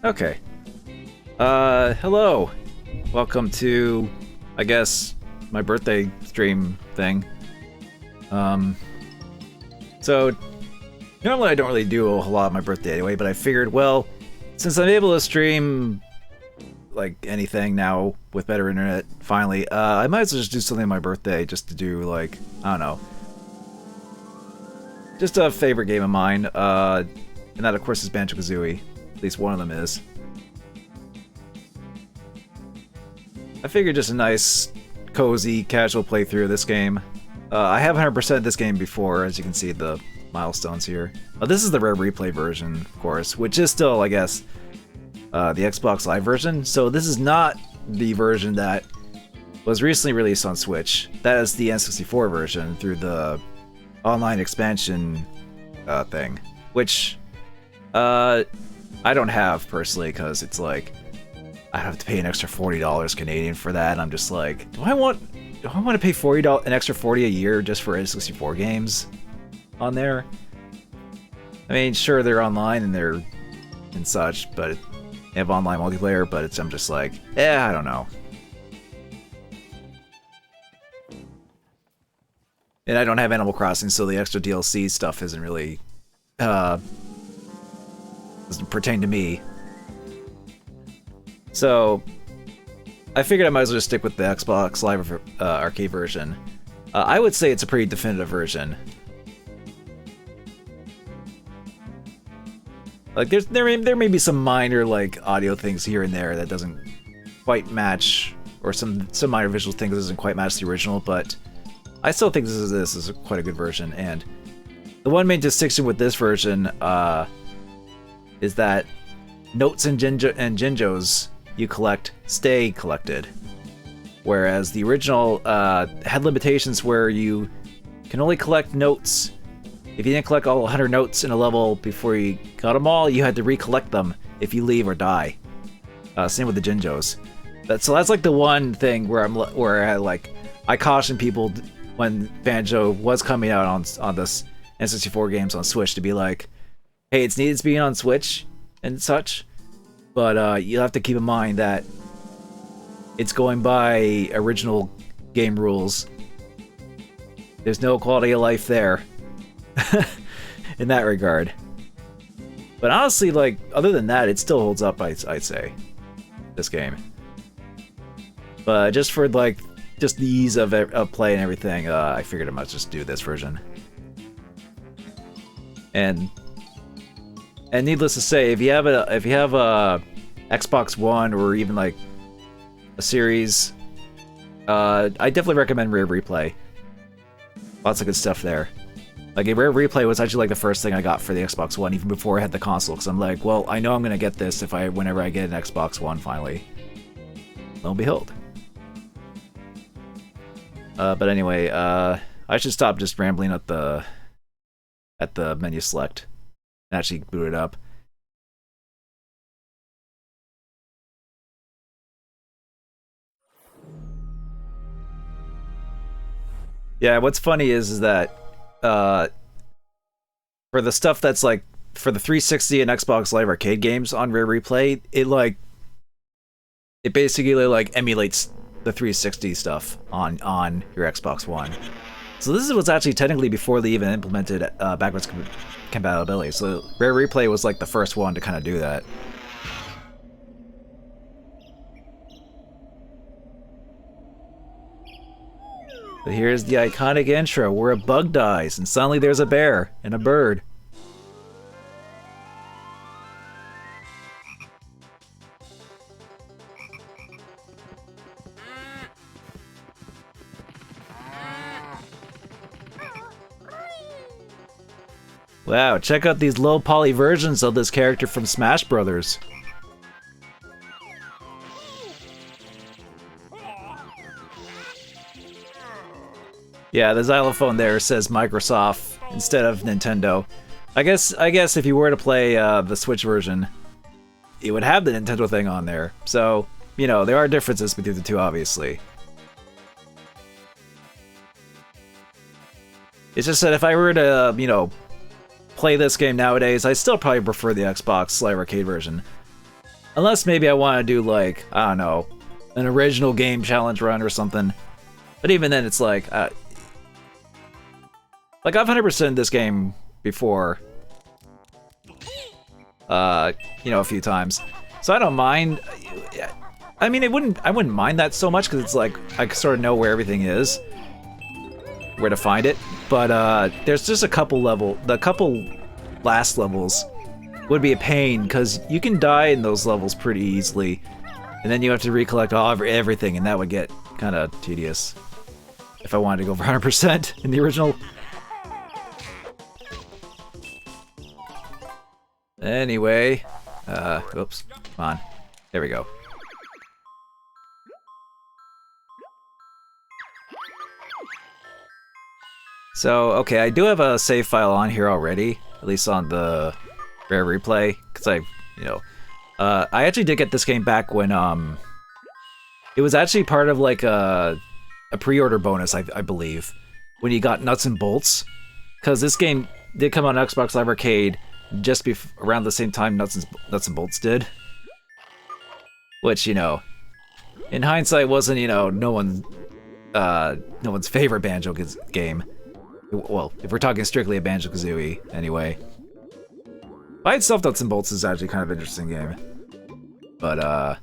Okay. Hello. Welcome to, I guess, my birthday stream thing. So normally I don't really do a whole lot on my birthday anyway, but I figured, well, since I'm able to stream like anything now with better internet, finally, I might as well just do something on my birthday, just to do like, I don't know, just a favorite game of mine, and that of course is Banjo-Kazooie. At least one of them is. I figured just a nice, cozy, casual playthrough of this game. I have 100%ed this game before, as you can see the milestones here. This is the Rare Replay version, of course, which is still, I guess, the Xbox Live version. So this is not the version that was recently released on Switch. That is the N64 version through the online expansion thing, which I don't have personally because it's like I have to pay an extra $40 Canadian for that, and I'm just like, do I want to pay an extra $40 a year just for N64 games on there? I mean, sure, they're online and such, but they have online multiplayer, but I'm just like, I don't know. And I don't have Animal Crossing, so the extra DLC stuff isn't really doesn't pertain to me. So I figured I might as well just stick with the Xbox Live arcade version. I would say it's a pretty definitive version. Like there may be some minor like audio things here and there that doesn't quite match, or some minor visual things that doesn't quite match the original, but I still think this is quite a good version. And the one main distinction with this version is that notes and Jinjos you collect stay collected, whereas the original had limitations where you can only collect notes. If you didn't collect all 100 notes in a level before you got them all, you had to recollect them if you leave or die. Same with the Jinjos. So that's like the one thing where I caution people when Banjo was coming out on this N64 games on Switch to be like, hey, it's needed to be on Switch and such, but you have to keep in mind that it's going by original game rules. There's no quality of life there in that regard. But honestly, like, other than that, it still holds up, I'd say, this game. But just for like just the ease of play and everything, I figured I might just do this version. And needless to say, if you have a Xbox One or even like a Series, I definitely recommend Rare Replay. Lots of good stuff there. Like, a Rare Replay was actually like the first thing I got for the Xbox One, even before I had the console, because I'm like, well, I know I'm gonna get this whenever I get an Xbox One finally. Lo and behold. But anyway, I should stop just rambling at the menu select and actually boot it up. Yeah, what's funny is that for the stuff that's like for the 360 and Xbox Live Arcade games on Rare Replay, it basically like emulates the 360 stuff on your Xbox One. So this is what's actually technically before they even implemented backwards compatibility. So Rare Replay was like the first one to kind of do that. But here's the iconic intro where a bug dies and suddenly there's a bear and a bird. Wow, check out these low poly versions of this character from Smash Brothers. Yeah, the xylophone there says Microsoft instead of Nintendo. I guess if you were to play the Switch version, it would have the Nintendo thing on there. So, you know, there are differences between the two, obviously. It's just that if I were to, you know, play this game nowadays, I still probably prefer the Xbox Live Arcade version. Unless maybe I want to do like, I don't know, an original game challenge run or something. But even then, it's like I've 100%ed this game before. You know, a few times. So I don't mind. I mean, I wouldn't mind that so much because it's like I sort of know where everything is, where to find it. But there's just a couple last levels would be a pain because you can die in those levels pretty easily, and then you have to recollect everything, and that would get kind of tedious if I wanted to go for 100% in the original. Anyway, oops, come on. There we go. So, okay, I do have a save file on here already, at least on the Rare Replay, because I actually did get this game back when, it was actually part of, like, a pre-order bonus, I believe, when you got Nuts and Bolts, because this game did come on Xbox Live Arcade just around the same time Nuts and Bolts did, which, you know, in hindsight wasn't, you know, no one's favorite Banjo game. Well, if we're talking strictly a Banjo-Kazooie, anyway. By itself, Nuts and Bolts is actually kind of an interesting game. But,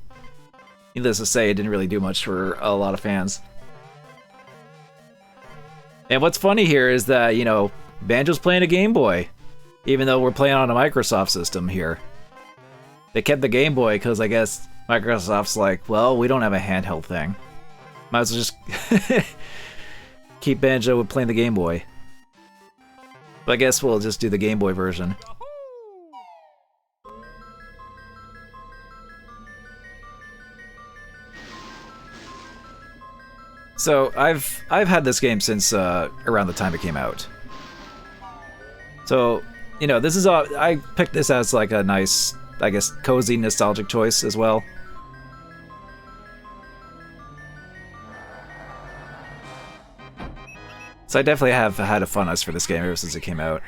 needless to say, it didn't really do much for a lot of fans. And what's funny here is that, you know, Banjo's playing a Game Boy, even though we're playing on a Microsoft system here. They kept the Game Boy because I guess Microsoft's like, well, we don't have a handheld thing. Might as well just keep Banjo playing the Game Boy. But I guess we'll just do the Game Boy version. So I've had this game since around the time it came out. So, you know, this is I picked this as like a nice, I guess, cozy, nostalgic choice as well. So I definitely have had a fondness for this game ever since it came out.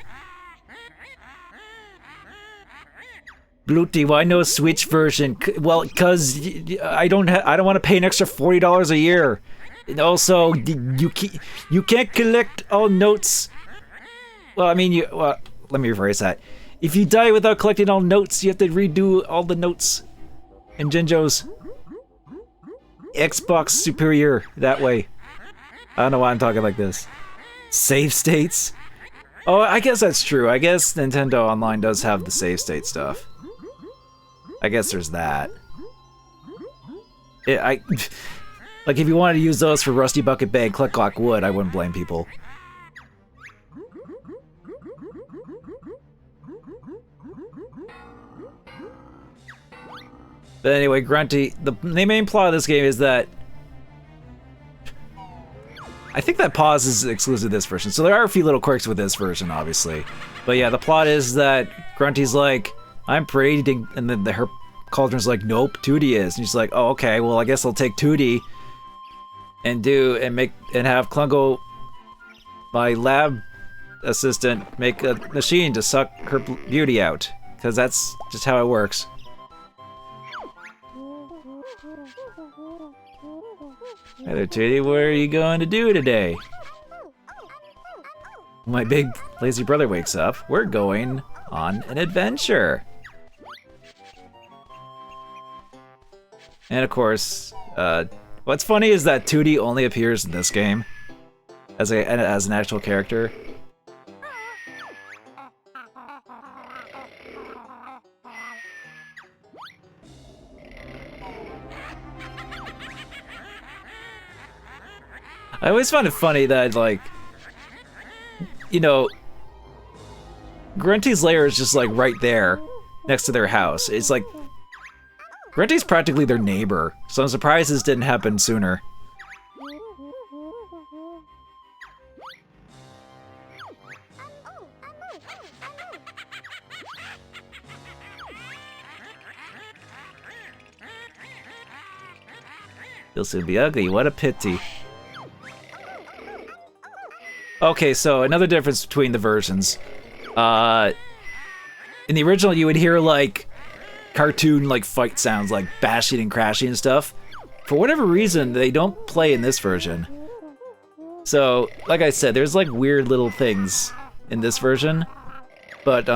Bluty, why no Switch version? Well, cause I don't want to pay an extra $40 a year. And also, you can't collect all notes. Well, I mean, let me rephrase that. If you die without collecting all notes, you have to redo all the notes. And Jinjo's Xbox superior that way. I don't know why I'm talking like this. Save states? Oh, I guess that's true. I guess Nintendo Online does have the save state stuff. I guess there's that. Like, if you wanted to use those for Rusty Bucket Bay, Click Clock Wood, I wouldn't blame people. But anyway, Grunty, the main plot of this game is that I think that pause is exclusive to this version, so there are a few little quirks with this version, obviously. But yeah, the plot is that Grunty's like, I'm pretty, and then her cauldron's like, nope, Tootie is. And she's like, oh, okay, well, I guess I'll take Tootie and have Klungo, my lab assistant, make a machine to suck her beauty out, because that's just how it works. Hey there, Tootie, what are you going to do today? My big lazy brother wakes up. We're going on an adventure. And of course, what's funny is that Tootie only appears in this game as an actual character. I always find it funny that, like, you know, Grunty's lair is just, like, right there, next to their house. It's like, Grunty's practically their neighbor, so I'm surprised this didn't happen sooner. You'll soon be ugly, what a pity. Okay, so another difference between the versions. In the original, you would hear, like, cartoon like fight sounds like bashing and crashing and stuff. For whatever reason, they don't play in this version. So, like I said, there's like weird little things in this version, but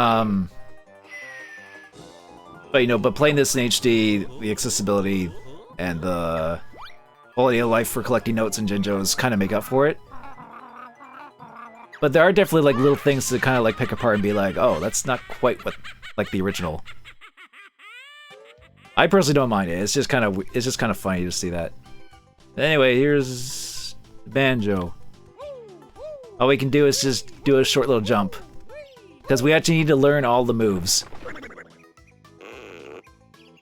you know, but playing this in HD, the accessibility and the quality of life for collecting notes and Jinjos kind of make up for it. But there are definitely like little things to kind of like pick apart and be like, oh, that's not quite what like the original. I personally don't mind it. It's just kind of funny to see that. Anyway, here's Banjo. All we can do is just do a short little jump, because we actually need to learn all the moves,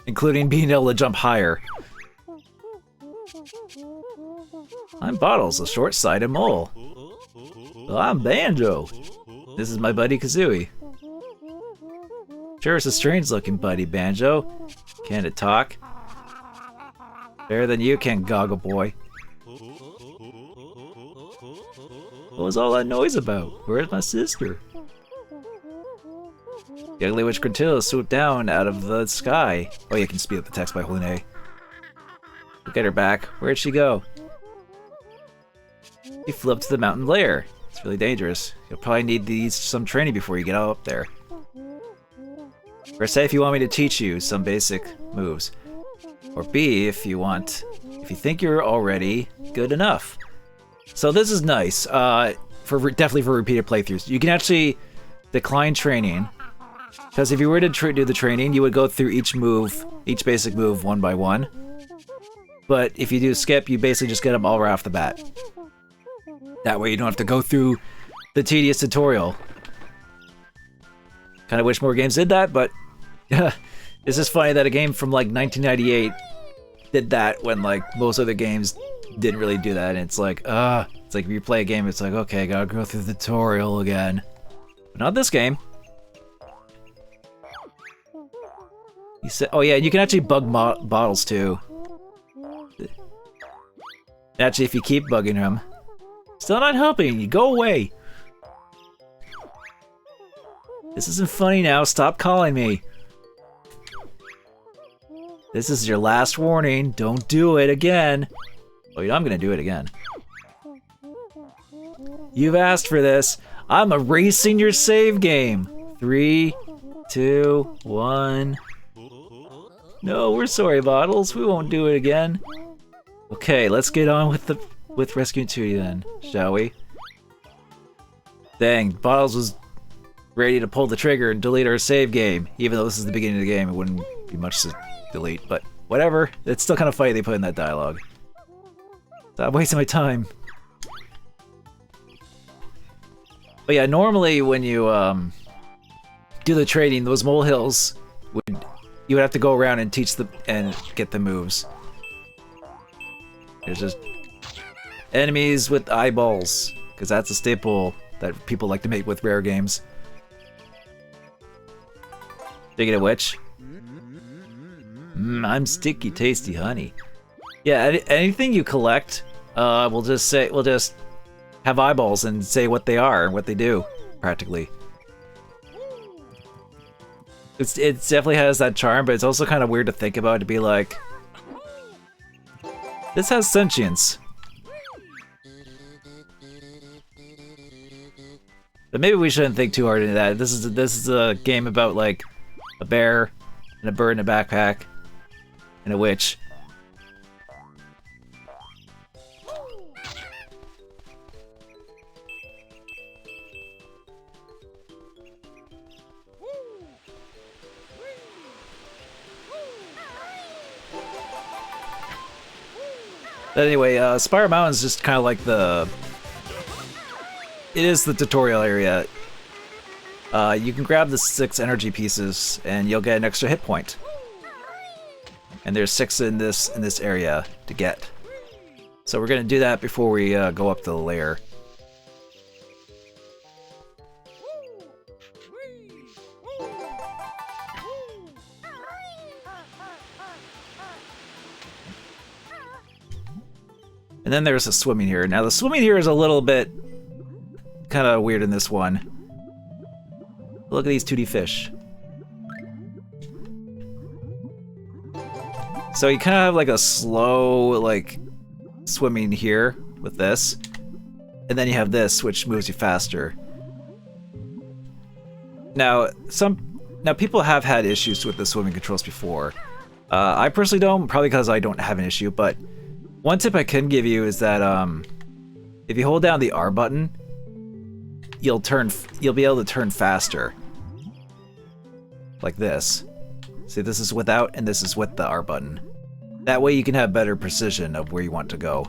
including being able to jump higher. I'm Bottles, a short-sighted mole. Well, I'm Banjo. This is my buddy Kazooie. Sure, it's a strange-looking buddy, Banjo. Can it talk? Better than you can, Goggle Boy. What was all that noise about? Where's my sister? The ugly witch Gruntilda swooped down out of the sky. Oh, you can speed up the text by holding A. We'll get her back. Where'd she go? She flew up to the mountain lair. It's really dangerous. You'll probably need some training before you get up there. Or say if you want me to teach you some basic moves. Or B, if you think you're already good enough. So this is nice, definitely for repeated playthroughs. You can actually decline training, because if you were to do the training, you would go through each basic move one by one. But if you do skip, you basically just get them all right off the bat. That way you don't have to go through the tedious tutorial. Kind of wish more games did that, but it's just funny that a game from like 1998 did that when like most other games didn't really do that. And it's like if you play a game, it's like, okay, I gotta go through the tutorial again. But not this game. You said, oh yeah, you can actually bug bottles too. Actually, if you keep bugging them, still not helping. You go away. This isn't funny now. Stop calling me. This is your last warning. Don't do it again. Oh, you know I'm gonna do it again. You've asked for this. I'm erasing your save game. 3, 2, 1. No, we're sorry, Bottles. We won't do it again. Okay, let's get on with rescuing Tootie then, shall we? Dang, Bottles was ready to pull the trigger and delete our save game. Even though this is the beginning of the game, it wouldn't be much to delete, but whatever. It's still kind of funny they put in that dialogue. Stop wasting my time. But yeah, normally when you do the trading, those molehills you would have to go around and teach and get the moves. There's just enemies with eyeballs, because that's a staple that people like to make with rare games. Speaking of which, I'm sticky, tasty honey. Yeah, anything you collect, we'll just have eyeballs and say what they are and what they do, practically. It definitely has that charm, but it's also kind of weird to think about, to be like, this has sentience. But maybe we shouldn't think too hard into that. This is a game about like a bear and a bird in a backpack and a witch. But anyway, Spiral Mountain is just kind of like it is the tutorial area. You can grab the 6 energy pieces and you'll get an extra hit point. And there's 6 in this area to get. So we're gonna do that before we go up to the lair. And then there's a swimming here. Now the swimming here is a little bit kind of weird in this one. Look at these 2D fish. So you kind of have like a slow, like, swimming here with this. And then you have this, which moves you faster. Now, people have had issues with the swimming controls before. I personally don't, probably because I don't have an issue, but one tip I can give you is that if you hold down the R button, you'll be able to turn faster. Like this. See, this is without and this is with the R button. That way you can have better precision of where you want to go.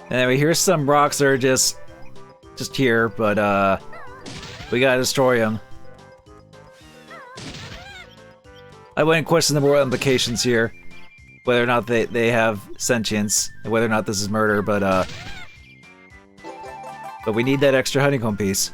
Anyway, here's some rocks that are just here, but we gotta destroy them. I wouldn't question the moral implications here, whether or not they have sentience, and whether or not this is murder, but we need that extra honeycomb piece.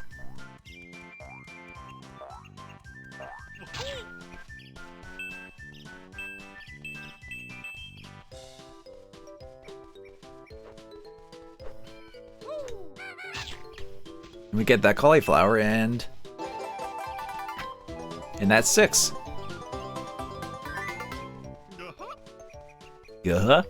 We get that cauliflower and that's 6. Yeah.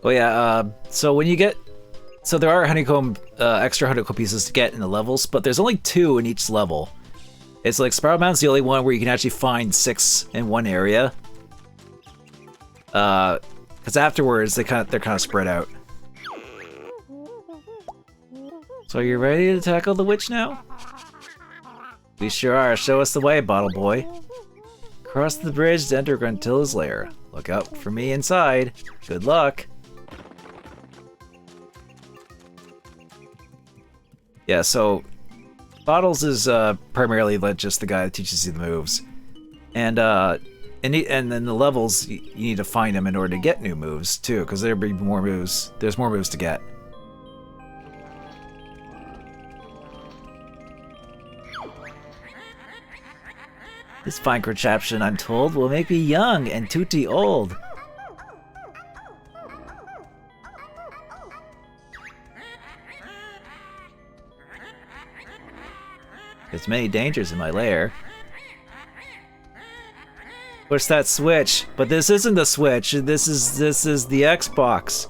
Oh yeah, so when you get... So there are honeycomb, extra honeycomb pieces to get in the levels, but there's only 2 in each level. It's like Spiral Mountain's the only one where you can actually find 6 in one area. Because afterwards, they're kind of spread out. So are you ready to tackle the witch now? We sure are. Show us the way, Bottle Boy. Cross the bridge to enter Gruntilla's lair. Look out for me inside. Good luck. Yeah, so Bottles is primarily just the guy that teaches you the moves, and then the levels you need to find them in order to get new moves too, because there'll be more moves. There's more moves to get. This fine contraption, I'm told, will make me young and Tooty old. There's many dangers in my lair. Push that switch, but this isn't the Switch. This is the Xbox.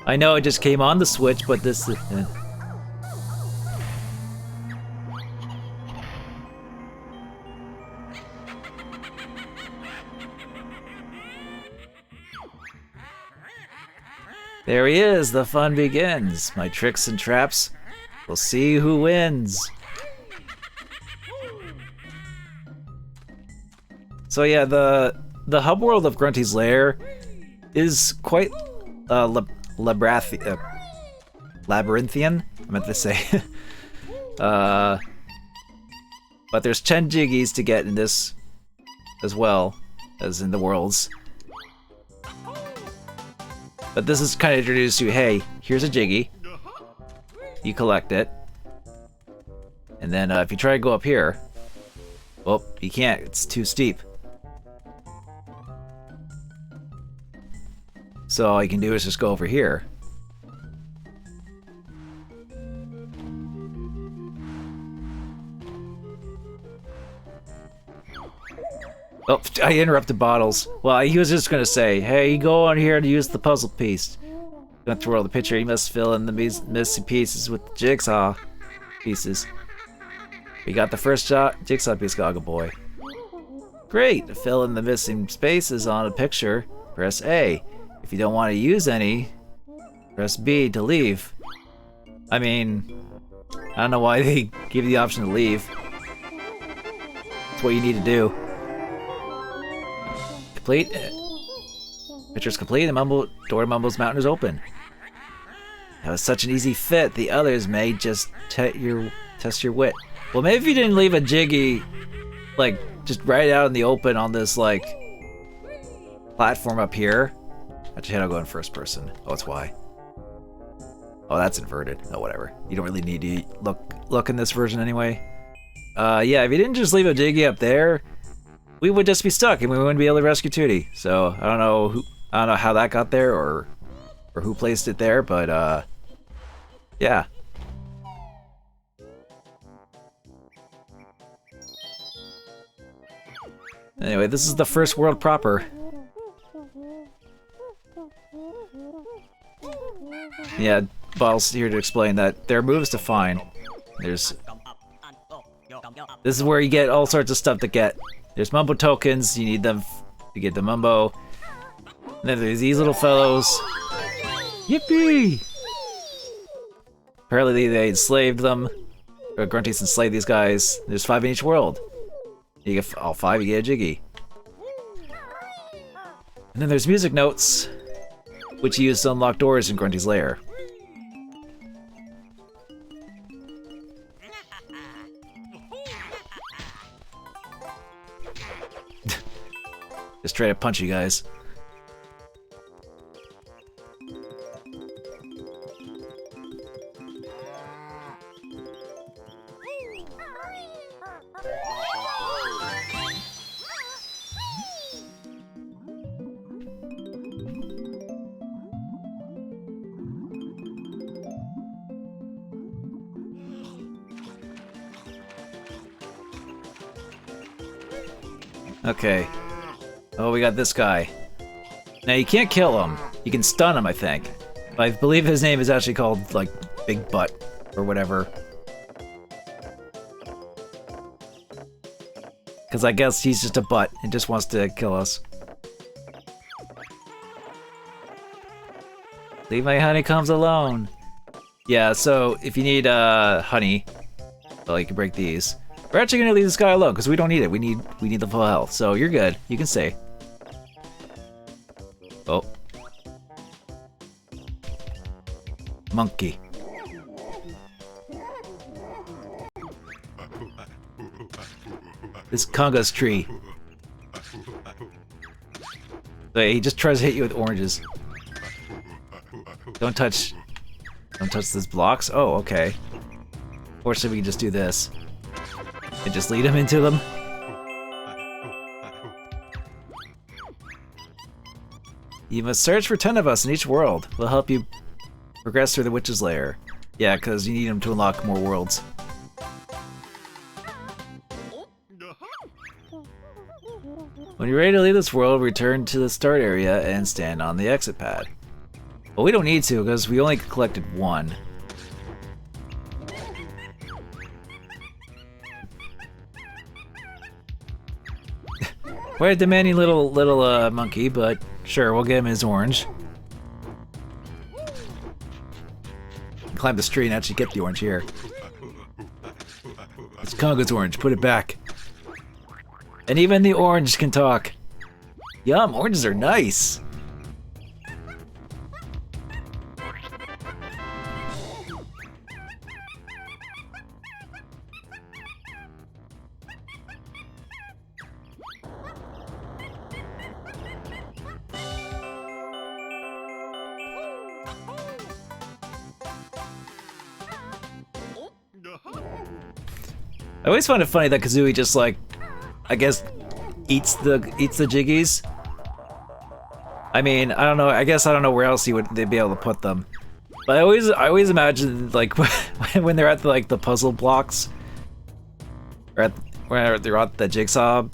I know it just came on the Switch, but this. There he is. The fun begins. My tricks and traps. We'll see who wins. So yeah, the hub world of Grunty's lair is quite labyrinthian, I meant to say. But there's 10 jiggies to get in this as well as in the worlds. But this is kind of introduced you, hey, here's a jiggy. You collect it. And then if you try to go up here, well, you can't, it's too steep. So all you can do is just go over here. Oh, I interrupted Bottles. Well, he was just gonna say, hey, you go on here to use the puzzle piece. Going through all the picture, you must fill in the missing pieces with the jigsaw pieces. We got the first jigsaw piece, Goggle Boy. Great! To fill in the missing spaces on a picture, press A. If you don't want to use any, press B to leave. I mean, I don't know why they give you the option to leave. That's what you need to do. Complete. Picture's complete and door to Mumble's Mountain is open. That was such an easy fit, the others may just test your wit. Well, maybe if you didn't leave a jiggy, like, just right out in the open on this, like, platform up here. Actually, I'll go in first person. Oh, it's Y. Oh, that's inverted. Oh, whatever. You don't really need to look in this version anyway. Yeah, if you didn't just leave a Jiggy up there, we would just be stuck and we wouldn't be able to rescue Tootie. So I don't know how that got there or who placed it there, but yeah. Anyway, this is the first world proper. Yeah, Bottle's here to explain that there are moves to find. This is where you get all sorts of stuff to get. There's Mumbo tokens, you need them to get the Mumbo. And then there's these little fellows. Yippee! Apparently they enslaved them. Or Grunties enslaved these guys. There's 5 in each world. You get all 5, you get a Jiggy. And then there's music notes, which you use to unlock doors in Grunty's lair. Just try to punch you guys. Okay. Oh, we got this guy. Now, you can't kill him. You can stun him, I think. I believe his name is actually called, like, Big Butt, or whatever. Because I guess he's just a butt and just wants to kill us. Leave my honeycombs alone. Yeah, so if you need honey, well, you can break these. We're actually gonna leave this guy alone because we don't need it. We need the full health. So you're good. You can stay. Oh. Monkey. This Conga's tree. So he just tries to hit you with oranges. Don't touch these blocks. Oh, okay. Fortunately, we can just do this. And just lead him into them. You must search for 10 of us in each world. We'll help you progress through the witch's lair. Yeah, because you need them to unlock more worlds. When you're ready to leave this world, return to the start area and stand on the exit pad. Well, we don't need to because we only collected 1. Quite a demanding little monkey, but sure, we'll give him his orange. Climb this tree and actually get the orange here. It's Conga's orange, put it back. And even the orange can talk. Yum, oranges are nice. I always find it funny that Kazooie just like, I guess, eats the Jiggies. I mean, I don't know. I guess I don't know where else they'd be able to put them. But I always imagine like when they're at the puzzle blocks, or where they're at the jigsaw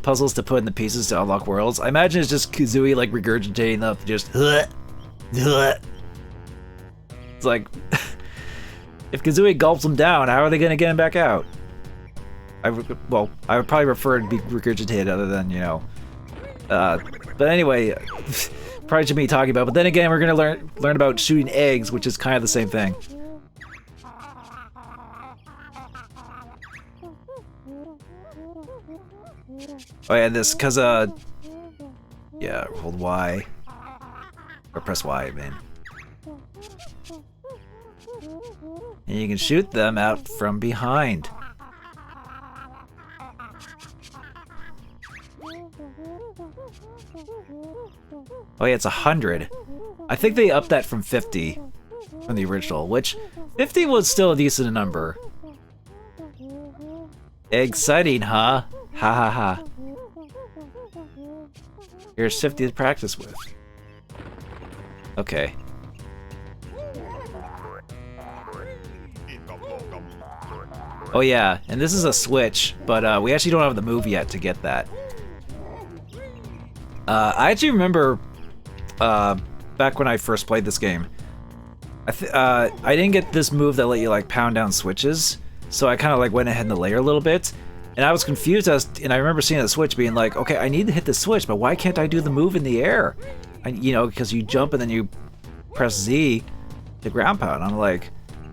puzzles to put in the pieces to unlock worlds. I imagine it's just Kazooie like regurgitating them, just. It's like, if Kazooie gulps them down, how are they gonna get him back out? I would probably prefer to be regurgitated other than, you know. But anyway, probably should be talking about. But then again, we're gonna learn about shooting eggs, which is kind of the same thing. Oh yeah, this cause yeah, hold Y or press Y, man. And you can shoot them out from behind. Oh yeah, it's 100. I think they upped that from 50. from the original, which 50 was still a decent number. Exciting, huh? Ha ha ha. Here's 50 to practice with. Okay. Oh yeah, and this is a Switch, but we actually don't have the move yet to get that. I actually remember back when I first played this game, I didn't get this move that let you like pound down switches, so I kind of like went ahead in the layer a little bit, and I was confused and I remember seeing the switch being like, okay, I need to hit the switch, but why can't I do the move in the air? You know, because you jump and then you press Z to ground pound. I'm like,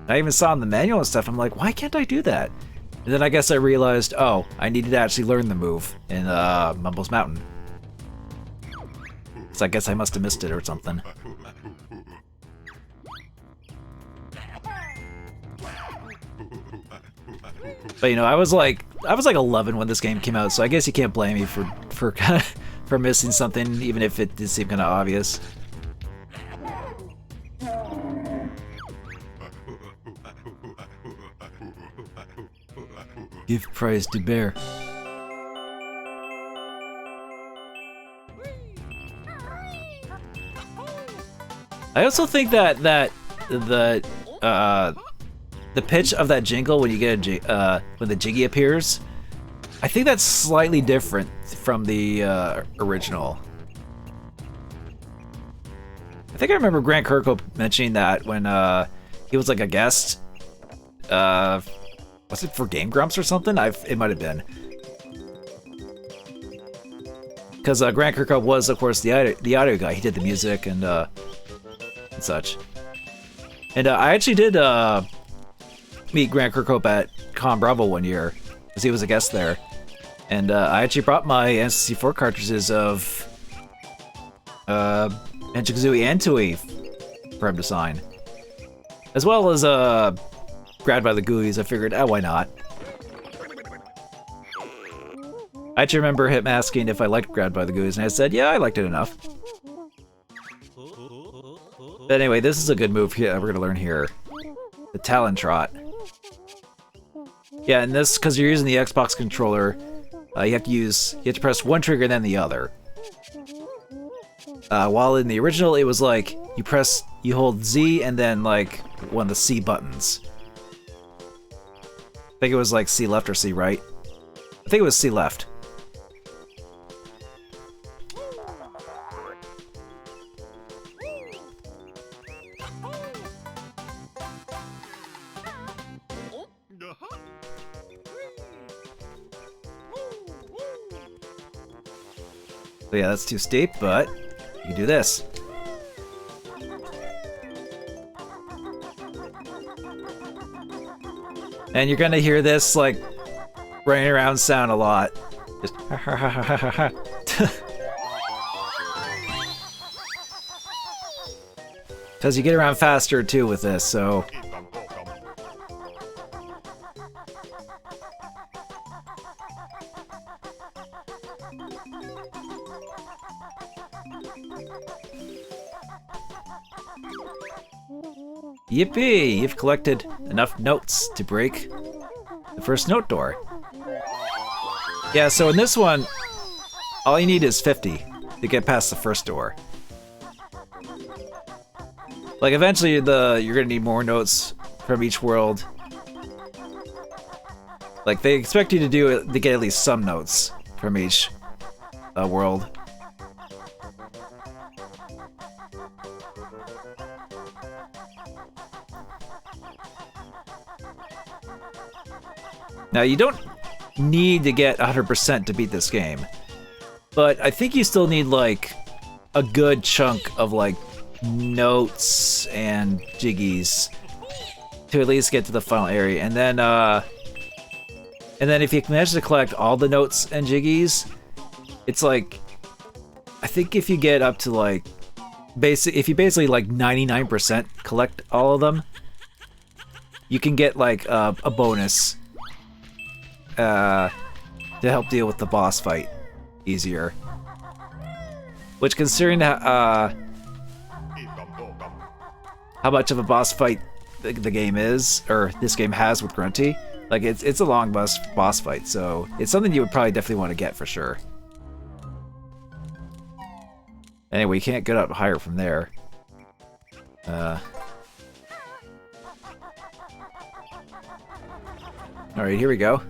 I even saw in the manual and stuff, I'm like, why can't I do that? And then I guess I realized, oh, I needed to actually learn the move in Mumbles Mountain. So I guess I must have missed it or something. But you know, I was like 11 when this game came out, so I guess you can't blame me for missing something, even if it did seem kind of obvious. Give prize to bear. I also think that the pitch of that jingle when you get when the Jiggy appears, I think that's slightly different from the original. I think I remember Grant Kirkhope mentioning that when he was like a guest. Was it for Game Grumps or something? It might have been. Because Grant Kirkhope was, of course, the audio guy. He did the music and such. And I actually did meet Grant Kirkhope at Con Bravo one year, because he was a guest there. And I actually brought my N64 cartridges of Banjo-Kazooie and Tooie for him to sign. As well as Grabbed by the Gooies. I figured, why not? I actually remember him asking if I liked Grabbed by the Gooies, and I said, yeah, I liked it enough. But anyway, this is a good move here we're gonna learn here. The Talon Trot. Yeah, and this, because you're using the Xbox controller, you have to press one trigger and then the other. While in the original, it was like, you hold Z and then like one of the C buttons. I think it was like C left or C right. I think it was C left. So yeah, that's too steep, but you can do this. And you're gonna hear this, like, running around sound a lot. Just because you get around faster, too, with this, so... Yippee! You've collected enough notes to break the first note door. Yeah, so in this one, all you need is 50 to get past the first door. Like, eventually you're gonna need more notes from each world. Like, they expect you to get at least some notes from each world. Now, you don't need to get 100% to beat this game, but I think you still need, like, a good chunk of, like, notes and jiggies to at least get to the final area. And then if you manage to collect all the notes and jiggies, it's like, I think if you get up to, like, if you basically, like, 99% collect all of them, you can get, like, a bonus to help deal with the boss fight easier. Which, considering how much of a boss fight the game is, or this game has with Grunty. Like, it's a long boss fight, so it's something you would probably definitely want to get for sure. Anyway, you can't get up higher from there. Alright, here we go.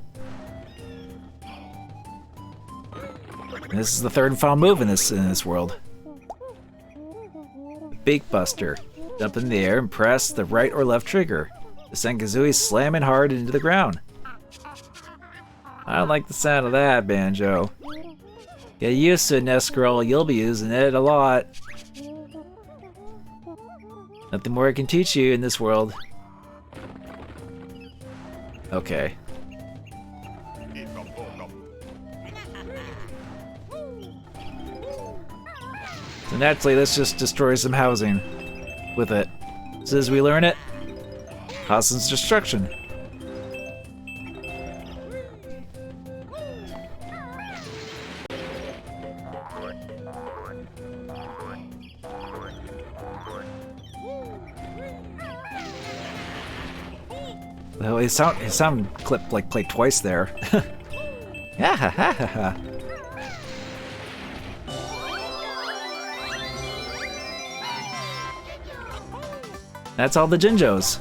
And this is the third and final move in this world. Beak Buster. Jump in the air and press the right or left trigger to send Kazooie slamming hard into the ground. I don't like the sound of that, Banjo. Get used to it, Nesquirrel. You'll be using it a lot. Nothing more I can teach you in this world. Okay. So naturally, let's just destroy some housing with it. As soon as we learn it, causes destruction. Well, his sound clip like played twice there. Yeah, ha ha ha ha. That's all the Jinjos.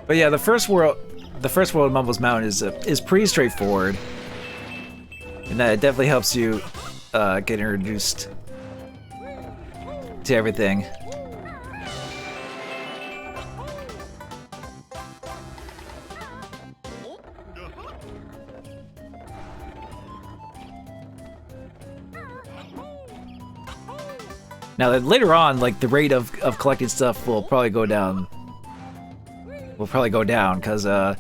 But yeah, the first world of Mumbo's Mountain is pretty straightforward, and that it definitely helps you get introduced to everything. Now later on, like the rate of collecting stuff will probably go down. Because the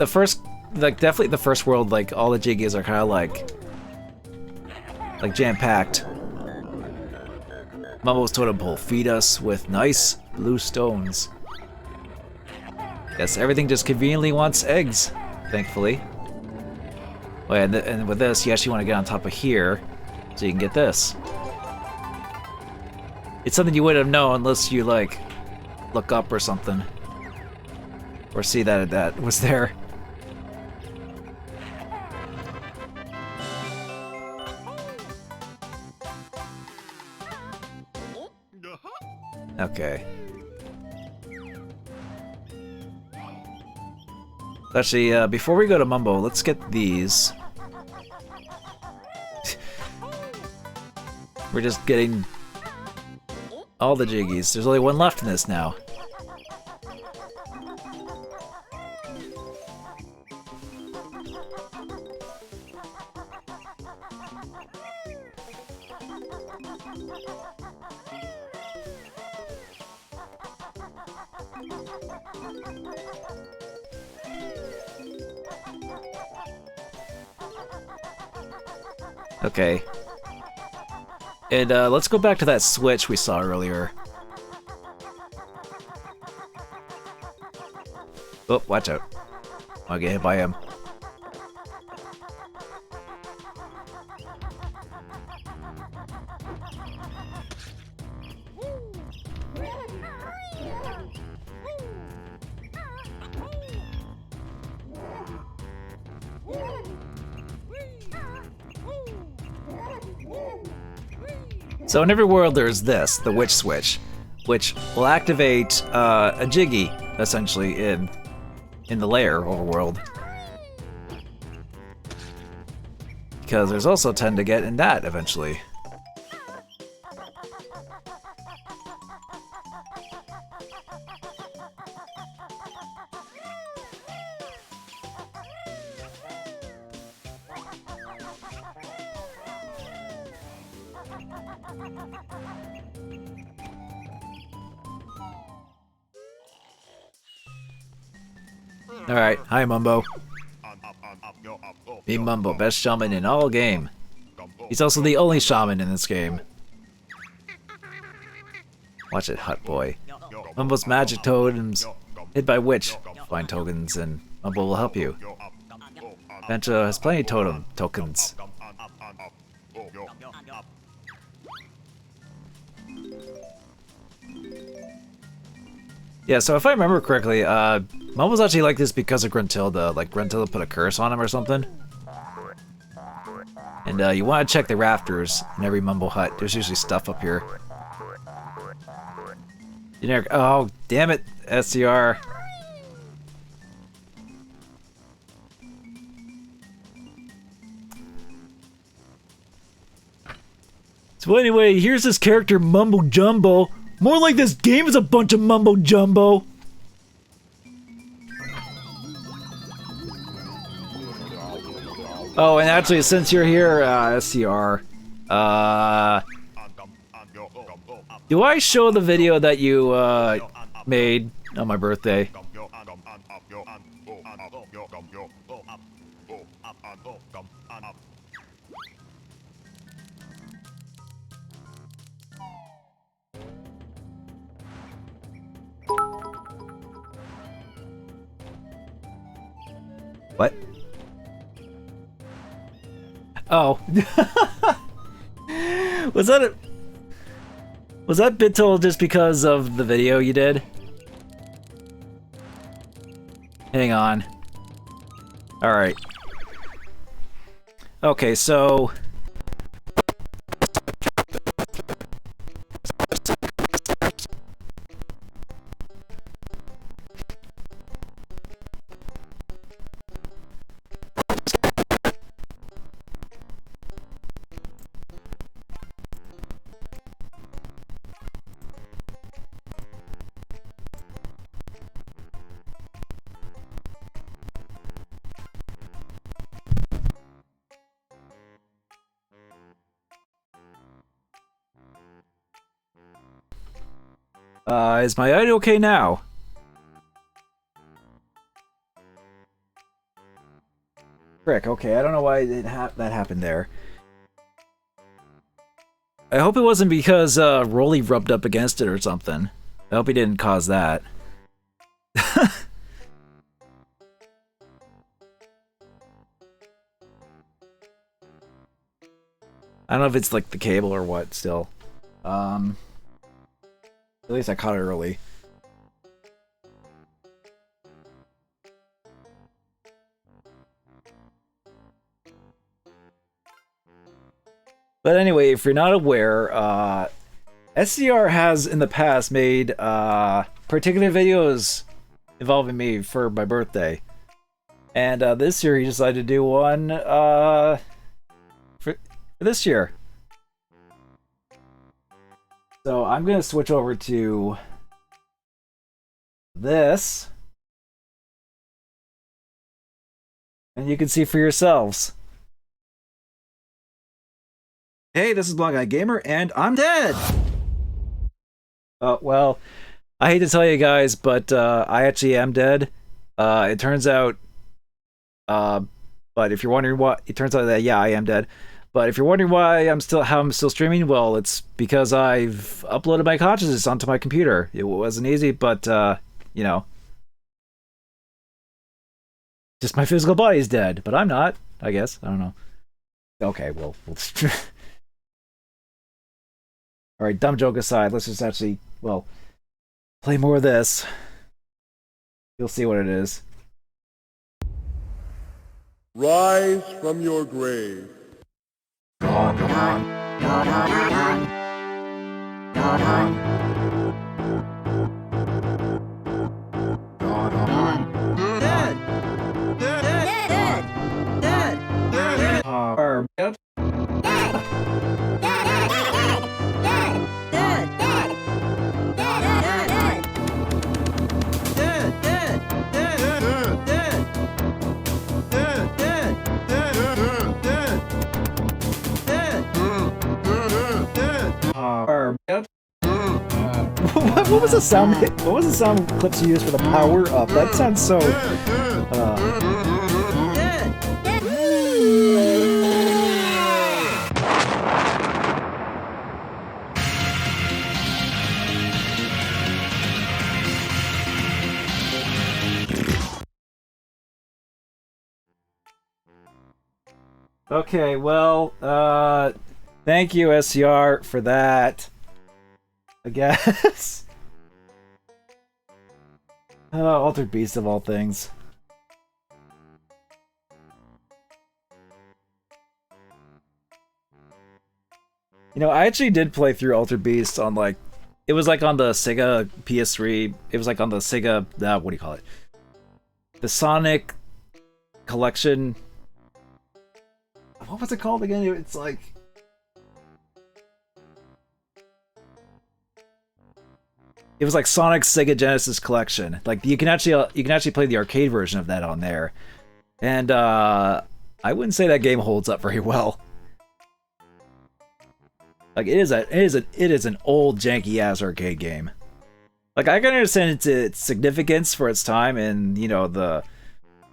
first, like definitely the first world, like all the Jiggies are kind of like jam-packed. Mumbo's totem pole, feed us with nice blue stones. Yes, everything just conveniently wants eggs, thankfully. Oh, yeah, and with this, you actually want to get on top of here, so you can get this. It's something you wouldn't have known unless you, like, look up or something. Or see that was there. Okay. Actually, before we go to Mumbo, let's get these. We're just getting all the Jiggies. There's only one left in this now. Okay. And let's go back to that switch we saw earlier. Oh, watch out. I'll get hit by him. So in every world there's this, the witch switch, which will activate a Jiggy, essentially, in the lair overworld. Because there's also 10 to get in that eventually. Alright, hi Mumbo. Me Mumbo, best shaman in all game. He's also the only shaman in this game. Watch it, Hut Boy. Mumbo's magic totems hid by witch. Find tokens and Mumbo will help you. Banjo has plenty of tokens. Yeah, so if I remember correctly, Mumbles actually like this because of Gruntilda. Like, Gruntilda put a curse on him or something. And you want to check the rafters in every Mumble hut. There's usually stuff up here. Generic. Oh, damn it, SCR. So anyway, here's this character Mumbo Jumbo. More like this game is a bunch of Mumbo Jumbo. Oh, and actually, since you're here, SCR, do I show the video that you made on my birthday? What? Oh. Was that Bittle just because of the video you did? Hang on. Alright. Okay, so... is my audio okay now? Frick, okay, I don't know why that happened there. I hope it wasn't because Rolly rubbed up against it or something. I hope he didn't cause that. I don't know if it's like the cable or what still. At least I caught it early. But anyway, if you're not aware, SCR has in the past made particular videos involving me for my birthday. And this year he decided to do one for this year. So I'm going to switch over to this. And you can see for yourselves. Hey, this is Blondeguygamer, and I'm dead! Well, I hate to tell you guys, but I actually am dead. It turns out... but if you're wondering what... It turns out that, yeah, I am dead. But if you're wondering why I'm still streaming, well, it's because I've uploaded my consciousness onto my computer. It wasn't easy, but you know, just my physical body's dead, but I'm not. I guess I don't know. Okay, well, all right. Dumb joke aside, let's just actually play more of this. You'll see what it is. Rise from your grave. What was the sound? What was the sound clips you used for the power up? That sounds so. Okay, well, thank you, SCR, for that. I guess. Altered Beast of all things. You know, I actually did play through Altered Beast on like, it was like on the Sega PS3. It was like on the Sega, what do you call it? The Sonic Collection. What was it called again? It's like, it was like Sonic's Sega Genesis Collection. Like you can actually play the arcade version of that on there, and I wouldn't say that game holds up very well. Like it is an old janky ass arcade game. Like I can understand its significance for its time, and you know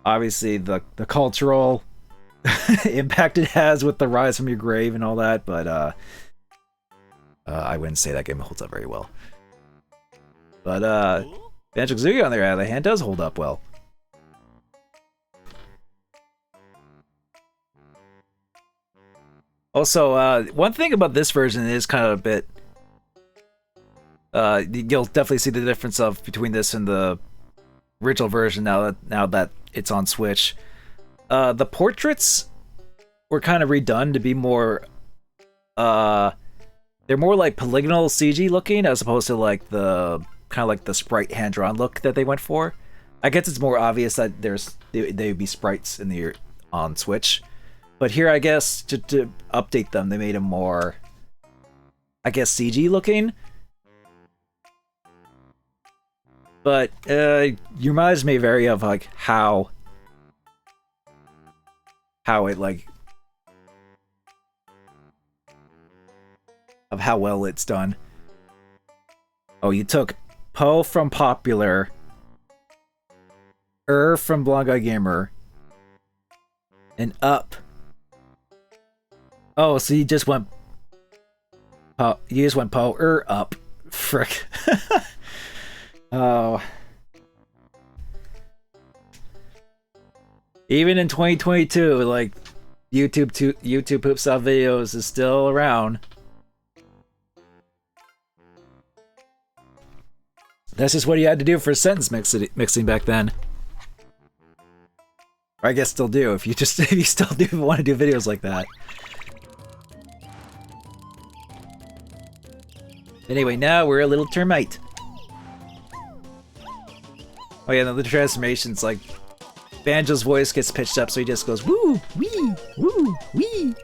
obviously the cultural impact it has with the Rise from Your Grave and all that, but I wouldn't say that game holds up very well. But Banjo-Kazooie on the other hand does hold up well. Also, one thing about this version is kind of a bit. You'll definitely see the difference between this and the original version now that it's on Switch. The portraits were kind of redone to be more. They're more like polygonal CG looking as opposed to like the kind of like the sprite hand drawn look that they went for. I guess it's more obvious that they would be sprites on Switch. But here, I guess, to update them, they made them more, I guess, CG looking. But you reminds me very of like how it like of how well it's done. Oh, you took Po from Popular, from Blondeguygamer, and Up. Oh, so you just went Po, Up. Frick. Oh. Even in 2022, like YouTube poops out videos is still around. That's just what you had to do for sentence mixing back then. Or I guess still do if you still do want to do videos like that. Anyway, now we're a little termite. Oh yeah, the transformations, like Banjo's voice gets pitched up, so he just goes woo, wee, woo, wee.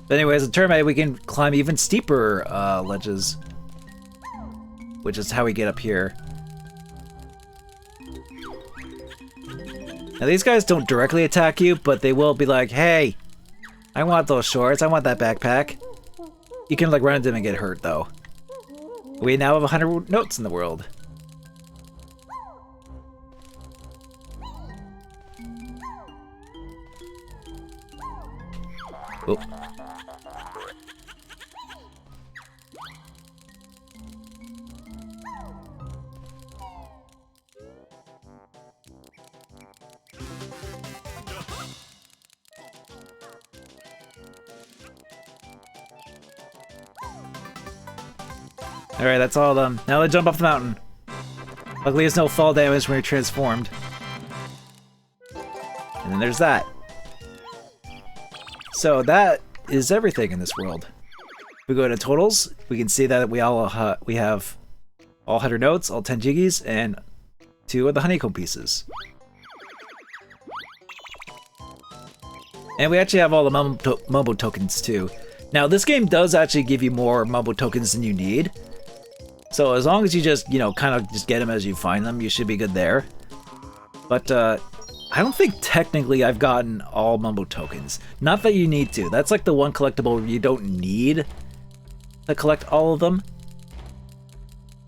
But anyway, as a termite, we can climb even steeper ledges, which is how we get up here. Now these guys don't directly attack you, but they will be like, hey, I want those shorts, I want that backpack. You can like run into them and get hurt though. We now have 100 notes in the world. Oh. Alright, that's all of them. Now they jump off the mountain. Luckily there's no fall damage when you're transformed. And then there's that. So that is everything in this world. If we go to totals, we can see that we have all 100 notes, all 10 jiggies, and 2 of the honeycomb pieces. And we actually have all the mumbo tokens too. Now this game does actually give you more mumbo tokens than you need. So as long as you just, you know, kind of just get them as you find them, you should be good there. But I don't think technically I've gotten all mumbo tokens. Not that you need to. That's like the one collectible where you don't need to collect all of them.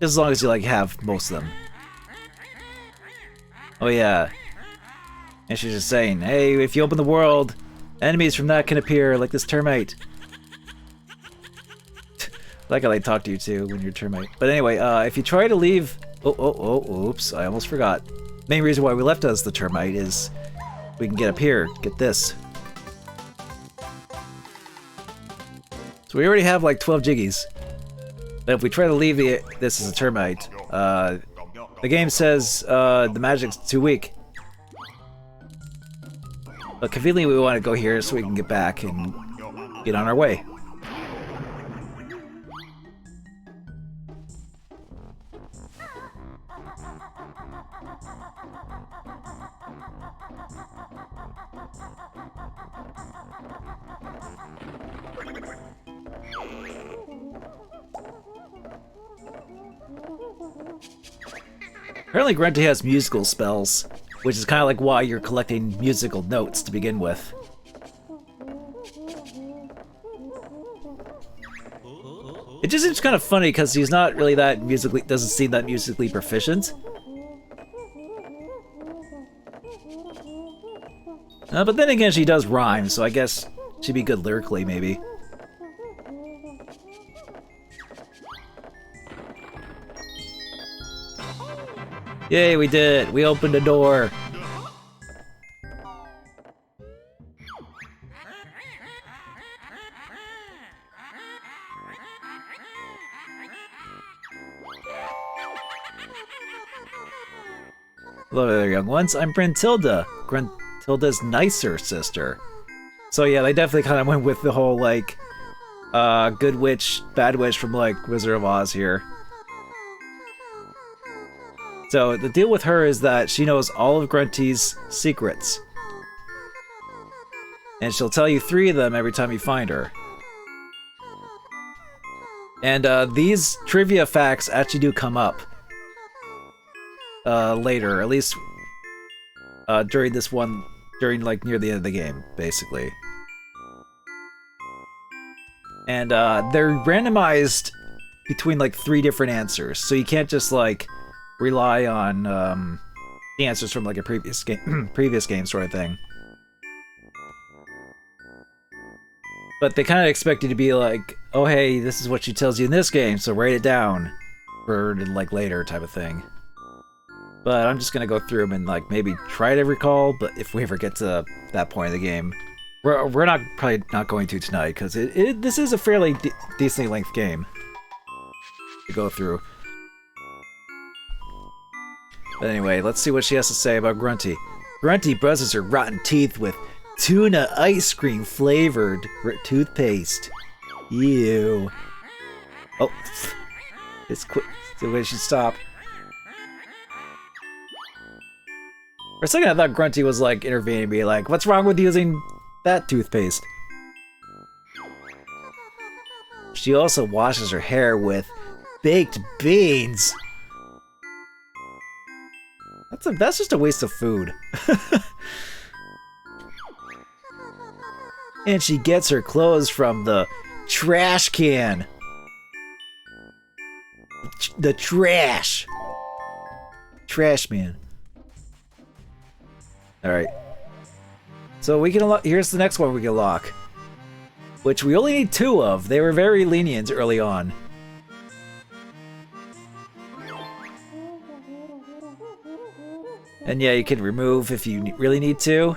Just as long as you like have most of them. Oh yeah. And she's just saying, hey, if you open the world, enemies from that can appear, like this termite. Like how they talk to you too when you're a termite. But anyway, if you try to leave... oops, I almost forgot. Main reason why we left as the termite is we can get up here, get this. So we already have like 12 jiggies. But if we try to leave this as a termite, the game says the magic's too weak. But conveniently we want to go here so we can get back and get on our way. Apparently Grunty has musical spells, which is kind of like why you're collecting musical notes to begin with. It just seems kind of funny because he's not really that musically, doesn't seem that musically proficient. But then again, she does rhyme, so I guess she'd be good lyrically, maybe. Yay, we did! We opened a door! Hello there, young ones. I'm Brentilda. Brentilda's nicer sister. So yeah, they definitely kind of went with the whole, like, good witch, bad witch from, like, Wizard of Oz here. So the deal with her is that she knows all of Grunty's secrets. And she'll tell you 3 of them every time you find her. And these trivia facts actually do come up later, at least during this one, like near the end of the game, basically. And they're randomized between like 3 different answers, so you can't just like rely on the answers from like a previous game sort of thing. But they kind of expect you to be like, oh hey, this is what she tells you in this game, so write it down for like later type of thing. But I'm just gonna go through them and like maybe try to recall. But if we ever get to that point of the game, we're probably not going to tonight because this is a fairly decently length game to go through. But anyway, let's see what she has to say about Grunty. Grunty brushes her rotten teeth with tuna ice cream flavored toothpaste. Ew. Oh, it's quick. The way she stopped. For a second, I thought Grunty was like intervening, be like, "What's wrong with using that toothpaste?" She also washes her hair with baked beans. That's just a waste of food. And she gets her clothes from the trash can. The trash. Trash man. Alright. So we can unlock, here's the next one we can unlock. Which we only need 2 of. They were very lenient early on. And yeah, you can remove if you really need to.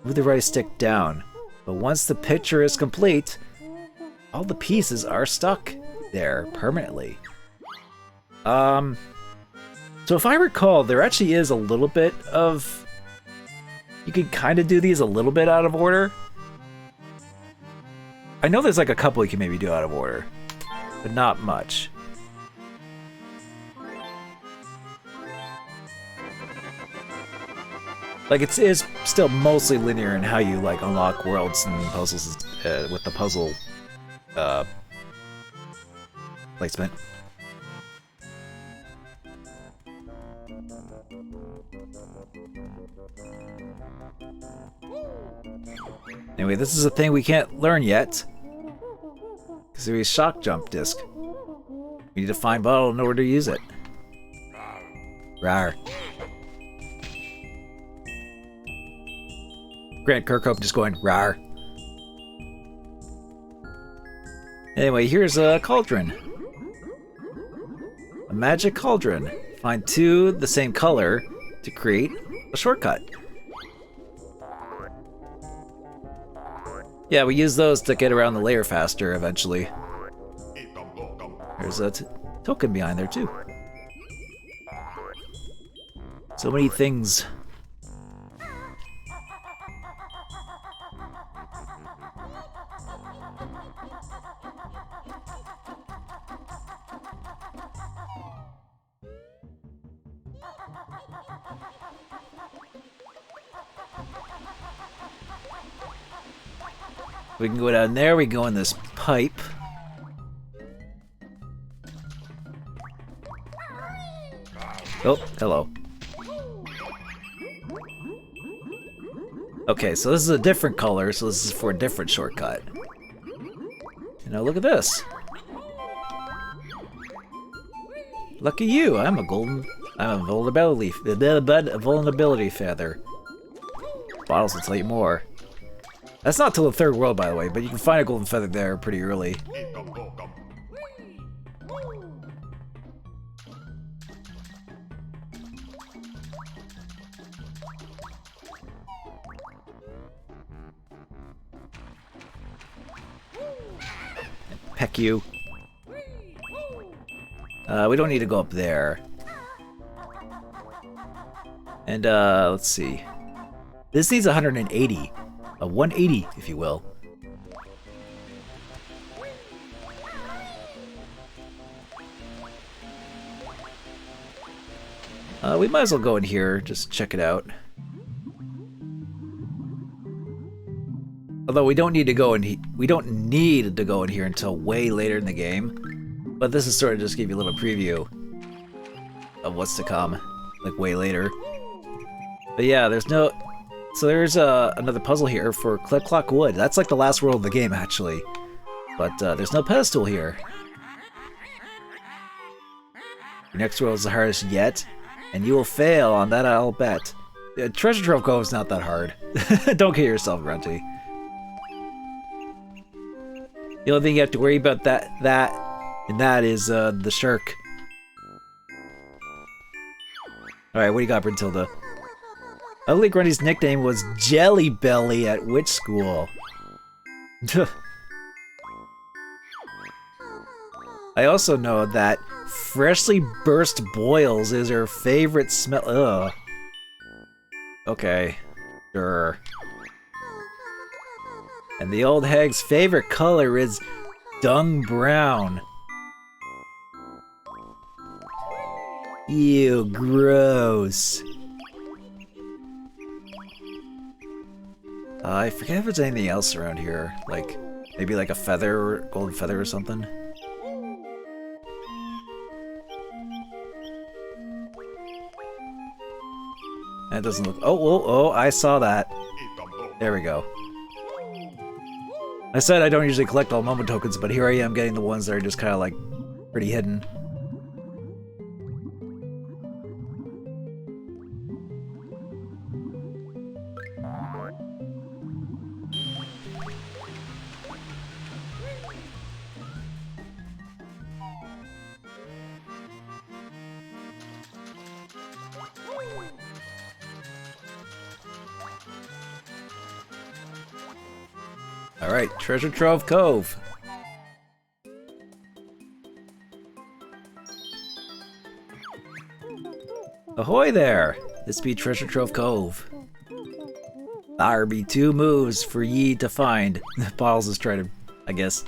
Move the right stick down. But once the picture is complete, all the pieces are stuck there permanently. So if I recall, there actually is a little bit of... You can kind of do these a little bit out of order. I know there's like a couple you can maybe do out of order, but not much. Like, it is still mostly linear in how you, like, unlock worlds and puzzles with the puzzle placement. Anyway, this is a thing we can't learn yet. Because there's a shock jump disc. We need to find bottle in order to use it. Rawr. Grant Kirkhope just going rawr. Anyway, here's a cauldron. A magic cauldron. Find 2 the same color to create a shortcut. Yeah, we use those to get around the layer faster eventually. There's a token behind there too. So many things. We can go down there, we go in this pipe. Oh, hello. Okay, so this is a different color, so this is for a different shortcut. You know, look at this. Lucky you, I'm a vulnerability feather. Bottles will tell you more. That's not till the third world, by the way, but you can find a golden feather there pretty early. Peck you. We don't need to go up there. And, let's see. This needs 180. A 180, if you will. We might as well go in here, just check it out. Although we don't need to go in here until way later in the game. But this is sort of just give you a little preview of what's to come, like way later. But yeah, there's no. So there's another puzzle here for Click Clock Wood. That's like the last world of the game, actually. But there's no pedestal here. Your next world is the hardest yet, and you will fail on that, I'll bet. Treasure Trove Cove is not that hard. Don't kid yourself, Grunty. The only thing you have to worry about that is the shark. Alright, what do you got, Brintilda? Ugly Grunty's nickname was Jelly Belly at which school? I also know that freshly burst boils is her favorite smell. Ugh. Okay. Sure. And the old hag's favorite color is dung brown. Ew, gross. I forget if there's anything else around here, like maybe like a feather, or golden feather or something. That doesn't look. Oh, I saw that. There we go. I said I don't usually collect all moment tokens, but here I am getting the ones that are just kind of like pretty hidden. Alright, Treasure Trove Cove. Ahoy there! This be Treasure Trove Cove. There be 2 moves for ye to find. Bottles is trying to, I guess,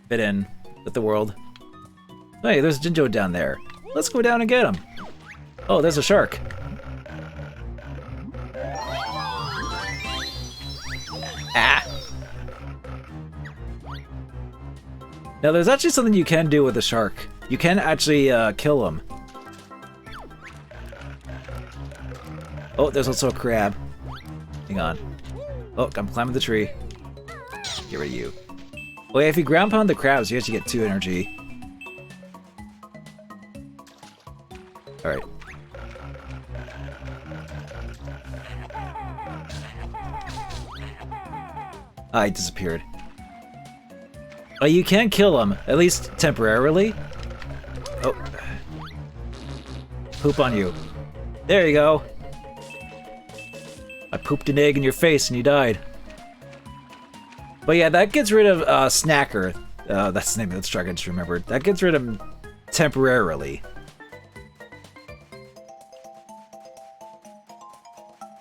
fit in with the world. Hey, there's Jinjo down there. Let's go down and get him. Oh, there's a shark. Ah! Now, there's actually something you can do with a shark. You can actually kill him. Oh, there's also a crab. Hang on. Oh, I'm climbing the tree. Get rid of you. Oh yeah, if you ground pound the crabs, you actually get 2 energy. Alright. Ah, he disappeared. Oh, you can kill him, at least temporarily. Oh. Poop on you. There you go. I pooped an egg in your face and you died. But yeah, that gets rid of Snacker. That's the name of the truck, I just remembered. That gets rid of him temporarily.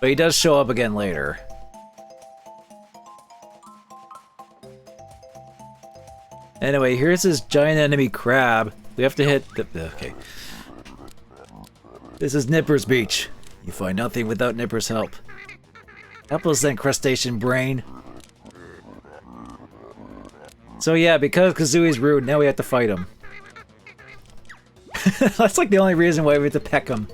But he does show up again later. Anyway, here's this giant enemy crab. We have to hit the... Okay. This is Nipper's Beach. You find nothing without Nipper's help. Apples then crustacean brain. So yeah, because Kazooie's rude, now we have to fight him. That's like the only reason why we have to peck him.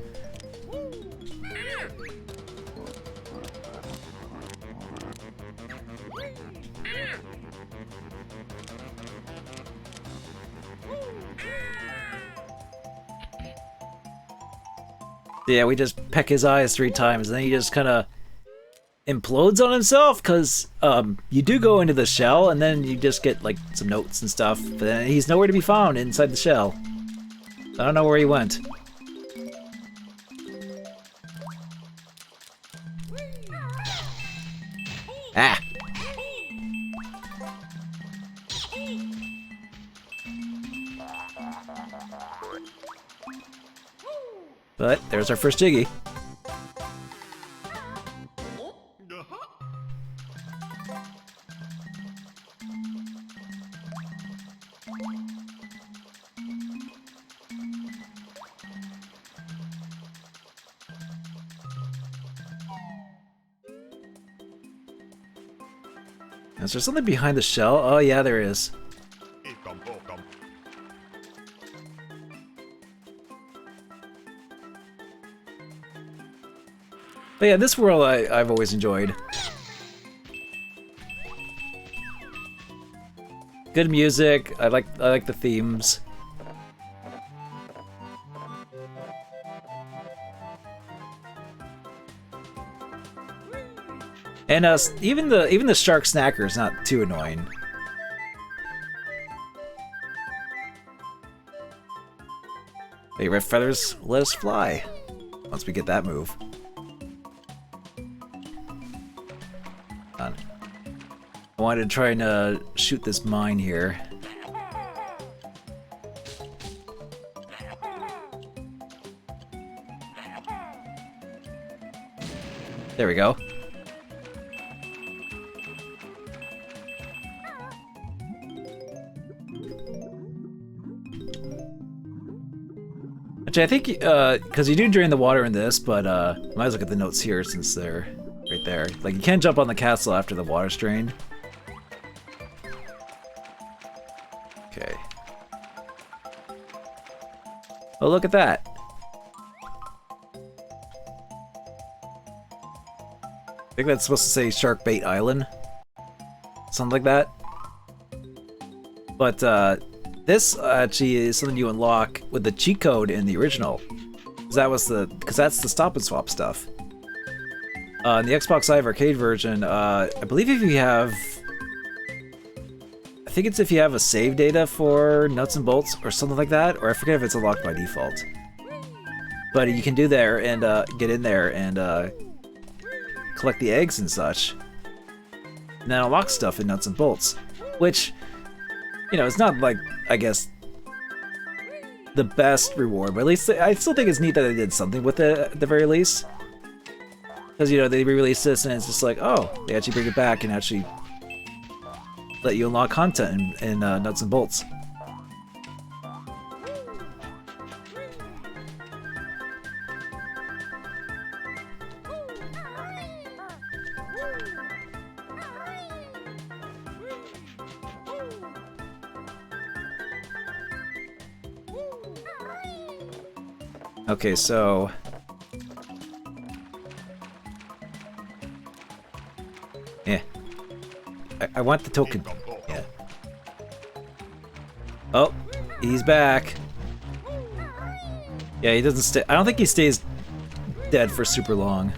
Yeah, we just peck his eyes 3 times, and then he just kind of implodes on himself, because you do go into the shell, and then you just get, like, some notes and stuff, but then he's nowhere to be found inside the shell. I don't know where he went. Ah! But there's our first Jiggy. Is there something behind the shell? Oh yeah, there is. But yeah, this world I've always enjoyed. Good music. I like the themes. And even the shark snacker is not too annoying. Hey, red feathers, let us fly. Once we get that move. I wanted to try and shoot this mine here. There we go. Actually, I think, because you do drain the water in this, but I might as well look at the notes here since they're right there. Like, you can't jump on the castle after the water's drained. Okay. Oh, look at that. I think that's supposed to say Shark Bait Island. Something like that. But, this actually is something you unlock with the cheat code in the original. Because that's the stop and swap stuff. In the Xbox Live Arcade version, I believe if you have... I think it's if you have a save data for Nuts and Bolts or something like that, or I forget if it's unlocked by default. But you can do there and get in there and collect the eggs and such. And then unlock stuff in Nuts and Bolts. Which, you know, it's not like, I guess, the best reward, but at least I still think it's neat that they did something with it at the very least. Because, you know, they re-released this and it's just like, oh, they actually bring it back and actually let you unlock content in Nuts and Bolts. Okay, so... yeah. I want the token. Yeah. Oh, he's back. Yeah, he doesn't stay. I don't think he stays dead for super long.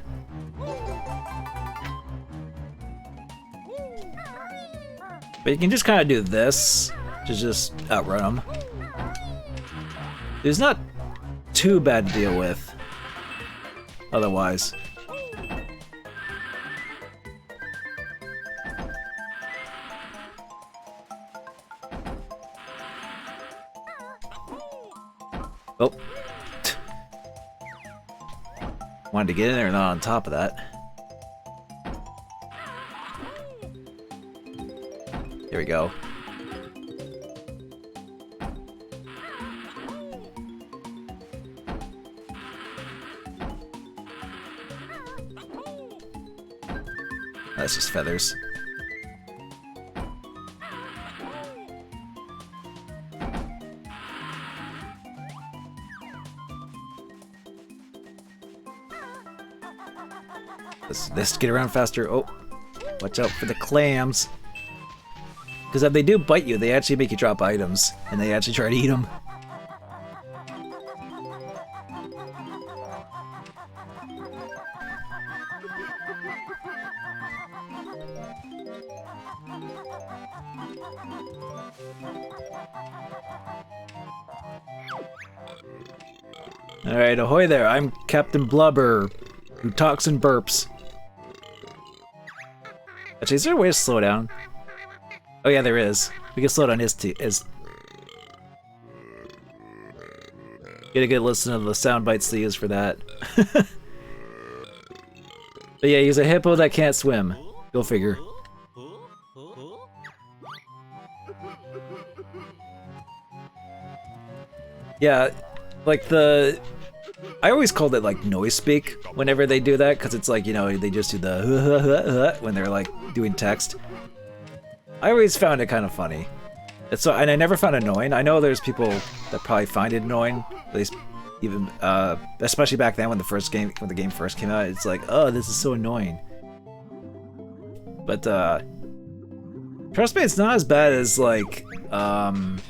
But you can just kind of do this to just outrun him. There's not too bad to deal with otherwise. Wanted to get in there, not on top of that. There we go. That's just feathers. Let's get around faster. Oh, watch out for the clams. Because if they do bite you, they actually make you drop items, and they actually try to eat them. Alright, ahoy there, I'm Captain Blubber, who talks and burps. Actually, is there a way to slow down? Oh yeah, there is. We can slow down his Get a good listen to the sound bites they use for that. But yeah, he's a hippo that can't swim. Go figure. Yeah, like I always called it like noise speak whenever they do that, because it's like, you know, they just do the when they're like doing text. I always found it kind of funny. And I never found it annoying. I know there's people that probably find it annoying, at least even especially back then when the game first came out. It's like, oh, this is so annoying. But trust me, it's not as bad as like the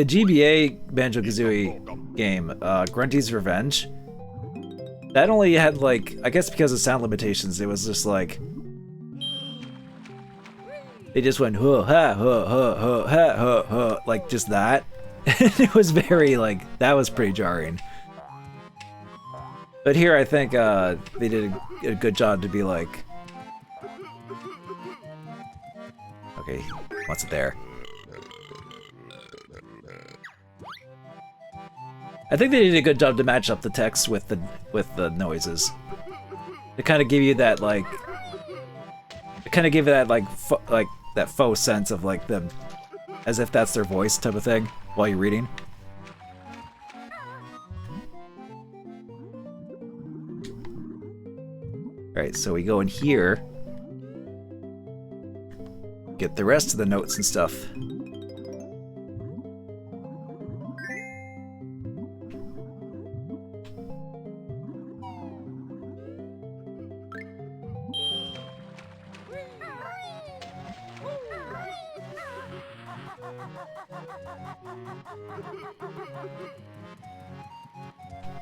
GBA Banjo-Kazooie game, Grunty's Revenge. That only had like, I guess because of sound limitations, it was just like they just went huh ha huh huh huh ha huh huh, like just that. It was very like, that was pretty jarring. But here I think they did a good job to be like, okay, what's it there? I think they did a good job to match up the text with the noises. To kind of give you that like, that faux sense of like them, as if that's their voice type of thing while you're reading. Alright, so we go in here, get the rest of the notes and stuff.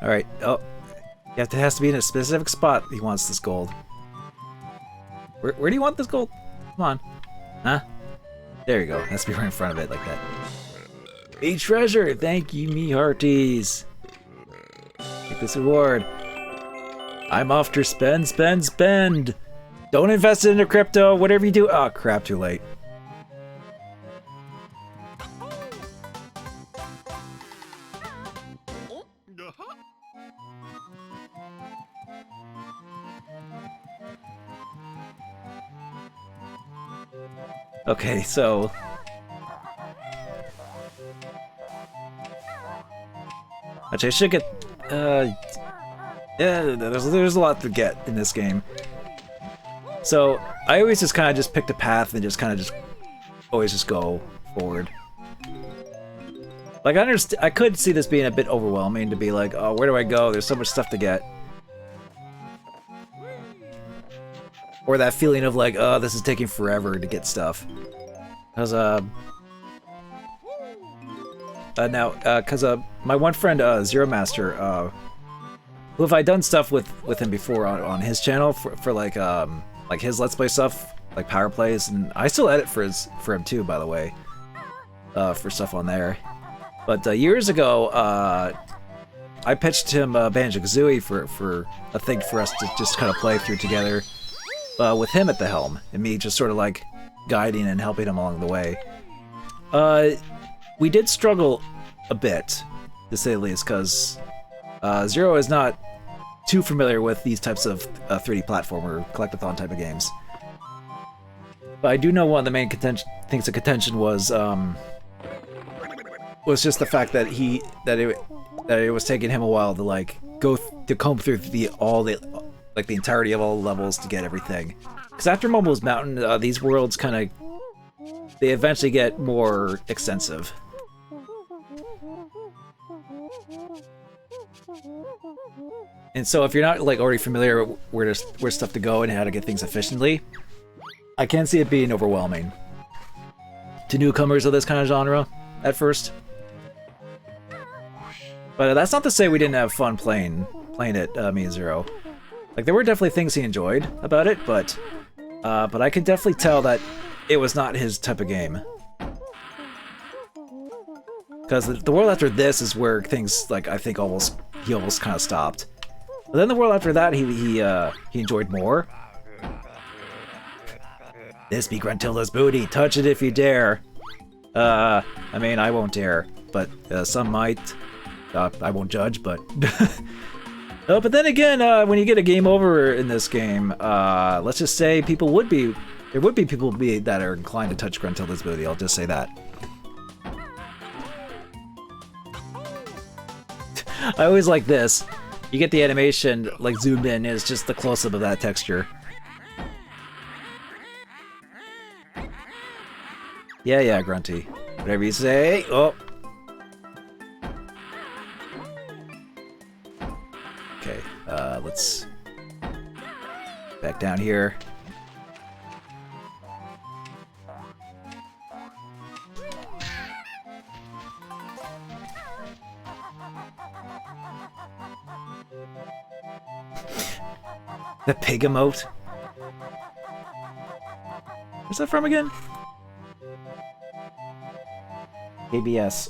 Alright, oh, it has to be in a specific spot he wants this gold. Where do you want this gold? Come on. Huh? There you go, it has to be right in front of it like that. A treasure! Thank you, me hearties! Take this reward. I'm off to spend, spend, spend! Don't invest it into crypto, whatever you do. Oh crap, too late. Okay, so actually I should get yeah, there's a lot to get in this game. So I always just kind of just picked a path and just kind of just always just go forward. Like I could see this being a bit overwhelming to be like, oh, where do I go? There's so much stuff to get. Or that feeling of like, oh, this is taking forever to get stuff. Cause my one friend Zero Master, who have I done stuff with him before on his channel for like his Let's Play stuff, like power plays, and I still edit for him too, by the way, for stuff on there. But years ago, I pitched him Banjo-Kazooie for a thing for us to just kind of play through together. With him at the helm, and me just sort of like guiding and helping him along the way. We did struggle a bit, to say the least, because Zero is not too familiar with these types of 3D platformer, collectathon type of games. But I do know one of the main things of contention was just the fact that it was taking him a while to like comb through the entirety of all the levels to get everything. Because after Momo's Mountain, these worlds they eventually get more extensive. And so if you're not like already familiar with where stuff to go and how to get things efficiently, I can see it being overwhelming to newcomers of this kind of genre at first. But that's not to say we didn't have fun playing it, me and Zero. Like, there were definitely things he enjoyed about it, but I can definitely tell that it was not his type of game. Because the world after this is where things, like, I think he almost kind of stopped. But then the world after that, he enjoyed more. This be Gruntilda's booty. Touch it if you dare. I mean, I won't dare, but some might. I won't judge, but... but then again, when you get a game over in this game, let's just say there would be people that are inclined to touch Gruntilda's booty. I'll just say that. I always like this. You get the animation, like, zoomed in, it's just the close-up of that texture. Yeah, Grunty. Whatever you say. Oh. Okay, let's... back down here. The pig emote? Where's that from again? ABS.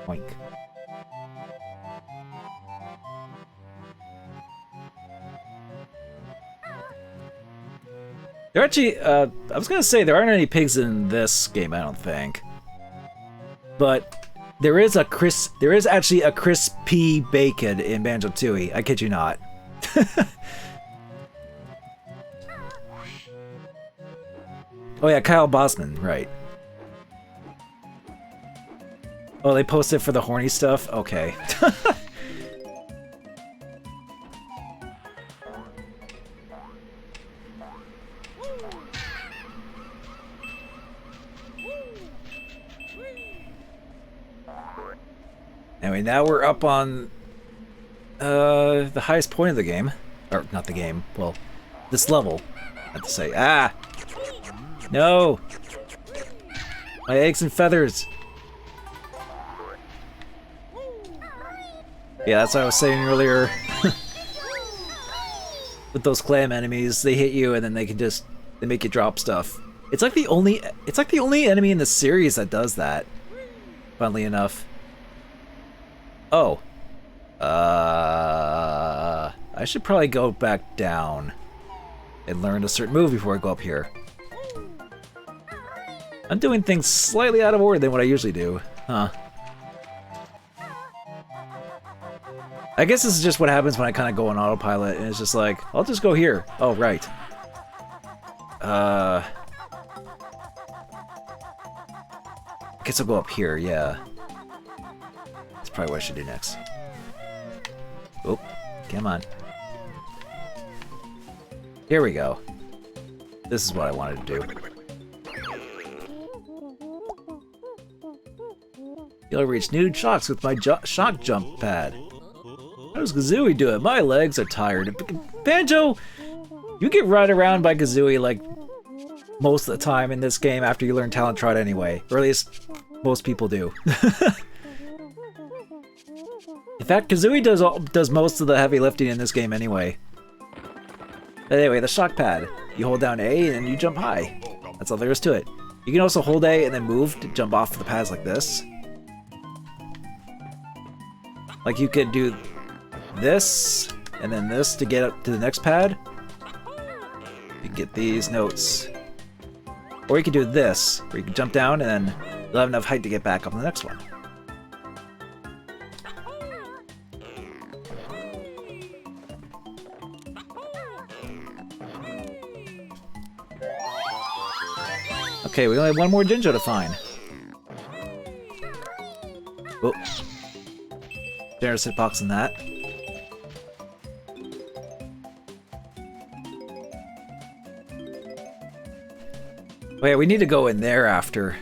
Oink. There actually, I was gonna say there aren't any pigs in this game, I don't think. But there is actually a crispy bacon in Banjo-Tooie. I kid you not. Oh yeah, Kyle Bosman, right. Oh, they posted for the horny stuff? Okay. Anyway, now we're up on the highest point of the game. Or, not the game, well, this level, I have to say. Ah! No! My eggs and feathers! Yeah, that's what I was saying earlier. With those clam enemies, they hit you and then they make you drop stuff. It's like the only enemy in the series that does that. Funnily enough. Oh. I should probably go back down and learn a certain move before I go up here. I'm doing things slightly out of order than what I usually do. Huh. I guess this is just what happens when I kind of go on autopilot, and it's just like, I'll just go here. Oh, right. I guess I'll go up here, yeah. That's probably what I should do next. Oh, come on. Here we go. This is what I wanted to do. You'll reach new shocks with my shock jump pad. How does Kazooie do it? My legs are tired. Banjo, you get run around by Kazooie like most of the time in this game after you learn Talent Trot anyway. Or at least most people do. In fact, Kazooie does most of the heavy lifting in this game anyway. But anyway, the shock pad. You hold down A and you jump high. That's all there is to it. You can also hold A and then move to jump off the pads like this. Like you could do this, and then this to get up to the next pad. You get these notes. Or you can do this, where you can jump down and then you'll have enough height to get back up on the next one. Okay, we only have one more Jinjo to find. Oh. Generous hitbox in that. Wait, we need to go in there after.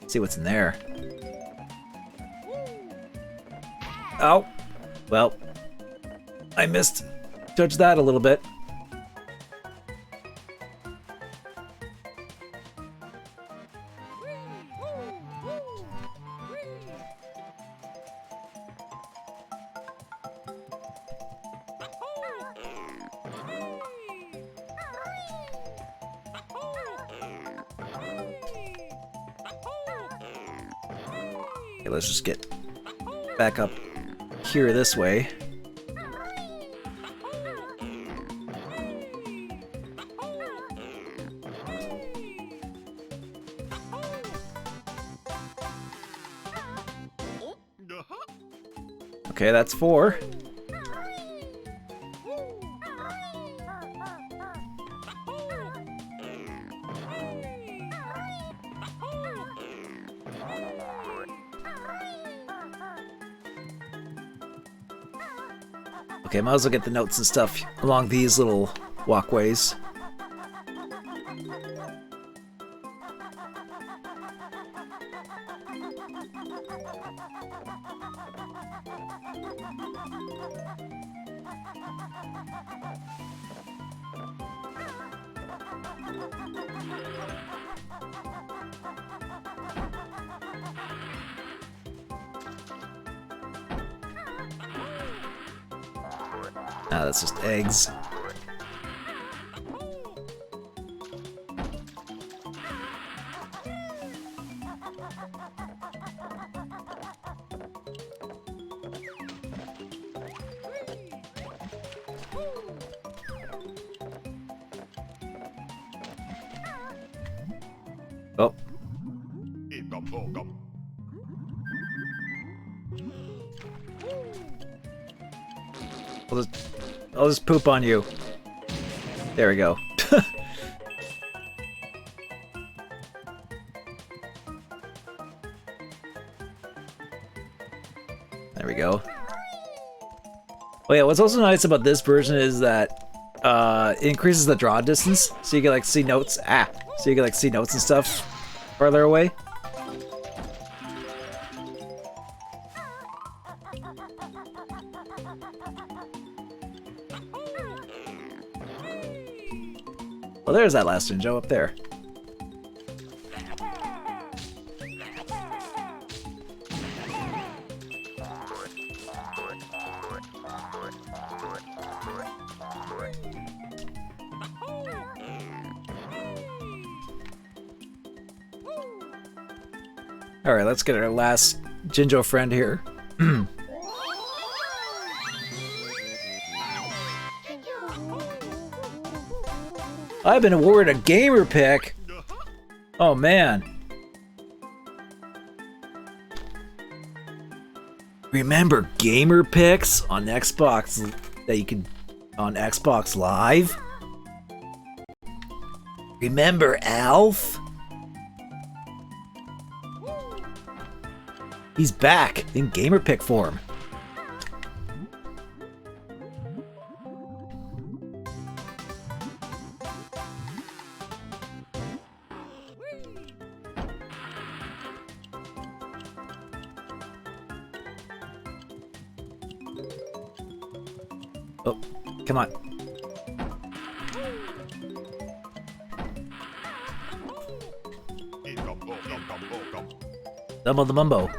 See what's in there. Oh. Well. I misjudged that a little bit. Okay, let's just get back up here this way. Okay, that's 4. Okay, might as well get the notes and stuff along these little walkways. Ah, that's just eggs. Oh. I'll just poop on you. There we go. There we go. Oh yeah, what's also nice about this version is that it increases the draw distance, so you can like see notes. So you can like see notes and stuff farther away. Well, there's that last Jinjo up there. Alright, let's get our last Jinjo friend here. I've been awarded a gamer pick. Oh man. Remember gamer picks on Xbox that you can on Xbox Live? Remember Alf? He's back in gamer pick form. Oh, come on. Dumbo the Mumbo.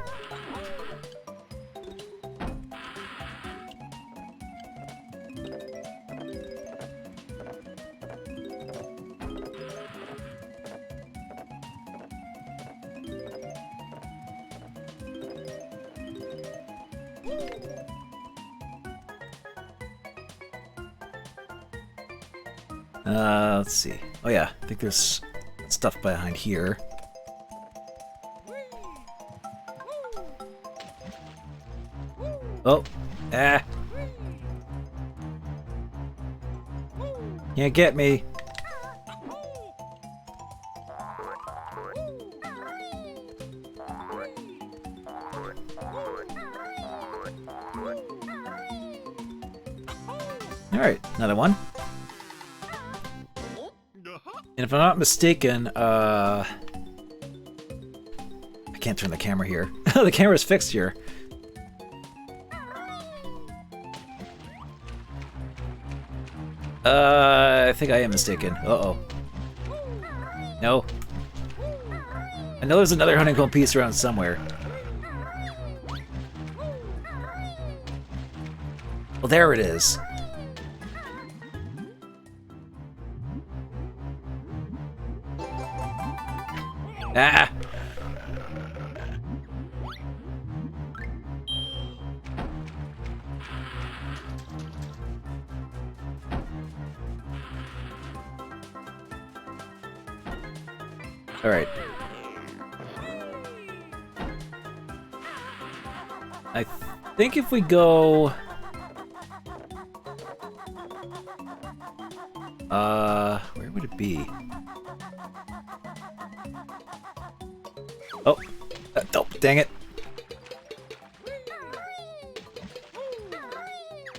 Let's see. Oh yeah, I think there's stuff behind here. Oh, can't get me. Alright, another one. And if I'm not mistaken, I can't turn the camera here. The camera's fixed here. I think I am mistaken. Uh-oh. No. I know there's another honeycomb piece around somewhere. Well, there it is. Ah! Alright. I think if we go... where would it be? Oh! Oh, dang it!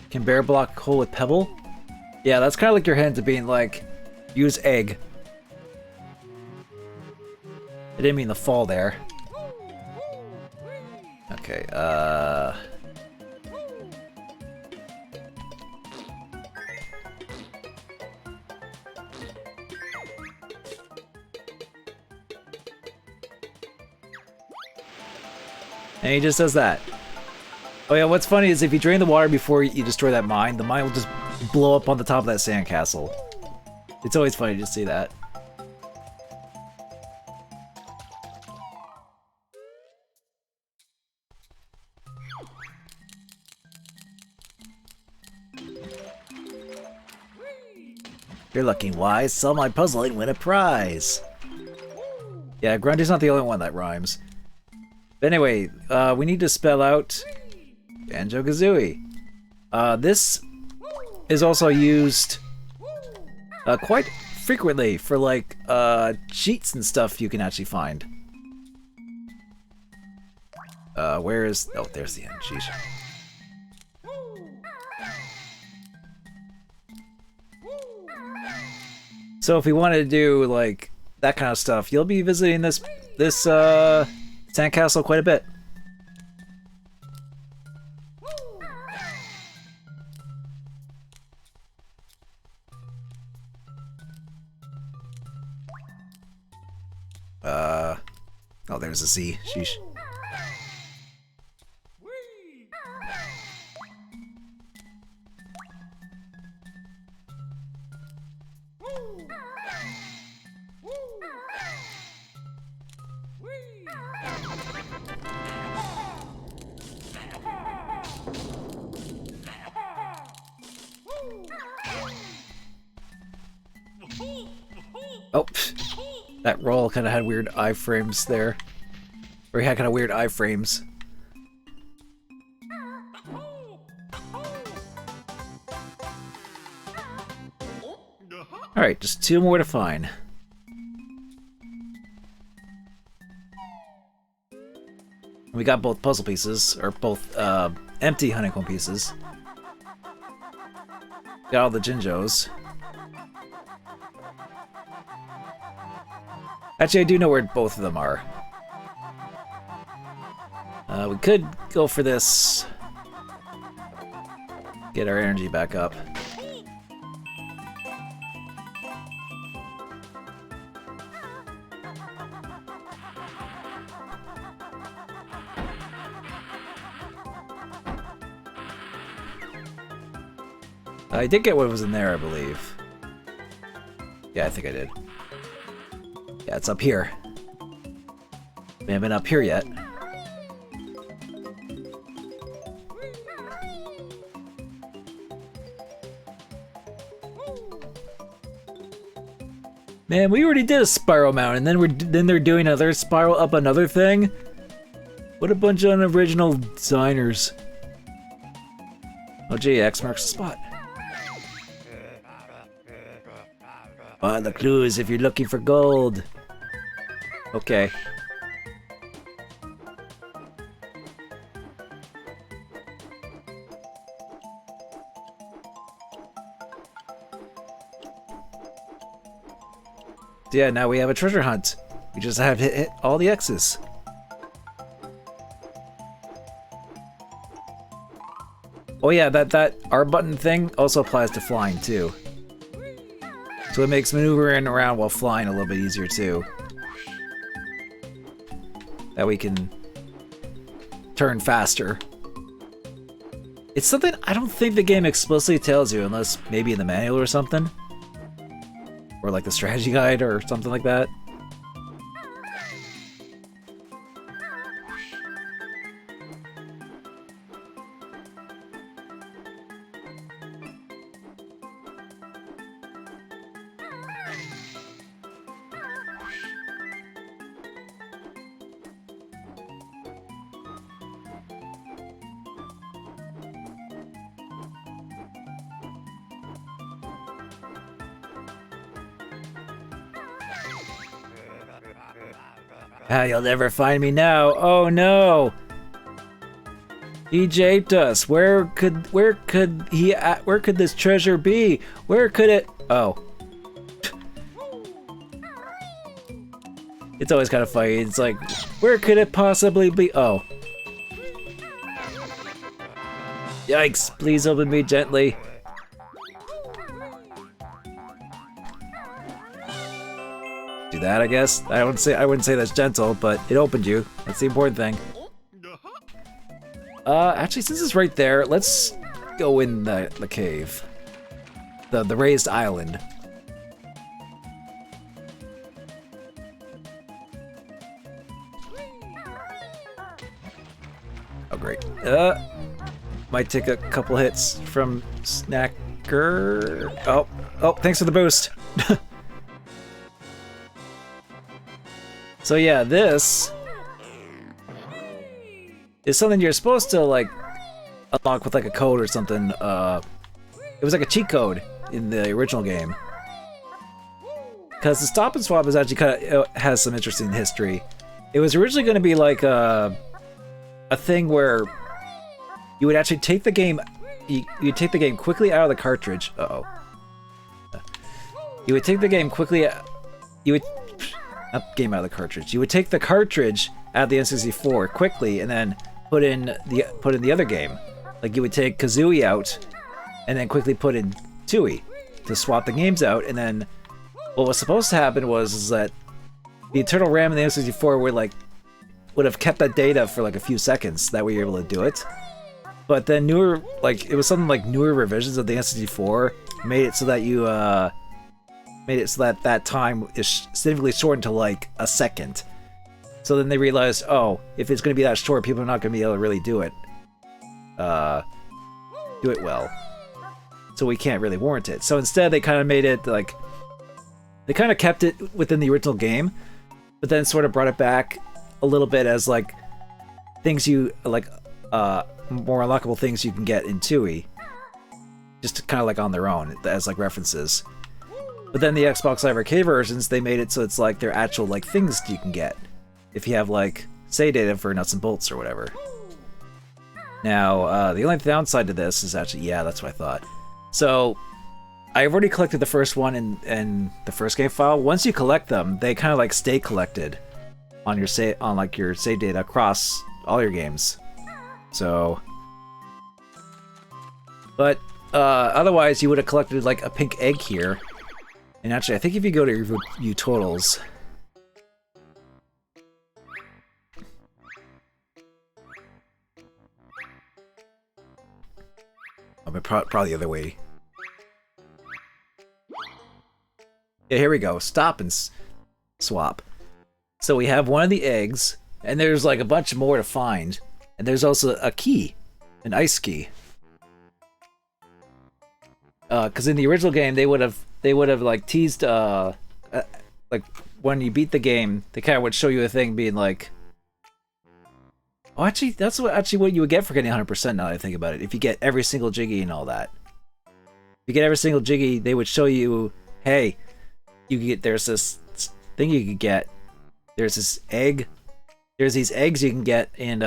Can bear block hole with pebble? Yeah, that's kind of like your hint to being like, use egg. I didn't mean to fall there. Okay, and he just does that. Oh yeah, what's funny is if you drain the water before you destroy that mine, the mine will just blow up on the top of that sandcastle. It's always funny to see that. You're looking wise, solve my puzzle and win a prize. Yeah, Grundy's not the only one that rhymes. But anyway, we need to spell out Banjo-Kazooie. This is also used quite frequently for like cheats and stuff you can actually find. Where is... Oh, there's the end. Jeez. So if we wanted to do like that kind of stuff, you'll be visiting this sandcastle quite a bit. Oh, there's a Z. Sheesh. Oh, that roll kind of had weird iframes there. Or he had kind of weird iframes. Alright, just 2 more to find. We got both puzzle pieces, or both empty honeycomb pieces. Got all the Jinjos. Actually, I do know where both of them are. We could go for this. Get our energy back up. I did get what was in there, I believe. Yeah, I think I did. Yeah, it's up here. We haven't been up here yet. Man, we already did a spiral mountain, and then they're doing another spiral up another thing. What a bunch of unoriginal designers. Oh gee, X marks the spot. Find the clues if you're looking for gold. Okay. Yeah, now we have a treasure hunt. We just have to hit all the X's. Oh yeah, that R button thing also applies to flying too. So it makes maneuvering around while flying a little bit easier too. That we can turn faster. It's something I don't think the game explicitly tells you, unless maybe in the manual or something. Or like the strategy guide or something like that. Ah, you'll never find me now. Oh no! He japed us. Where could this treasure be? Where could it? Oh. It's always kind of funny. It's like, where could it possibly be? Oh. Yikes! Please open me gently. Do that, I guess. I wouldn't say that's gentle, but it opened you. That's the important thing. Actually, since it's right there, let's go in the cave. The raised island. Oh great. Might take a couple hits from Snacker. Oh, thanks for the boost. So yeah, this is something you're supposed to like unlock with like a code or something. It was like a cheat code in the original game. Because the stop and swap is actually kind of has some interesting history. It was originally going to be like a thing where you would actually take the game, you take the game quickly out of the cartridge. You would take the game quickly. Not game out of the cartridge. You would take the cartridge out of the N64 quickly and then put in the other game. Like you would take Kazooie out and then quickly put in Tooie to swap the games out. And then what was supposed to happen is that the internal RAM in the N64 would have kept that data for like a few seconds. That way you're able to do it. But then it was something like newer revisions of the N64 made it so that you that time is significantly shortened to like a second. So then they realized, oh, if it's going to be that short, people are not going to be able to really do it well. So we can't really warrant it. So instead, they kind of made it like they kind of kept it within the original game, but then sort of brought it back a little bit as like things you like more unlockable things you can get in Tooie, just kind of like on their own as like references. But then the Xbox Live Arcade versions, they made it so it's like they're actual like things you can get if you have like save data for nuts and bolts or whatever. Now, the only downside to this is actually, yeah, that's what I thought. So, I've already collected the first one in the first game file. Once you collect them, they kind of like stay collected on your save data across all your games. So, but otherwise, you would have collected like a pink egg here. And actually, I think if you go to review totals, probably the other way. Yeah, here we go. Stop and swap. So we have one of the eggs, and there's like a bunch more to find. And there's also a key, an ice key. Because in the original game, they would have like teased, like when you beat the game, they kind of would show you a thing being like, oh, actually, that's what you would get for getting 100%. Now that I think about it, if you get every single Jiggy and all that, if you get every single Jiggy, they would show you, hey, there's this thing you could get, there's this egg, there's these eggs you can get in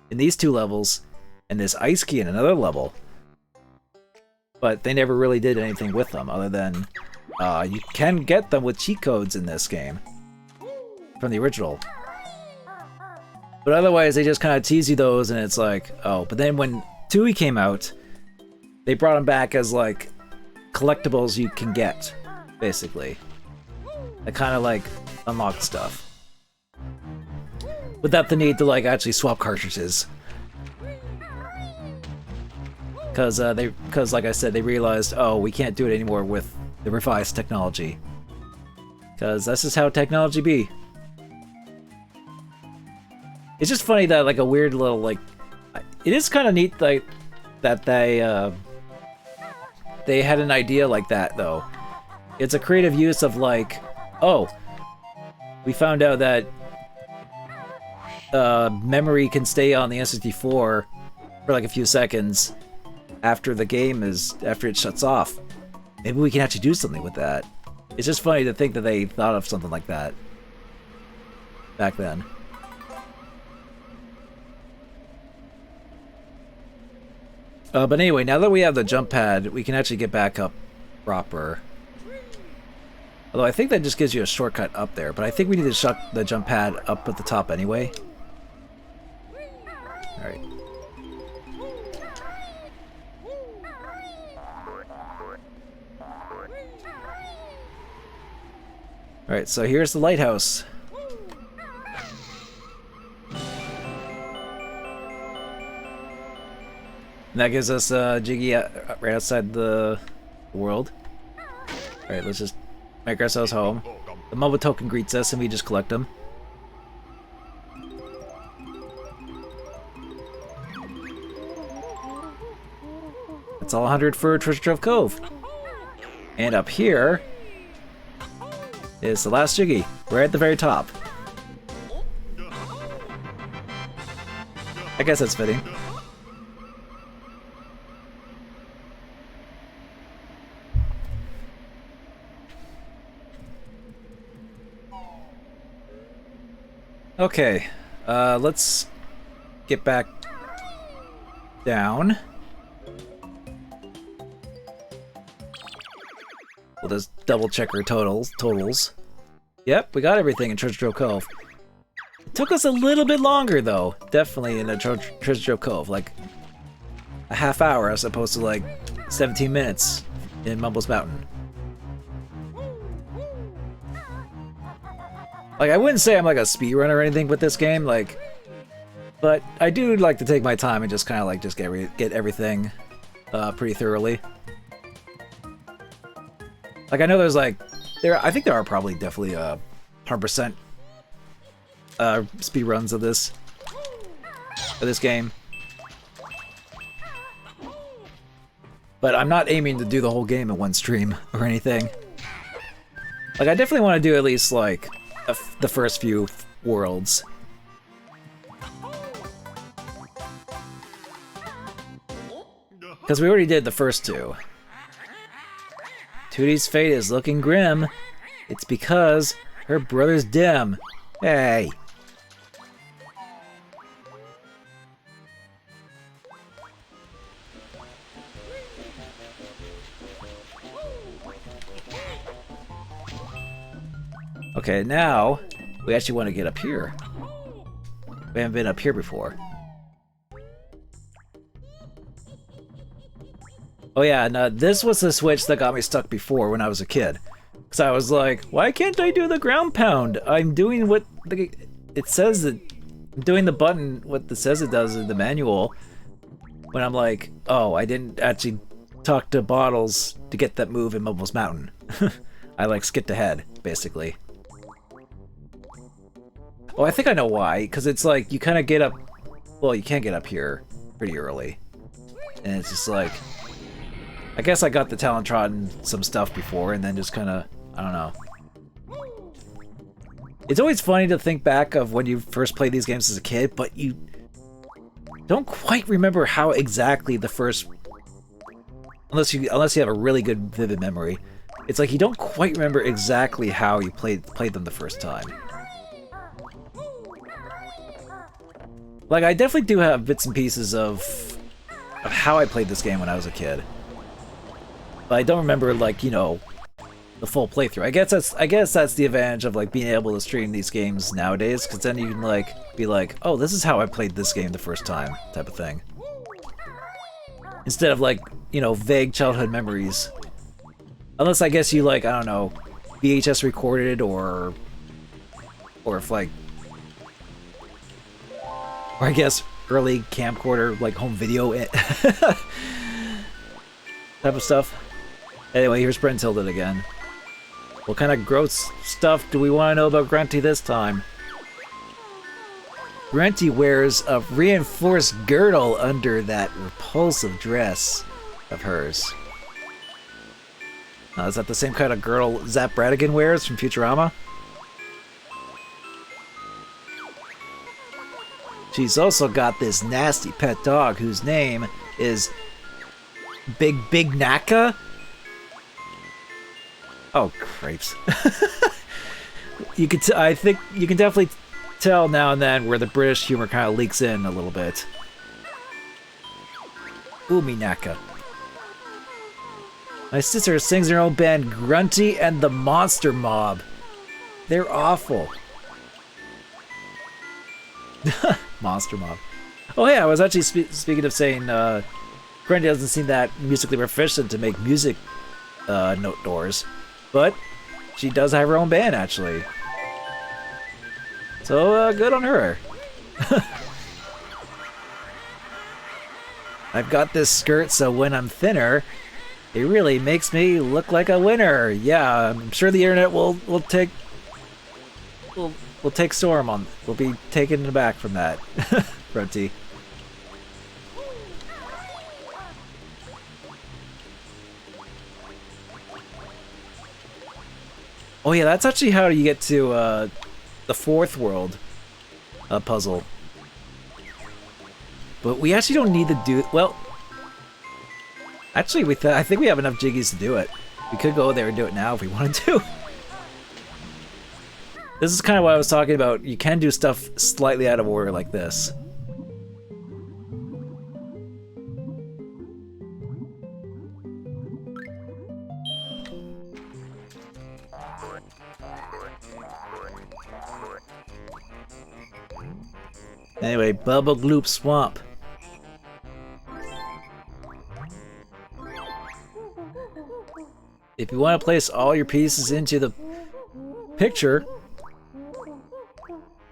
these two levels, and this ice key in another level. But they never really did anything with them other than You can get them with cheat codes in this game from the original. But otherwise, they just kind of tease you those, and it's like, oh. But then when 2 came out, they brought them back as like collectibles you can get, basically. That kind of like unlock stuff without the need to like actually swap cartridges. Because like I said, they realized, oh, we can't do it anymore with the revised technology. Because that's just how technology be. It's just funny that like a weird little like, it is kind of neat like that they had an idea like that though. It's a creative use of like, oh, we found out that memory can stay on the N64 for like a few seconds after it shuts off. Maybe we can actually do something with that. It's just funny to think that they thought of something like that back then. But anyway, now that we have the jump pad, we can actually get back up proper. Although I think that just gives you a shortcut up there, but I think we need to shut the jump pad up at the top anyway. Alright. Alright, so here's the lighthouse. And that gives us Jiggy right outside the world. Alright, let's just make ourselves home. The Mumbo token greets us and we just collect them. That's all 100 for Treasure Trove Cove. And up here is the last Jiggy, right at the very top. I guess that's fitting. Okay, let's get back down. We'll just double check our totals. Yep, we got everything in Treasure Trove Cove. It took us a little bit longer though, definitely in the Treasure Trove Cove, like a half hour as opposed to like 17 minutes in Mumbo's Mountain. Like, I wouldn't say I'm like a speedrunner or anything with this game, like, but I do like to take my time and just kind of like just get everything pretty thoroughly. Like, I know there's like, I think there are probably definitely 100% speedruns of this game. But I'm not aiming to do the whole game in one stream or anything. Like, I definitely want to do at least like the first few worlds. Because we already did the first two. Tootie's fate is looking grim. It's because her brother's dim. Hey. Okay, now we actually want to get up here. We haven't been up here before. Oh yeah, now this was the switch that got me stuck before when I was a kid. Because I was like, why can't I do the ground pound? I'm doing what it says that I'm doing the button what it says it does in the manual. When I'm like, oh, I didn't actually talk to Bottles to get that move in Mumbo's Mountain. I like skipped ahead, basically. Oh, I think I know why, because it's like, you kind of get up, well, you can't get up here pretty early. And it's just like, I guess I got the Talontrot and some stuff before, and then just kind of, I don't know. It's always funny to think back of when you first played these games as a kid, but you don't quite remember how exactly the first, unless you have a really good vivid memory. It's like you don't quite remember exactly how you played them the first time. Like, I definitely do have bits and pieces of how I played this game when I was a kid. But I don't remember, like, you know, the full playthrough. I guess that's the advantage of like being able to stream these games nowadays, because then you can like be like, oh, this is how I played this game the first time, type of thing. Instead of like, you know, vague childhood memories. Unless I guess you like, I don't know, VHS recorded or if like, or I guess early camcorder like home video type of stuff. Anyway, here's Brentilda again. What kind of gross stuff do we want to know about Grunty this time? Grunty wears a reinforced girdle under that repulsive dress of hers. Is that the same kind of girdle Zap Brannigan wears from Futurama? She's also got this nasty pet dog whose name is Big Naka? Oh, crapes. You could I think you can definitely tell now and then where the British humor kind of leaks in a little bit. Naka. My sister sings her own band, Grunty and the Monster Mob. They're awful. Monster Mob. Oh yeah, I was actually speaking of saying, Grunty doesn't seem that musically proficient to make music note doors. But she does have her own band, actually. So, good on her. I've got this skirt, so when I'm thinner, it really makes me look like a winner. Yeah, I'm sure the internet will take storm on. We'll be taken aback from that, Grunty. Oh yeah, that's actually how you get to the fourth world puzzle. But we actually don't need to do it. Well, actually, I think we have enough jiggies to do it. We could go there and do it now if we wanted to. This is kind of what I was talking about. You can do stuff slightly out of order like this. Anyway, Bubble Gloop Swamp. If you want to place all your pieces into the picture...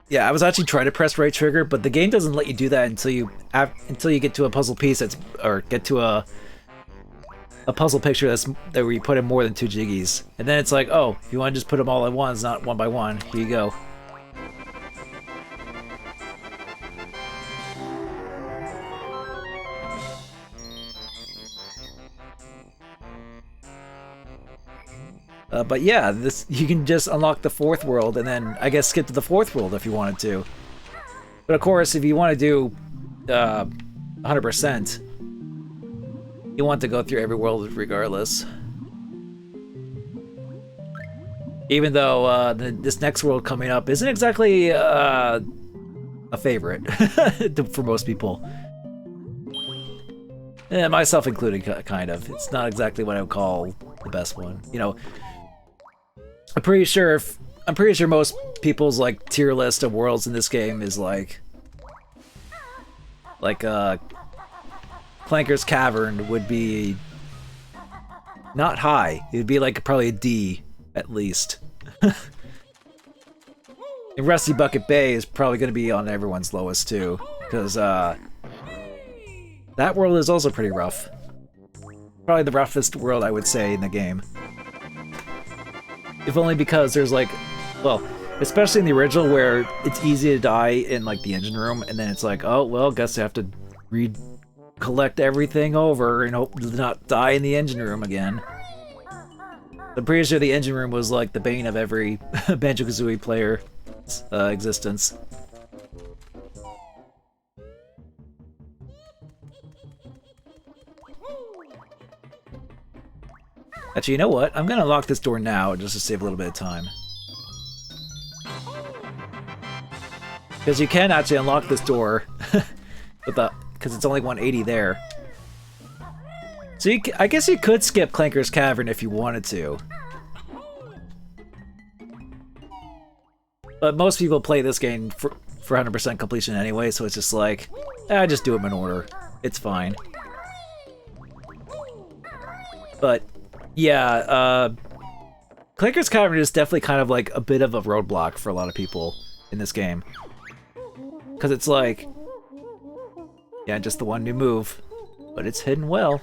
Yeah, I was actually trying to press right trigger, but the game doesn't let you do that until you get to a puzzle piece or get to a puzzle picture that where you put in more than 2 jiggies. And then it's like, oh, if you want to just put them all at once, not one by one, here you go. But yeah, you can just unlock the fourth world and then, I guess, skip to the fourth world if you wanted to. But of course, if you want to do 100%, you want to go through every world regardless. Even though this next world coming up isn't exactly a favorite for most people. Yeah, myself included, kind of. It's not exactly what I would call the best one. You know, I'm pretty sure most people's like tier list of worlds in this game is like Clanker's Cavern would be not high. It would be like probably a D at least. And Rusty Bucket Bay is probably going to be on everyone's lowest too, because that world is also pretty rough. Probably the roughest world I would say in the game. If only because there's like, well, especially in the original where it's easy to die in like the engine room, and then it's like, oh, well, guess I have to collect everything over and hope to not die in the engine room again. I'm pretty sure the engine room was like the bane of every Banjo-Kazooie player's existence. Actually, you know what? I'm gonna lock this door now just to save a little bit of time. Because you can actually unlock this door because it's only 180 there. So I guess you could skip Clanker's Cavern if you wanted to. But most people play this game for 100% completion anyway, so it's just like, just do them in order. It's fine. But yeah, Clanker's Cavern is definitely kind of like a bit of a roadblock for a lot of people in this game. Because it's like, yeah, just the one new move, but it's hidden well.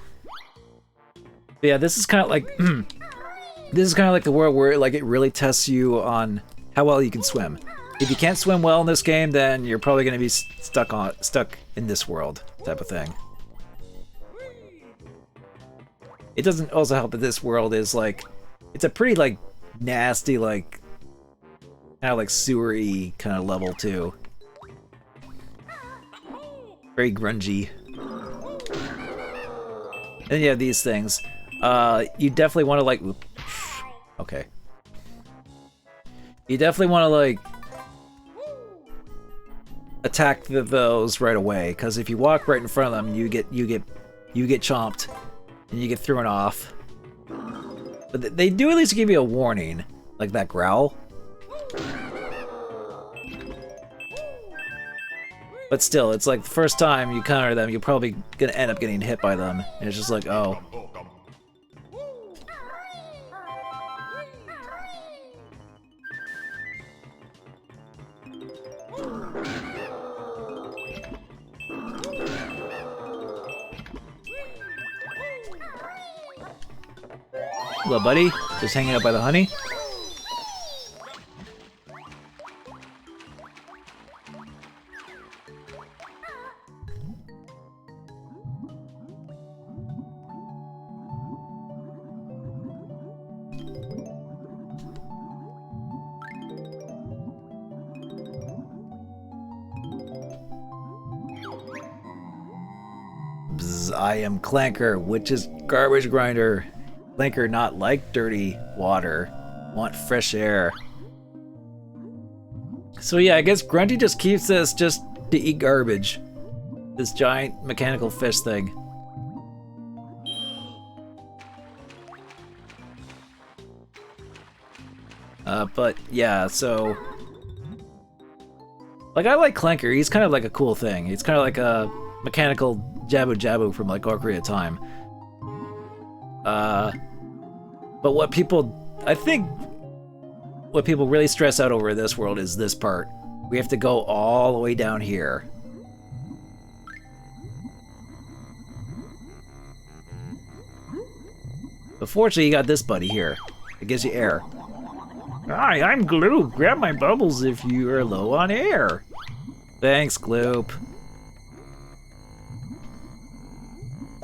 But yeah, this is kind of like, this is kind of like the world where like it really tests you on how well you can swim. If you can't swim well in this game, then you're probably going to be stuck in this world type of thing. It doesn't also help that this world is like, it's a pretty like nasty, like kind of like sewer-y kind of level too. Very grungy. And you have these things. You definitely want to like, okay. You definitely want to like attack those right away, because if you walk right in front of them, you get chomped and you get thrown off. But they do at least give you a warning, like that growl. But still, it's like the first time you counter them, you're probably gonna end up getting hit by them. And it's just like, oh. Hello, buddy. Just hanging out by the honey. Bzz, I am Clanker, which is garbage grinder. Clanker not like dirty water, want fresh air. So yeah, I guess Grunty just keeps this just to eat garbage. This giant mechanical fish thing. But yeah, so like I like Clanker. He's kind of like a cool thing. He's kind of like a mechanical Jabu Jabu from like Ocarina of Time. But what people, I think, what people really stress out over this world is this part. We have to go all the way down here. But fortunately, you got this buddy here. It gives you air. Hi, I'm Gloop. Grab my bubbles if you are low on air. Thanks, Gloop.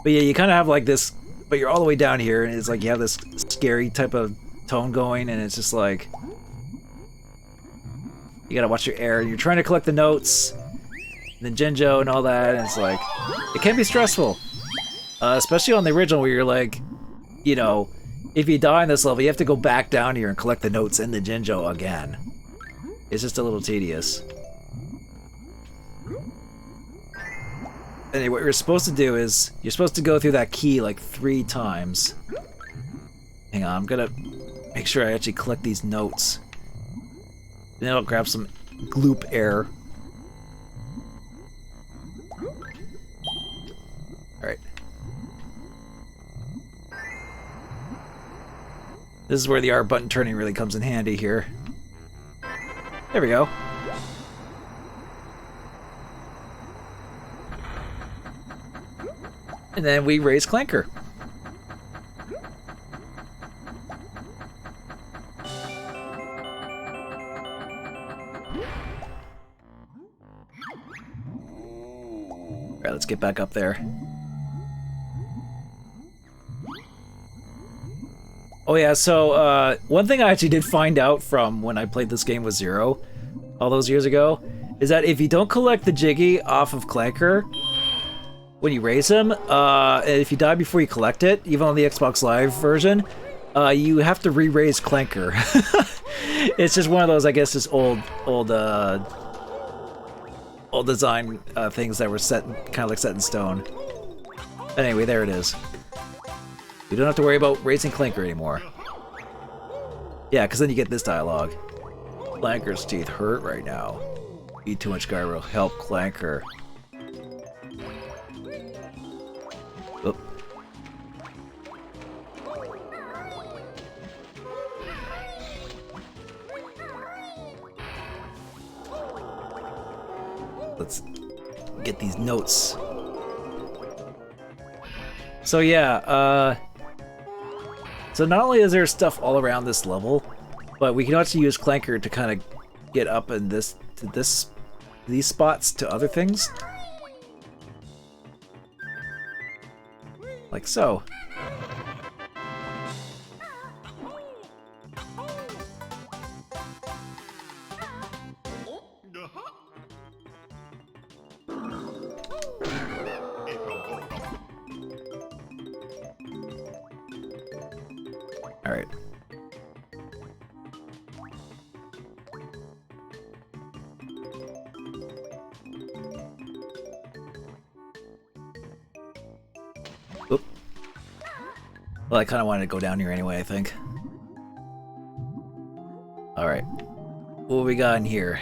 But yeah, you kind of have like this, but you're all the way down here, and it's like you have this scary type of tone going, and it's just like you gotta watch your air. You're trying to collect the notes, and the Jinjo and all that, and it's like it can be stressful, especially on the original where you're like, you know, if you die in this level, you have to go back down here and collect the notes and the Jinjo again. It's just a little tedious. Anyway, what you're supposed to do is, you're supposed to go through that key like 3 times. Hang on, I'm gonna make sure I actually collect these notes. Then I'll grab some Gloop air. Alright. This is where the R button turning really comes in handy here. There we go. And then we raise Clanker. Alright, let's get back up there. Oh yeah, so one thing I actually did find out from when I played this game with Zero all those years ago is that if you don't collect the Jiggy off of Clanker when you raise him, and if you die before you collect it, even on the Xbox Live version, you have to re-raise Clanker. It's just one of those, I guess, just old design things that were set, kind of like set in stone. Anyway, there it is. You don't have to worry about raising Clanker anymore. Yeah, because then you get this dialogue. Clanker's teeth hurt right now. Eat too much gyro. Help Clanker. Oop. Let's get these notes. So yeah, so not only is there stuff all around this level, but we can also use Clanker to kind of get up in these spots to other things. Like so. All right. Oop. Well, I kind of wanted to go down here anyway, I think. All right. What we got in here?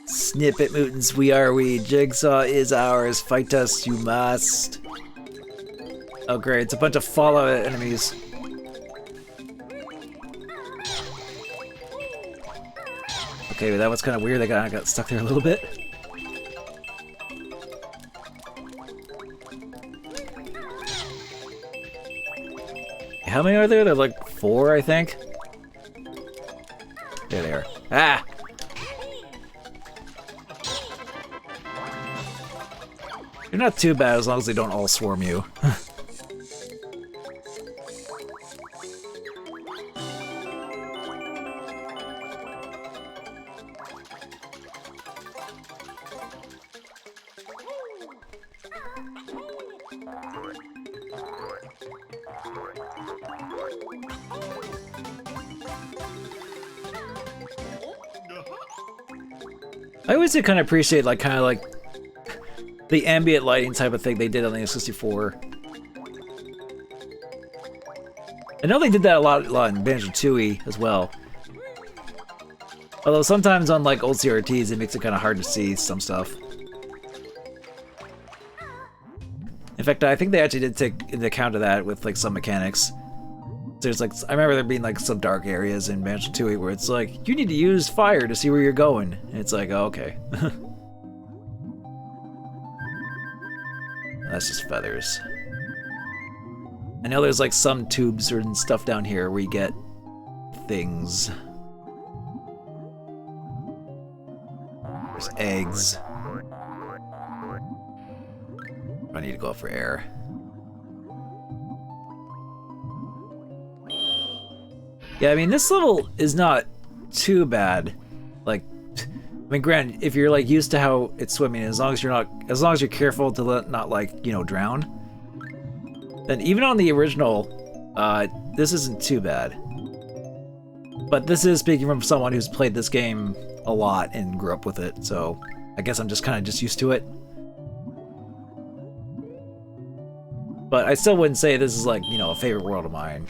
Snippet mutants, we are we. Jigsaw is ours. Fight us, you must. Oh great, it's a bunch of Fallout enemies. Okay, but that was kind of weird. They got stuck there a little bit. How many are there? There are like 4, I think. There they are. Ah! You're not too bad as long as they don't all swarm you. I always did kind of appreciate kind of like the ambient lighting type of thing they did on the N64. I know they did that a lot in Banjo-Kazooie as well. Although sometimes on like old CRTs it makes it kind of hard to see some stuff. In fact, I think they actually did take into account of that with like some mechanics. There's like, I remember there being like some dark areas in Banjo-Kazooie where it's like, you need to use fire to see where you're going. And it's like, oh, okay. That's just feathers. I know there's like some tubes and stuff down here where you get things. There's eggs. I need to go out for air. Yeah, I mean, this level is not too bad. Like, I mean, granted, if you're like used to how it's swimming, as long as you're careful to not like, you know, drown, then even on the original, this isn't too bad. But this is speaking from someone who's played this game a lot and grew up with it, so I guess I'm just kind of just used to it. But I still wouldn't say this is like, you know, a favorite world of mine.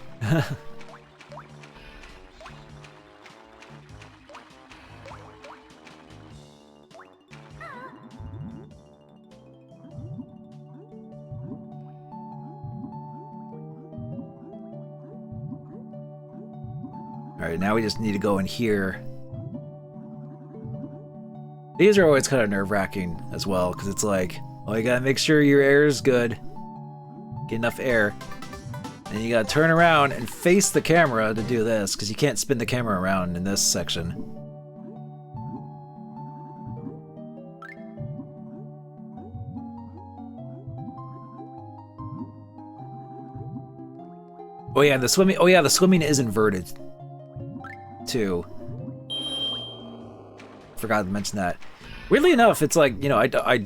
Alright, now we just need to go in here. These are always kind of nerve-wracking as well, because it's like, oh, you gotta make sure your air is good. Get enough air. And you gotta turn around and face the camera to do this, because you can't spin the camera around in this section. Oh yeah, the swimming. Oh yeah, the swimming is inverted too. Forgot to mention that. Weirdly enough, it's like, you know, I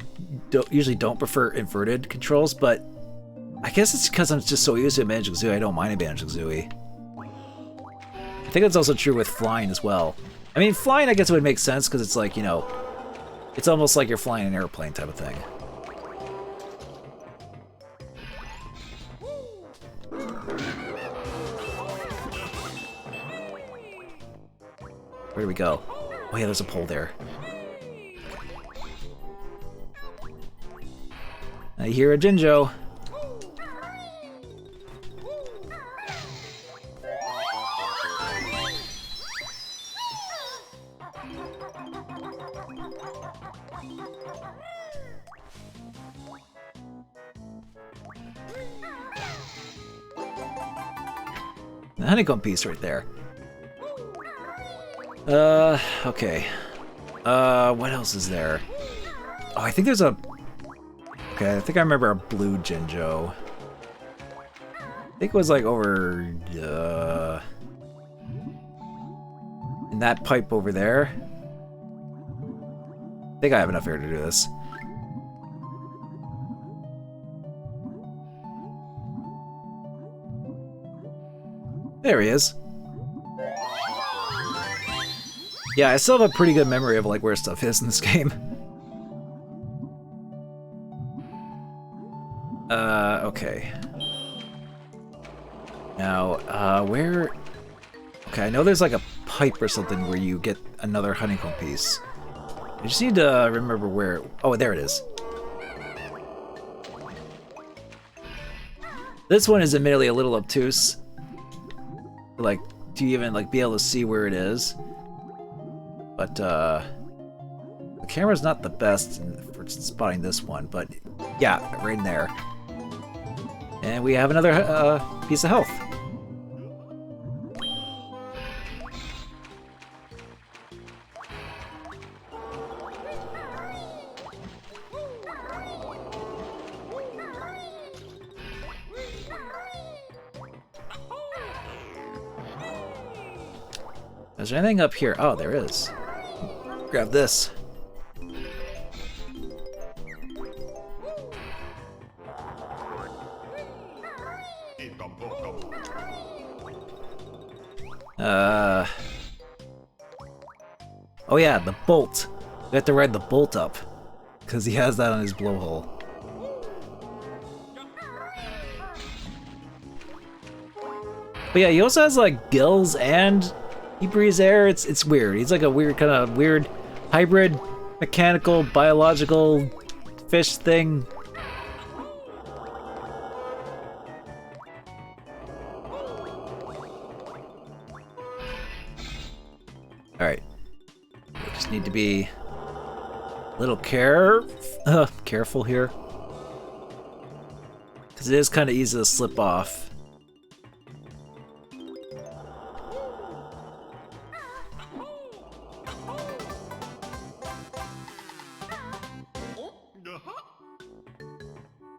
usually don't prefer inverted controls, but I guess it's because I'm just so used to Banjo-Kazooie, I don't mind a Banjo-Kazooie. I think that's also true with flying as well. I mean, flying, I guess it would make sense because it's like, you know, It's almost like you're flying an airplane type of thing. Where do we go? Oh yeah, there's a pole there. I hear a Jinjo. The honeycomb piece right there. Okay. What else is there? Oh, I think there's a... Okay, I think I remember a blue Jinjo. I think it was like over... in that pipe over there. I think I have enough air to do this. There he is. Yeah, I still have a pretty good memory of like where stuff is in this game. Okay. Now, where... Okay, I know there's like a pipe or something where you get another honeycomb piece. I just need to remember where... Oh, there it is. This one is admittedly a little obtuse. Like, to even like be able to see where it is. But, the camera's not the best for spotting this one, but yeah, right in there. And we have another piece of health. Is there anything up here? Oh, there is. Grab this. Oh yeah, the bolt. We have to ride the bolt up, because he has that on his blowhole. But yeah, he also has like gills and he breathes air. It's weird. He's like a weird kind of weird hybrid mechanical biological fish thing. All right. We just need to be a little careful here, because it is kind of easy to slip off.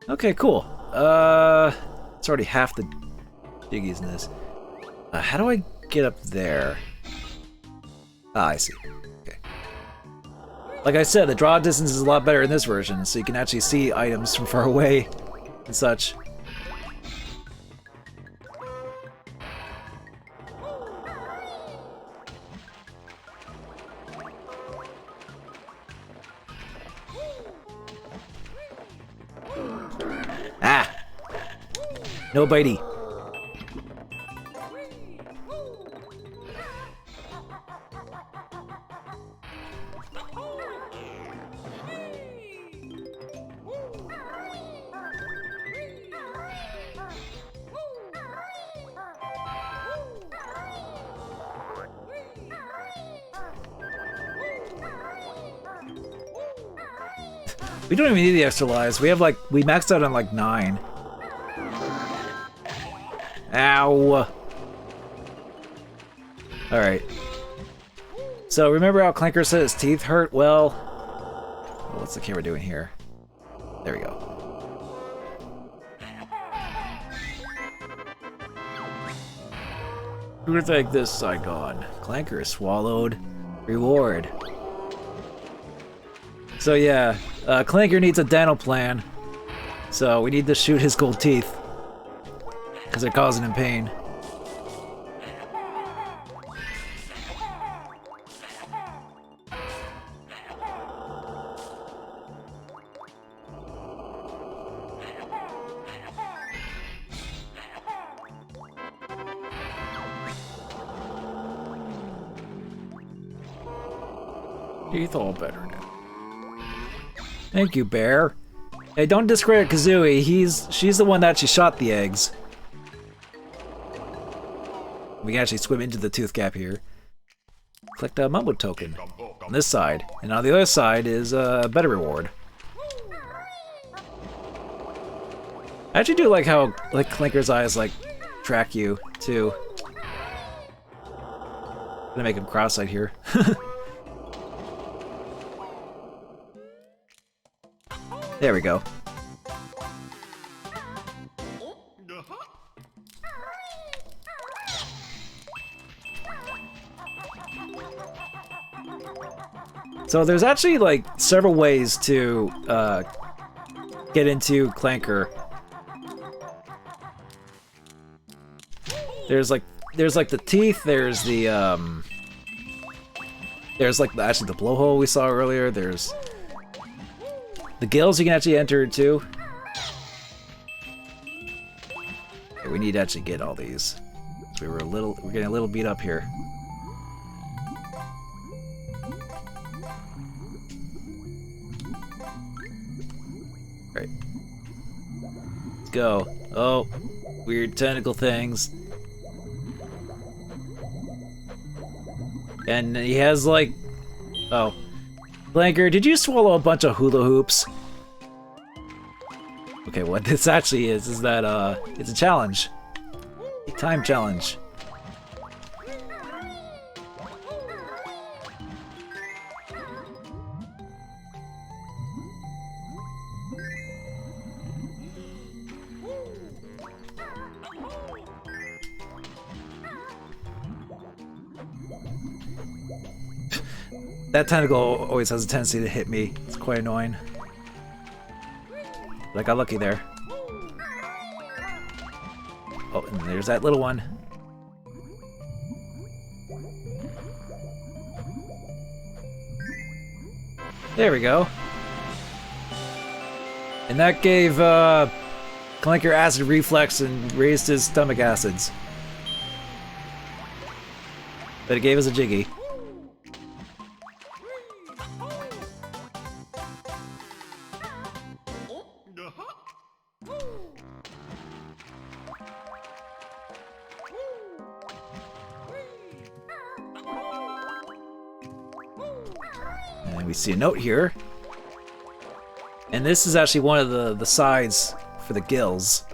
Okay, cool. It's already half the diggies in this. How do I get up there? Ah, I see. Okay. Like I said, the draw distance is a lot better in this version, so you can actually see items from far away and such. Ah! No bitey. We don't even need the extra lives. We have like, we maxed out on like 9. Ow! Alright. So remember how Clanker said his teeth hurt? Well, what's the camera doing here? There we go. Who would think this side gone? Clanker swallowed. Reward. So yeah, Clanker needs a dental plan. So we need to shoot his gold teeth, because they're causing him pain. He's all better now. Thank you, Bear. Hey, don't discredit Kazooie. She's the one that actually shot the eggs. We can actually swim into the tooth gap here. Collect a Mumbo token on this side, and on the other side is a better reward. I actually do like how Clinker's eyes track you too. I'm gonna make him cross-eyed here. There we go. So there's actually several ways to get into Clanker. There's the teeth. There's the actually the blowhole we saw earlier. There's the gills you can actually enter too. Okay, we need to actually get all these. We're getting a little beat up here. Right. Let's go. Oh, weird tentacle things. And he has oh. Blanker, did you swallow a bunch of hula hoops? Okay, what this actually is that it's a challenge. A time challenge. That tentacle always has a tendency to hit me. It's quite annoying. But I got lucky there. Oh, and there's that little one. There we go. And that gave Clanker acid reflex and raised his stomach acids. But it gave us a jiggy. And we see a note here. And this is actually one of the sides for the gills.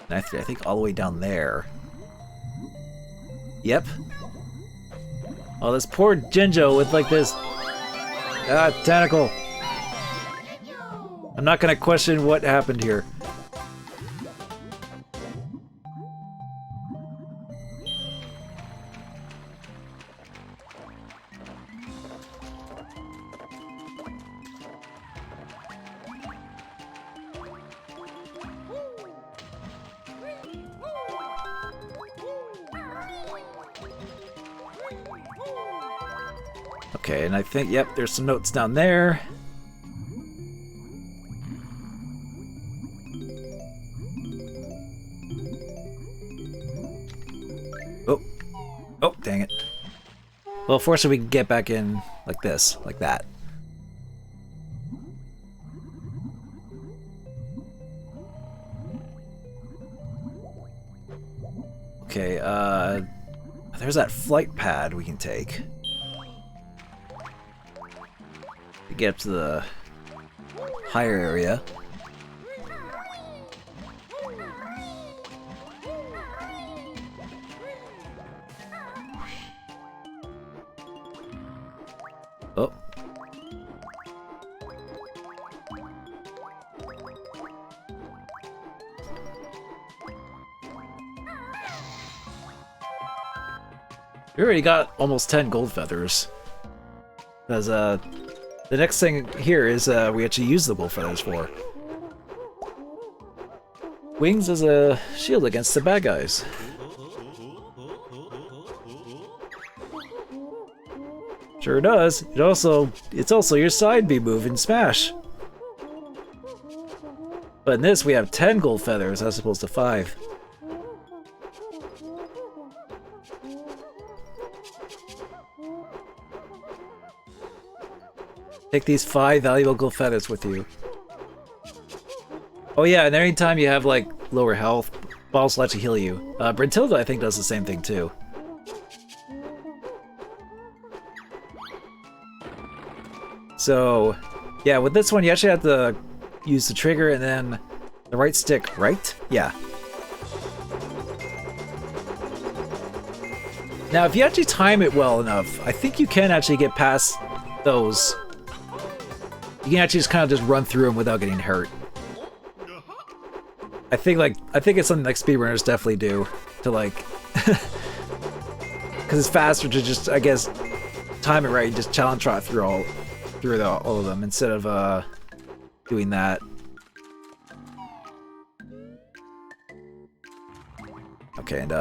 And I think all the way down there. Yep. Oh, this poor Jinjo with this tentacle. I'm not gonna question what happened here. Okay, and I think, yep, there's some notes down there. Oh. Oh, dang it. Well, fortunately we can get back in like this, like that. Okay, there's that flight pad we can take. To get up to the higher area. Oh. We already got almost 10 gold feathers. Because, the next thing here is we actually use the gold feathers for. Wings as a shield against the bad guys. Sure does. It's also your side B move in Smash. But in this we have 10 gold feathers as opposed to 5. Take these 5 valuable gold feathers with you. Oh yeah, and anytime you have like lower health, balls will actually heal you. Brentilda I think does the same thing too. So, yeah, with this one you actually have to use the trigger and then the right stick, right? Yeah. Now, if you actually time it well enough, I think you can actually get past those. You can actually just kind of just run through them without getting hurt. I think it's something like speedrunners definitely do to like, because it's faster to just, I guess, time it right and just challenge trot through all of them instead of doing that. Okay, and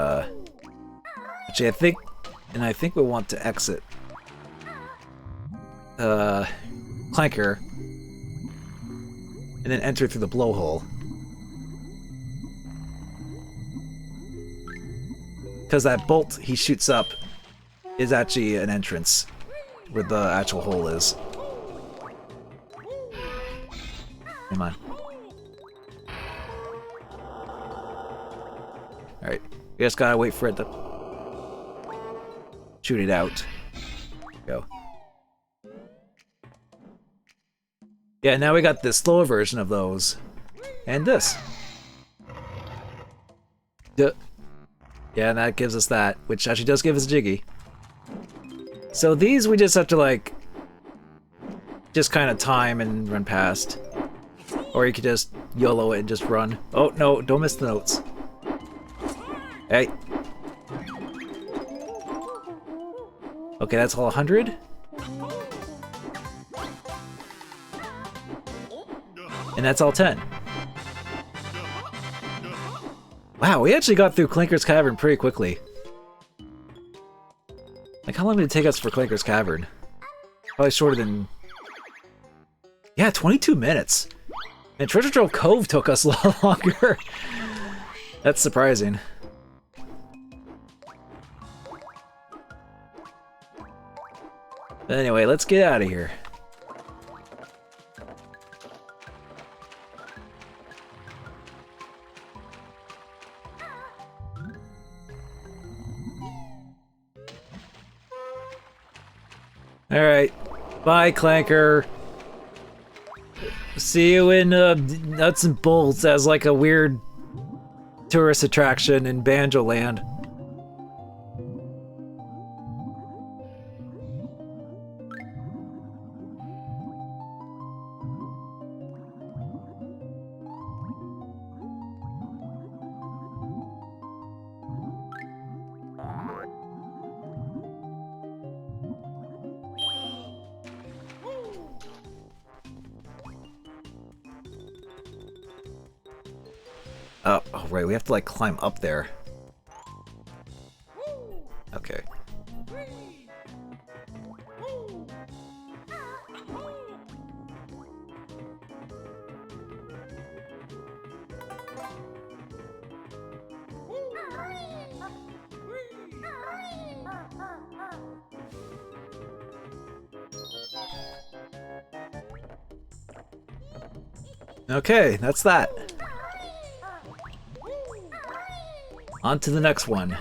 actually I think we want to exit Clanker and then enter through the blowhole. Because that bolt he shoots up is actually an entrance where the actual hole is. Come on. Alright. We just gotta wait for it to shoot it out. Go. Yeah, now we got the slower version of those. And this. Duh. Yeah, and that gives us that, which actually does give us a Jiggy. So these we just have to like, just kind of time and run past. Or you could just YOLO it and just run. Oh no, don't miss the notes. Hey. Okay, that's all 100. And that's all 10. Wow, we actually got through Clanker's Cavern pretty quickly. Like, how long did it take us for Clanker's Cavern? Probably shorter than... Yeah, 22 minutes. And Treasure Trove Cove took us a lot longer. That's surprising. But anyway, let's get out of here. Alright. Bye, Clanker. See you in Nuts and Bolts as like a weird tourist attraction in Banjo Land. Oh, right, we have to like climb up there. Okay. Okay, that's that. On to the next one.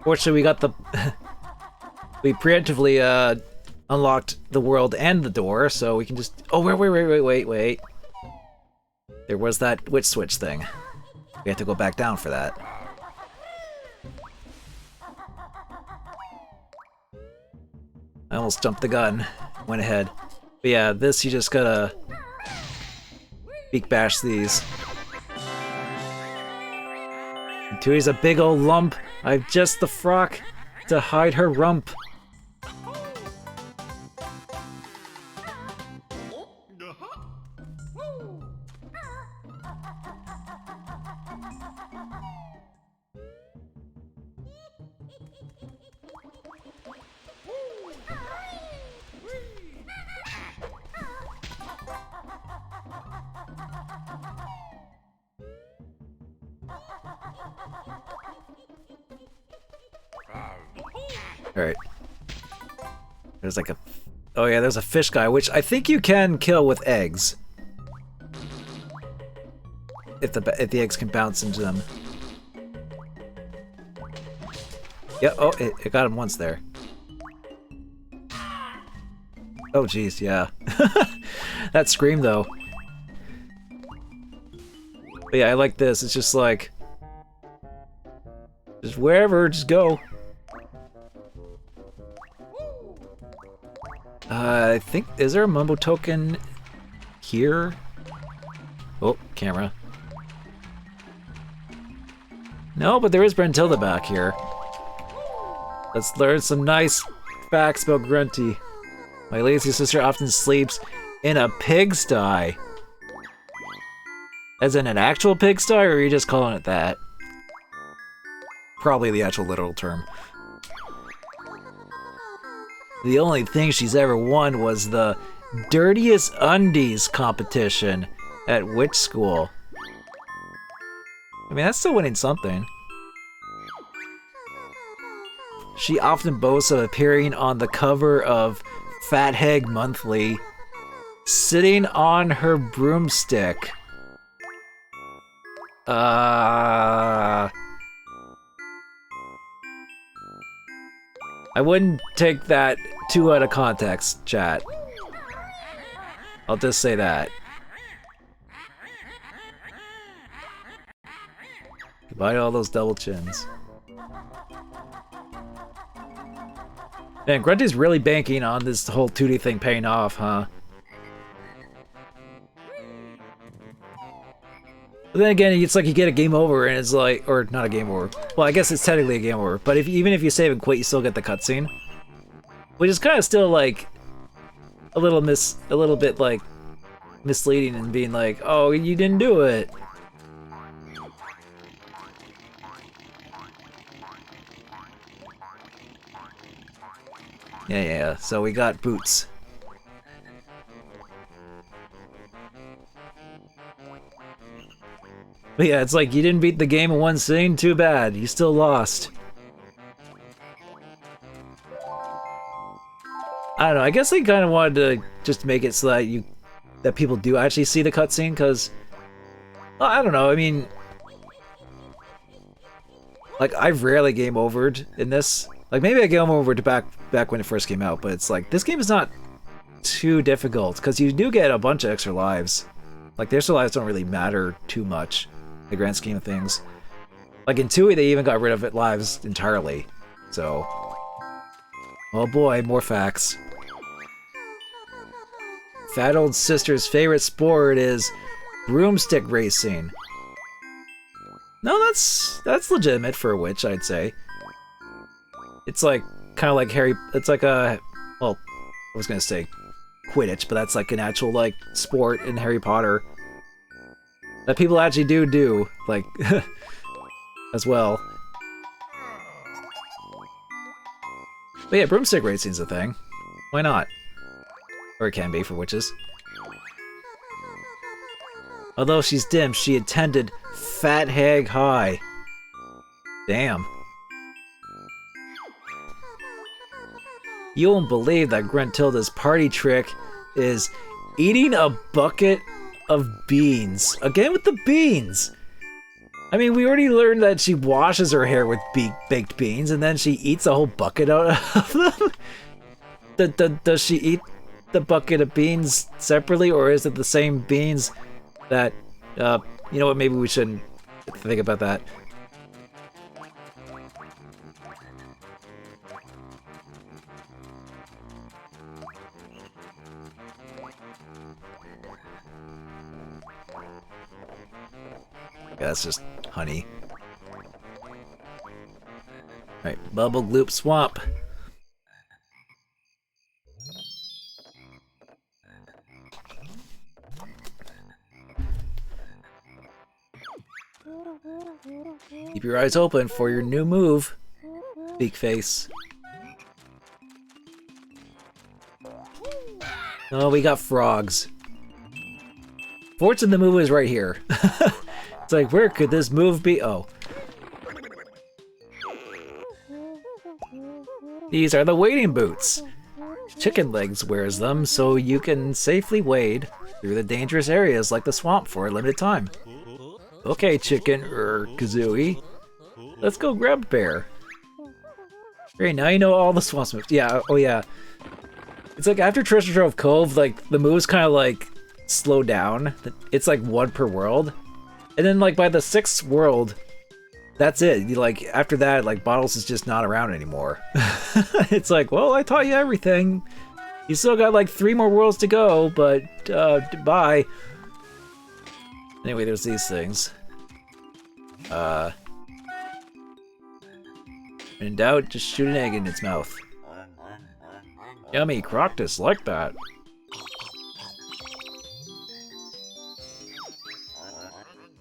Fortunately, we got the... we preemptively unlocked the world and the door, so we can just... Oh, wait. There was that witch switch thing. We have to go back down for that. I almost jumped the gun. Went ahead. But yeah, this you just gotta... beak bash these. And Tui's a big old lump. I've just the frock to hide her rump. Alright. There's like a... Oh yeah, there's a fish guy, which I think you can kill with eggs. If the eggs can bounce into them. Yeah, oh, it got him once there. Oh jeez, yeah. That scream though. But yeah, I like this. It's just like... Just wherever, just go. I think... Is there a Mumbo token here? Oh, camera. No, but there is Brentilda back here. Let's learn some nice facts about Grunty. My lazy sister often sleeps in a pigsty. As in an actual pigsty, or are you just calling it that? Probably the actual literal term. The only thing she's ever won was the dirtiest undies competition at which school? I mean, that's still winning something. She often boasts of appearing on the cover of Fat Hag Monthly, sitting on her broomstick. I wouldn't take that too out of context, chat. I'll just say that. Goodbye to all those double chins. Man, Grunty's really banking on this whole 2D thing paying off, huh? But then again, it's like you get a game over and it's like, or not a game over. Well, I guess it's technically a game over, but even if you save and quit, you still get the cutscene. Which is kind of still like a little bit like misleading and being like, oh, you didn't do it. Yeah, so we got boots. But yeah, it's like you didn't beat the game in one sitting, too bad. You still lost. I don't know, I guess they kind of wanted to just make it so that people do actually see the cutscene, because... Well, I don't know, I mean... Like, I've rarely game overed in this. Like, maybe I game overed back when it first came out, but it's like, this game is not too difficult, because you do get a bunch of extra lives. Like, the extra lives don't really matter too much, in the grand scheme of things. Like, in 2E, they even got rid of it lives entirely, so... Oh boy, more facts. Fat old sister's favorite sport is broomstick racing. No, that's legitimate for a witch, I'd say. It's like, kind of like it's like a, well, I was gonna say Quidditch, but that's like an actual, like, sport in Harry Potter. That people actually do, like, as well. But yeah, broomstick racing's a thing. Why not? Or it can be for witches. Although she's dim, she attended Fat Hag High. Damn. You won't believe that Gruntilda's party trick is eating a bucket of beans. Again with the beans! I mean, we already learned that she washes her hair with baked beans, and then she eats a whole bucket out of them? Does she eat the bucket of beans separately, or is it the same beans that... you know what, maybe we shouldn't think about that. Yeah, that's just honey. Alright, Bubble Gloop Swamp. Keep your eyes open for your new move, Beak Face. Oh, we got frogs. Fortune, the move is right here. It's like, where could this move be? Oh. These are the wading boots. Chicken Legs wears them so you can safely wade through the dangerous areas like the swamp for a limited time. Okay, Kazooie. Let's go grab Bear. Great, now you know all the swamp moves. Yeah, oh yeah. It's like after Treasure Trove Cove, like the moves kind of like slow down. It's like one per world. And then like by the 6th world, that's it. You like after that, like Bottles is just not around anymore. It's like, well, I taught you everything. You still got like 3 more worlds to go, but bye. Anyway, there's these things. In doubt, just shoot an egg in its mouth. Yummy, Croctus like that.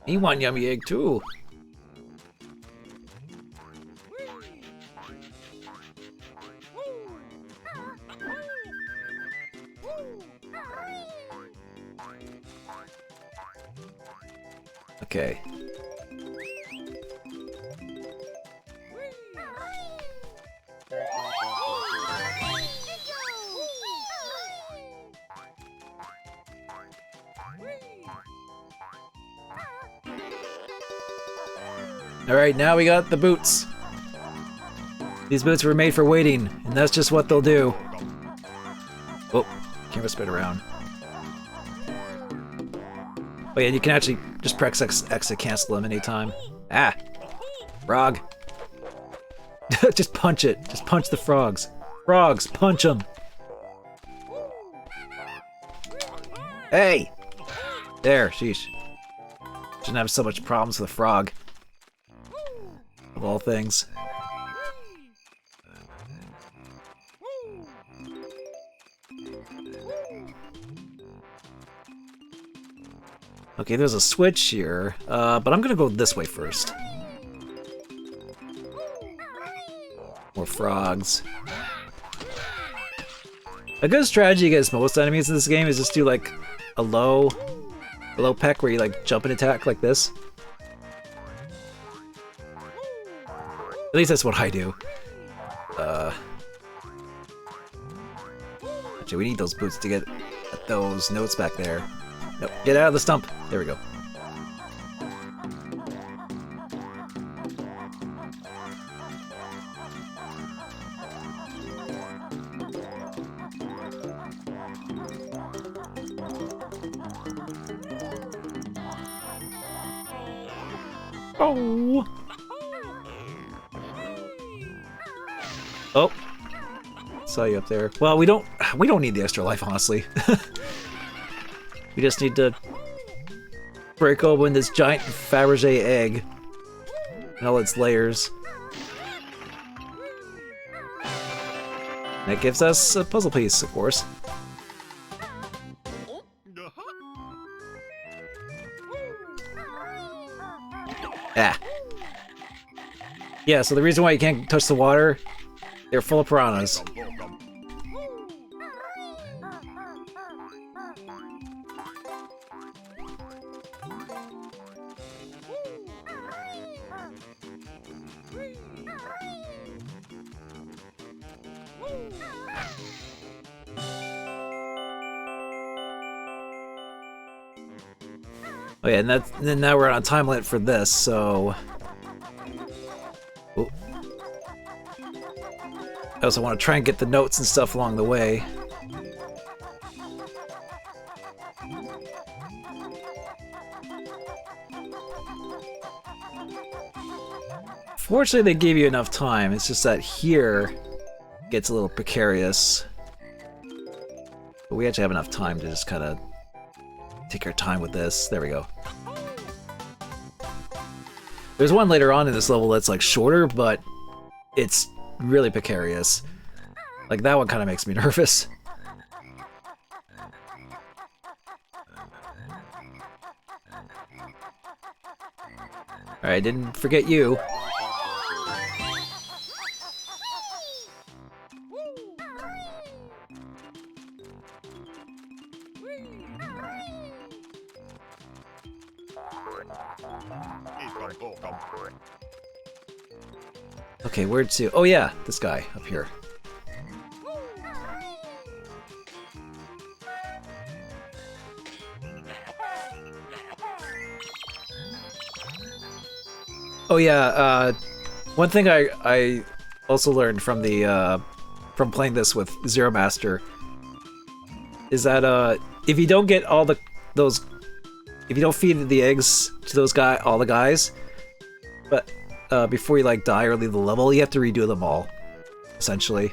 He want yummy egg too. Okay. Alright, now we got the boots. These boots were made for wading, and that's just what they'll do. Oh, camera spin around. Oh yeah, you can actually just press X to cancel them anytime. Ah! Frog. Just punch it. Just punch the frogs. Frogs, punch them! Hey! There, sheesh. Shouldn't have so much problems with a frog. Of all things. Okay, there's a switch here, but I'm gonna go this way first. More frogs. A good strategy against most enemies in this game is just do like a low peck where you like jump and attack like this. At least that's what I do. Actually, we need those boots to get those notes back there. Nope, get out of the stump. There we go. Oh! Oh! Saw you up there. Well, we don't need the extra life, honestly. We just need to break open this giant Fabergé egg and all its layers. That gives us a puzzle piece, of course. Ah. Yeah, so the reason why you can't touch the water, they're full of piranhas. Oh yeah, and then now we're on a time limit for this, so... Ooh. I also want to try and get the notes and stuff along the way. Fortunately, they gave you enough time. It's just that here it gets a little precarious. But we actually have enough time to just kind of take our time with this. There we go. There's one later on in this level that's like shorter, but it's really precarious. Like that one kind of makes me nervous. Alright, didn't forget you. Okay, where to? Oh yeah, this guy up here. Oh yeah, one thing I also learned from the from playing this with Zero Master is that if you don't get all those if you don't feed the eggs to all the guys, but before you like die or leave the level, you have to redo them all, essentially.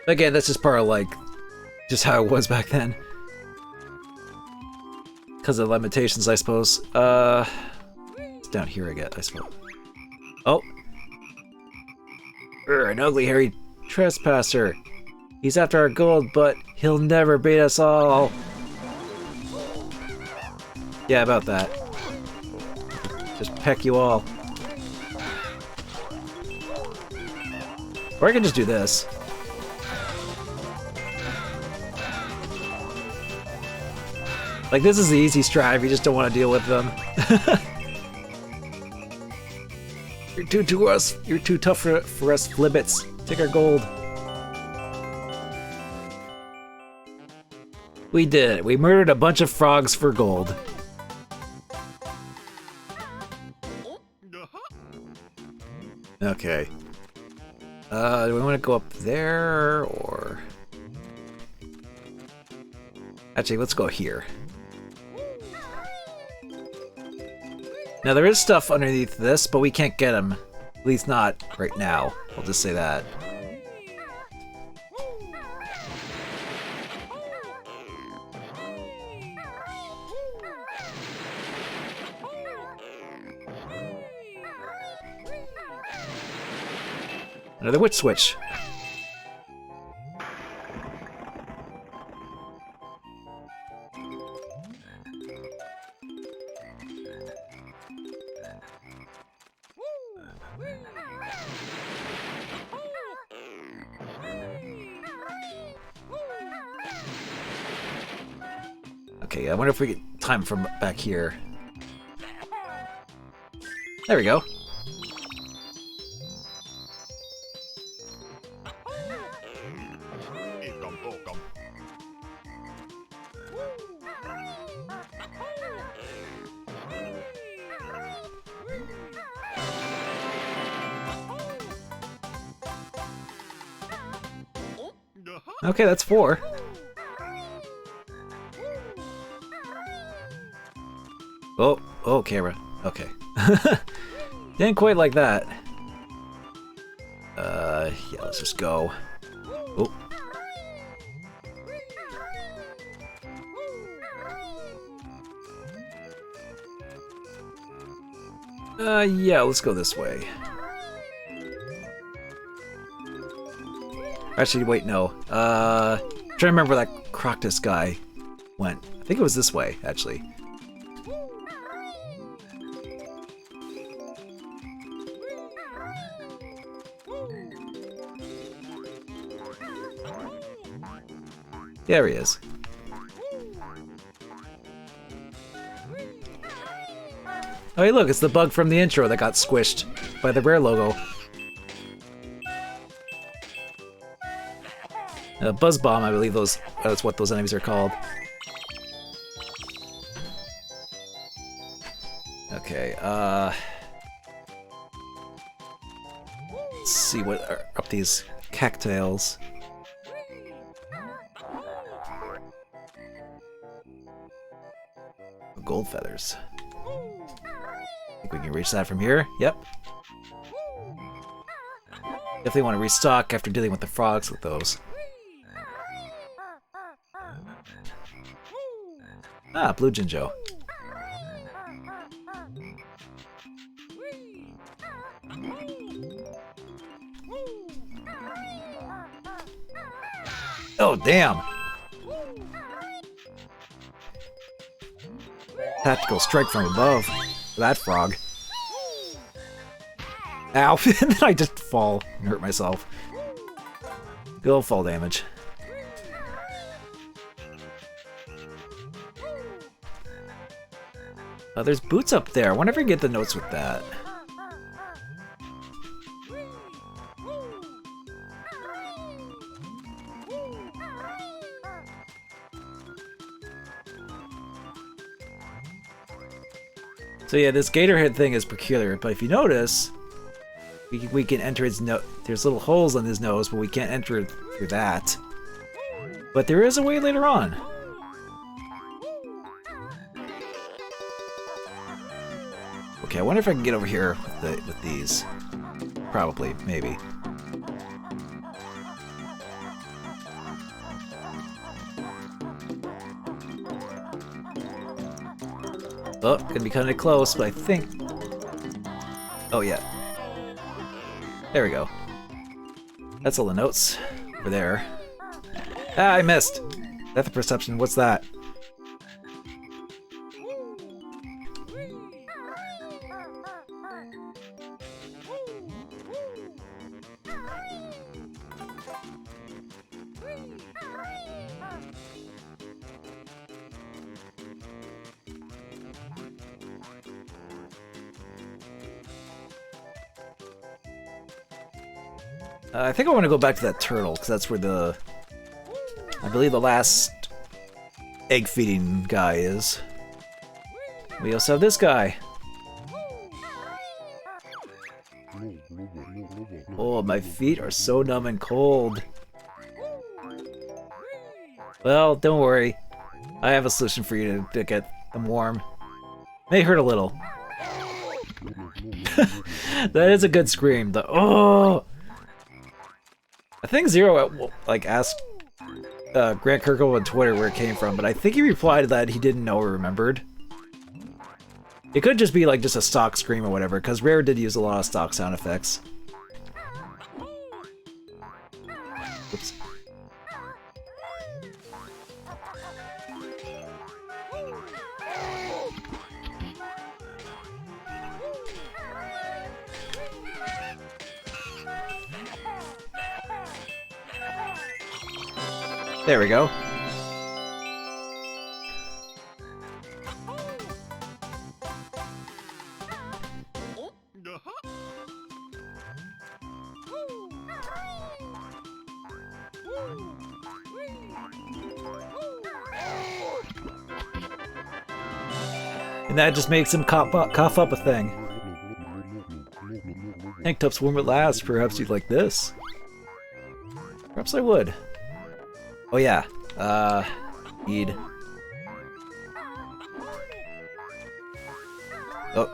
Again, that's just part of like just how it was back then. Because of limitations, I suppose. It's down here again, I suppose. Oh! An ugly, hairy trespasser. He's after our gold, but he'll never beat us all. Yeah, about that. Just peck you all. Or I can just do this. Like, this is the easy strat if you just don't want to deal with them. You're too tough for us flibbits. Take our gold. We did it. We murdered a bunch of frogs for gold. Okay. Do we want to go up there, or... Actually, let's go here. Now, there is stuff underneath this, but we can't get them. At least not right now. I'll just say that. Another witch switch. Okay, I wonder if we get time from back here. There we go. Okay, that's 4. Oh, camera. Okay. Didn't quite like that. Yeah, let's just go. Oh. Yeah, let's go this way. Actually, wait, no. Trying to remember where that Croctus guy went. I think it was this way, actually. There he is. Oh, hey, look, it's the bug from the intro that got squished by the Rare logo. Buzz Bomb, I believe that's what those enemies are called. Okay, let's see what are up these cactails. Gold feathers. Think we can reach that from here? Yep. Definitely want to restock after dealing with the frogs with those. Ah, Blue Jinjo. Oh, damn! Tactical strike from above. That frog. Ow! And then I just fall and hurt myself. Good old fall damage. There's boots up there. I wonder if we get the notes with that. So yeah, this gator head thing is peculiar, but if you notice, we can enter his nose. There's little holes on his nose, but we can't enter it through that. But there is a way later on. Okay, I wonder if I can get over here with these. Probably, maybe. Oh, gonna be kind of close, but I think... Oh, yeah. There we go. That's all the notes over there. Ah, I missed! Depth of perception, what's that? I think I want to go back to that turtle, because that's where the... I believe the last egg-feeding guy is. We also have this guy. Oh, my feet are so numb and cold. Well, don't worry. I have a solution for you to get them warm. May hurt a little. That is a good scream. The oh! I think Zero like asked Grant Kirkle on Twitter where it came from, but I think he replied that he didn't know or remembered. It could just be like just a stock scream or whatever, because Rare did use a lot of stock sound effects. Oops. There we go. And that just makes him cough up a thing. Tank tops warm at last. Perhaps you'd like this. Perhaps I would. Oh yeah, need. Oh.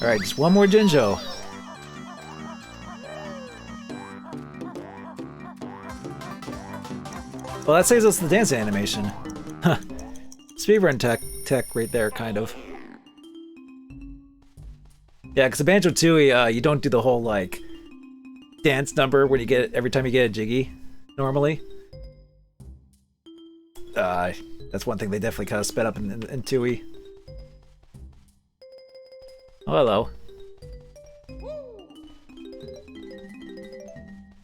Alright, just one more Jinjo. Well, that saves us the dance animation. Huh. Speedrun tech right there, kind of. Yeah, because the Banjo-Tooie, you don't do the whole, like, dance number when you get it, every time you get a Jiggy, normally. That's one thing they definitely kind of sped up in Tooie. Oh, hello.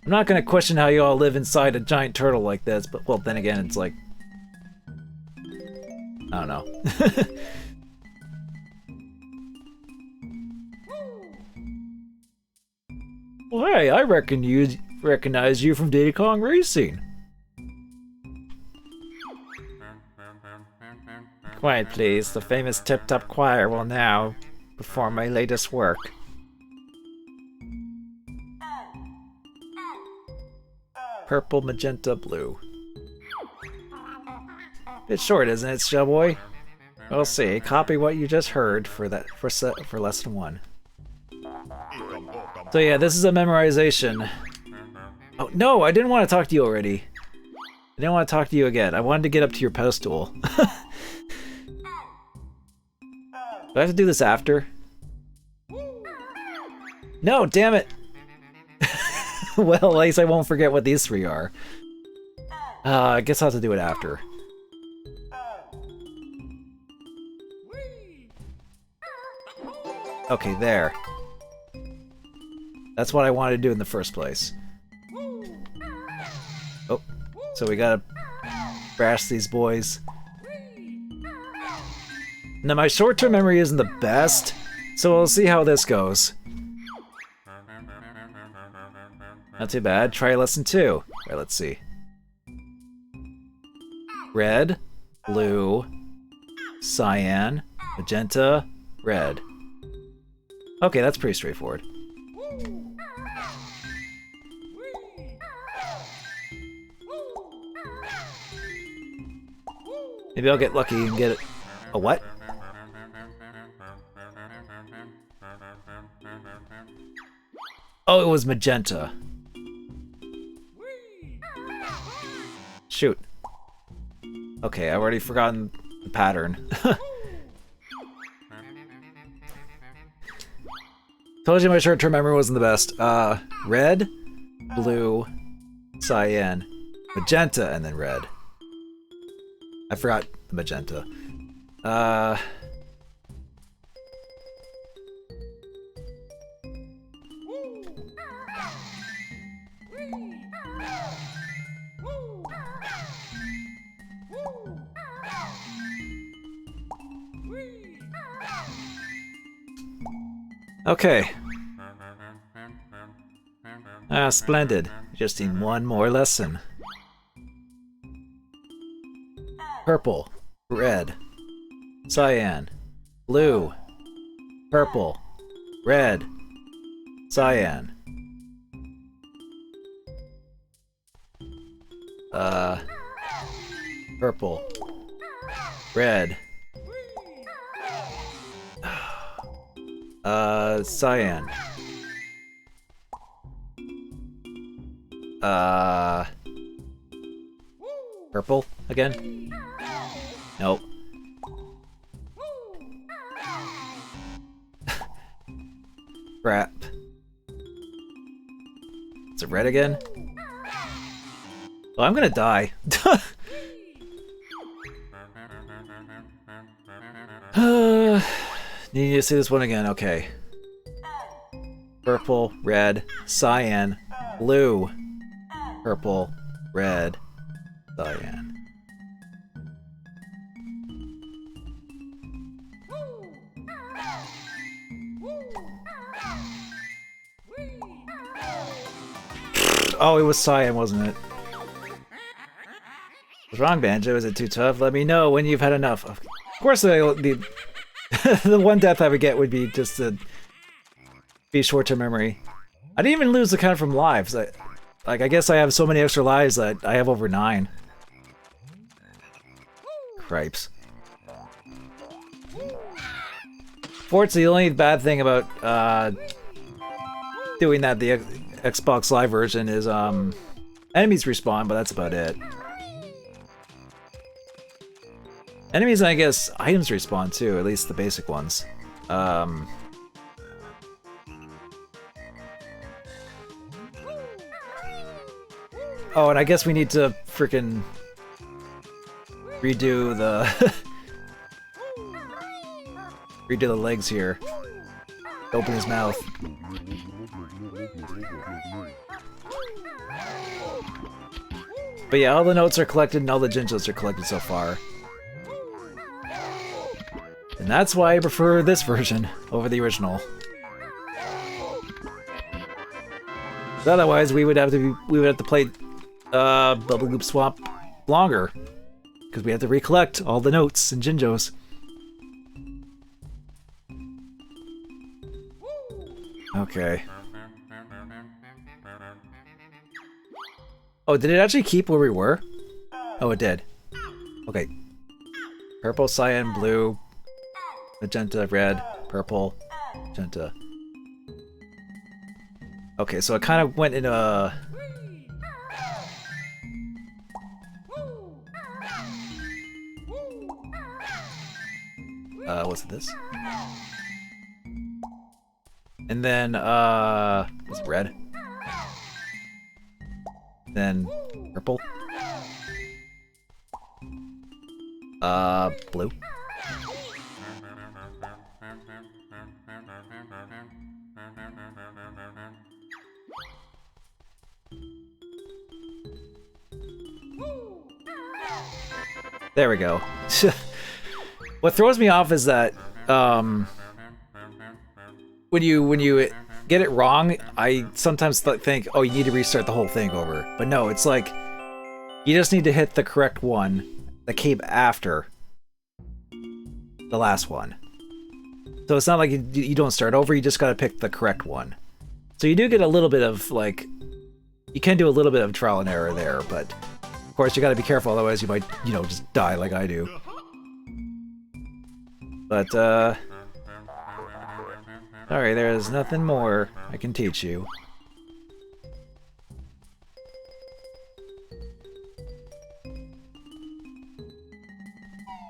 I'm not gonna question how you all live inside a giant turtle like this, but, well, then again, it's like... I don't know. Well, hey, I recognize you from Diddy Kong Racing. Quiet, please. The famous Tip Top Choir will now perform my latest work. Purple, magenta, blue. Bit short, isn't it, Shellboy? We'll see. Copy what you just heard for lesson 1. So yeah, this is a memorization. Oh no, I didn't want to talk to you already. I didn't want to talk to you again. I wanted to get up to your post tool. Do I have to do this after? No, damn it! Well, at least I won't forget what these 3 are. I guess I'll have to do it after. Okay, there. That's what I wanted to do in the first place. Oh, so we gotta bash these boys. Now my short-term memory isn't the best, so we'll see how this goes. Not too bad. Try lesson 2. Alright, let's see. Red, blue, cyan, magenta, red. Okay, that's pretty straightforward. Maybe I'll get lucky and get it. A what? Oh, it was magenta. Shoot. Okay, I've already forgotten the pattern. Told you my short-term memory wasn't the best. Red, blue, cyan, magenta, and then red. I forgot the magenta. Okay. Ah, splendid. Just need one more lesson. Purple, red, cyan, blue, purple, red, cyan. Purple, red, cyan. Purple again? Nope. Crap. Is it red again? Well, I'm gonna die. Need to see this one again, okay. Purple, red, cyan, blue, purple, red, cyan. Oh, it was cyan, wasn't it? What's wrong, Banjo? Is it too tough? Let me know when you've had enough. Of course, the one death I would get would be just to be short-term memory. I didn't even lose the count from lives. I guess I have so many extra lives that I have over 9. Cripes. Fortunately, the only bad thing about doing that, the Xbox Live version, is enemies respawn, but that's about it. Enemies, I guess, items respawn too, at least the basic ones. Oh, and I guess we need to frickin' redo the redo the legs here. Open his mouth. But yeah, all the notes are collected and all the Jinjos are collected so far. And that's why I prefer this version over the original. Otherwise, we would have to play Bubble Goop Swamp longer, because we have to recollect all the notes and Jinjos. Okay. Oh, did it actually keep where we were? Oh, it did. Okay. Purple, cyan, blue, magenta, red, purple, magenta. Okay, so it kind of went in a... what's this? And then, what's red? Then, purple. Blue. There we go. What throws me off is that, when you get it wrong, I sometimes think, oh, you need to restart the whole thing over. But no, it's like you just need to hit the correct one that came after the last one. So it's not like you don't start over, you just gotta pick the correct one. So you do get a little bit of, like, you can do a little bit of trial and error there, but of course you gotta be careful, otherwise you might, you know, just die like I do. But, sorry, there's nothing more I can teach you.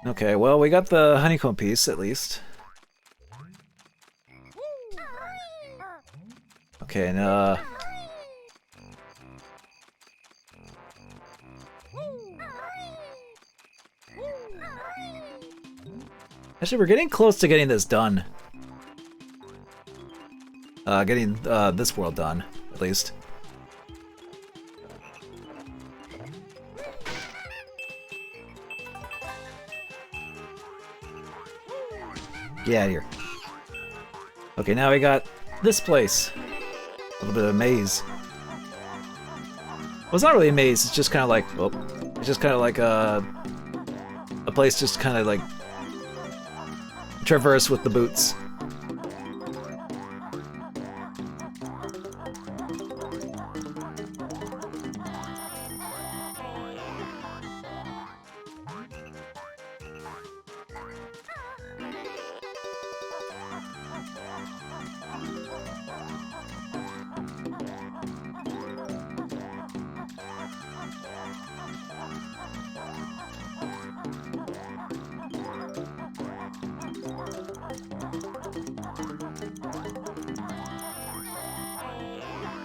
Okay, well, we got the honeycomb piece, at least. Okay, and, actually, we're getting close to getting this done. Getting, this world done, at least. Get out of here. Okay, now we got this place. A little bit of a maze. Well, it's not really a maze, it's just kind of like, well, it's just kind of like a place just kind of like traverse with the boots.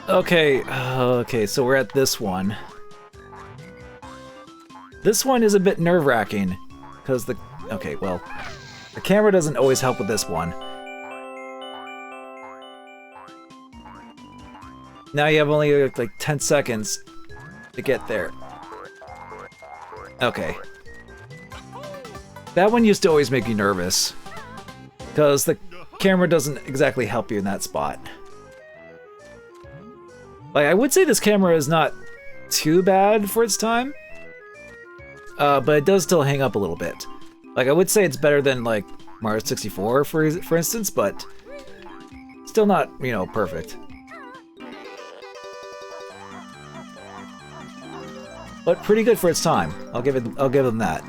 Okay, so we're at this one. This one is a bit nerve-wracking, because the camera doesn't always help with this one. Now you have only like 10 seconds to get there. Okay. That one used to always make me nervous, because the camera doesn't exactly help you in that spot. Like, I would say this camera is not too bad for its time, but it does still hang up a little bit. Like, I would say it's better than, like, Mario 64, for instance, but still not, you know, perfect. But pretty good for its time. I'll give them that.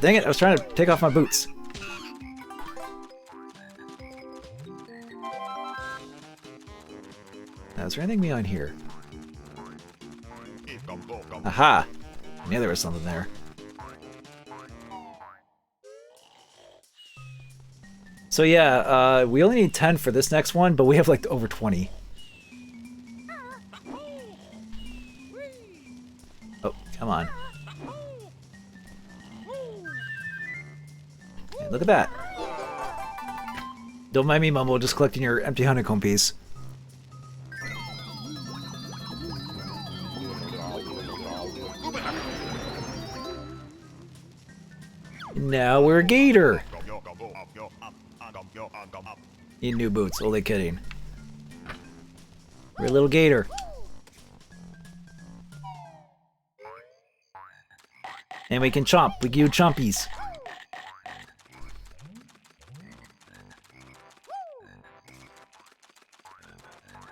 Dang it, I was trying to take off my boots. Now, is there anything behind here? Aha! I knew there was something there. So yeah, we only need 10 for this next one, but we have like over 20. Oh, come on. Look at that. Don't mind me, Mumble, just collecting your empty honeycomb piece. Now we're a gator. Need new boots, only kidding. We're a little gator. And we can chomp, we can do chompies.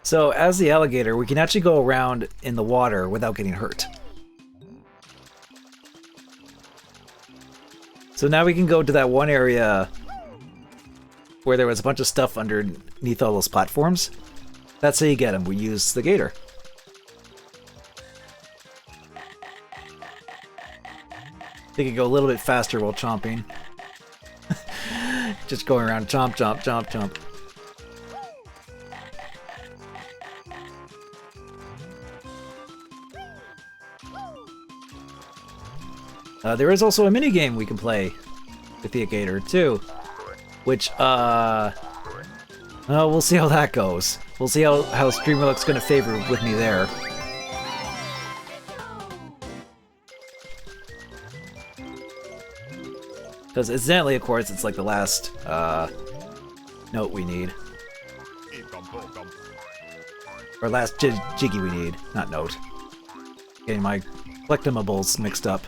So, as the alligator, we can actually go around in the water without getting hurt. So now we can go to that one area where there was a bunch of stuff underneath all those platforms. That's how you get them. We use the gator. They can go a little bit faster while chomping. Just going around chomp, chomp, chomp, chomp. There is also a minigame we can play with the gator too, which, well, we'll see how that goes. We'll see how Streamerluck's gonna favor with me there. Because incidentally, of course, it's like the last note we need. Or last jiggy we need, not note. Getting my collectibles mixed up.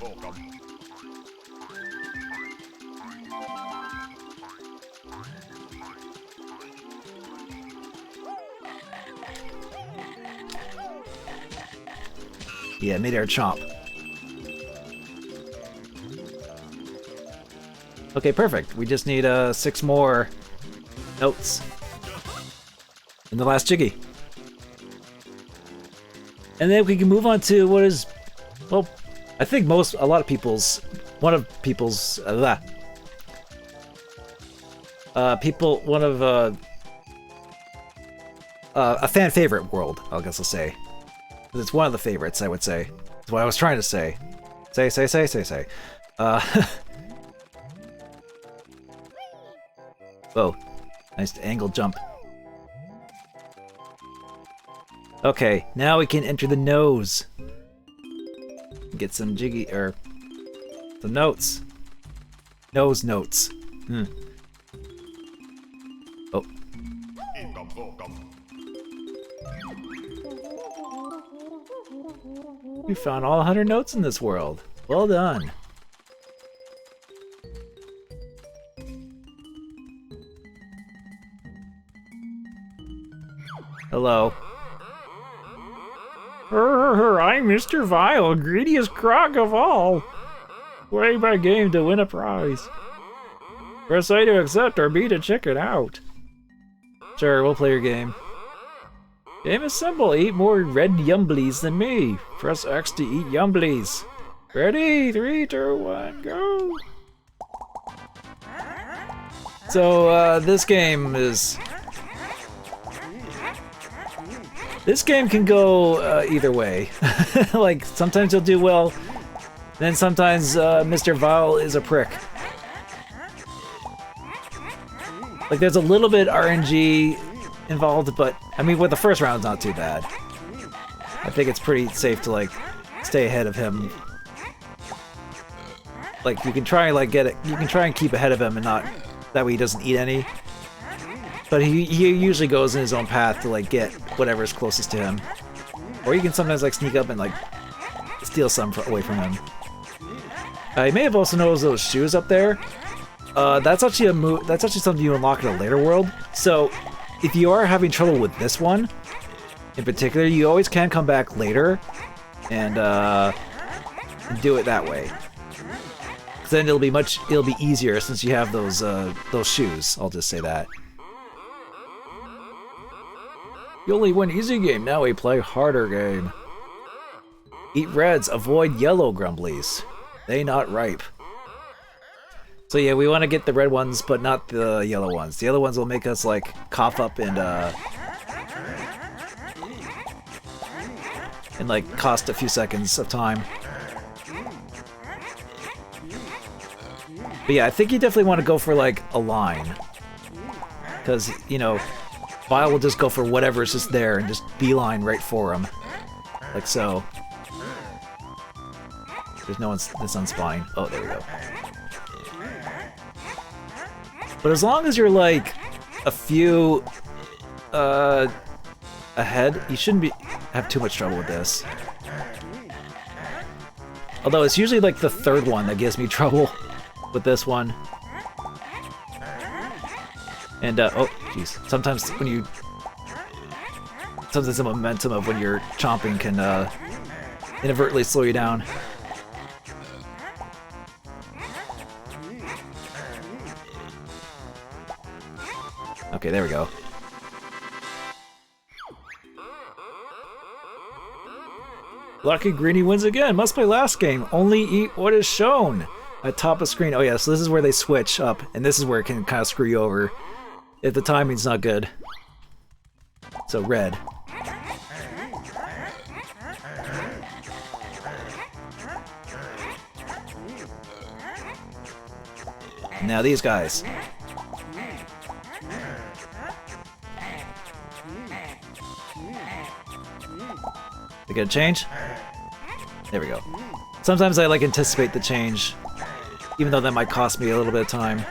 Yeah, mid-air chomp. Okay, perfect. We just need 6 more notes in the last jiggy. And then we can move on to what is, well, I think a lot of people's, a fan favorite world, I guess I'll say. It's one of the favorites, I would say. That's what I was trying to say. Say. Whoa, nice angle jump. Okay, now we can enter the nose. Get some some notes. Nose notes. Oh. You found all 100 notes in this world. Well done. Hello. I'm Mr. Vile, greediest croc of all. Play my game to win a prize. Press A to accept or B to check it out. Sure, we'll play your game. Game is simple. Eat more red yumblies than me. Press X to eat yumblies. Ready? 3, 2, 1, go! So, this game is... This game can go either way. Like, sometimes you'll do well, then sometimes Mr. Vile is a prick. Like, there's a little bit RNG involved, but, I mean, with the first round, it's not too bad. I think it's pretty safe to, like, stay ahead of him. Like, you can try and, like, you can try and keep ahead of him and not, that way he doesn't eat any. But he usually goes in his own path to, like, get whatever's closest to him. Or you can sometimes, like, sneak up and, like, steal some away from him. You may have also noticed those shoes up there. That's actually that's actually something you unlock in a later world. So, if you are having trouble with this one, in particular, you always can come back later and do it that way. Because then it'll be easier since you have those shoes. I'll just say that. You only win easy game, now we play harder game. Eat reds, avoid yellow grumblies. They not ripe. So yeah, we want to get the red ones, but not the yellow ones. The yellow ones will make us, like, cough up and like, cost a few seconds of time. But yeah, I think you definitely want to go for, like, a line. Because, you know, Vile will just go for whatever's just there and just beeline right for him. Like so. There's no one that's on spine. Oh, there we go. But as long as you're, like, a few ahead, you shouldn't have too much trouble with this. Although it's usually, like, the third one that gives me trouble with this one. And, oh, jeez. Sometimes the momentum of when you're chomping can, inadvertently slow you down. Okay, there we go. Lucky Greenie wins again. Must play last game. Only eat what is shown. At top of screen. Oh yeah, so this is where they switch up, and this is where it can kind of screw you over if the timing's not good. So red. Now these guys. They get a change? There we go. Sometimes I, like, anticipate the change Even though that might cost me a little bit of time.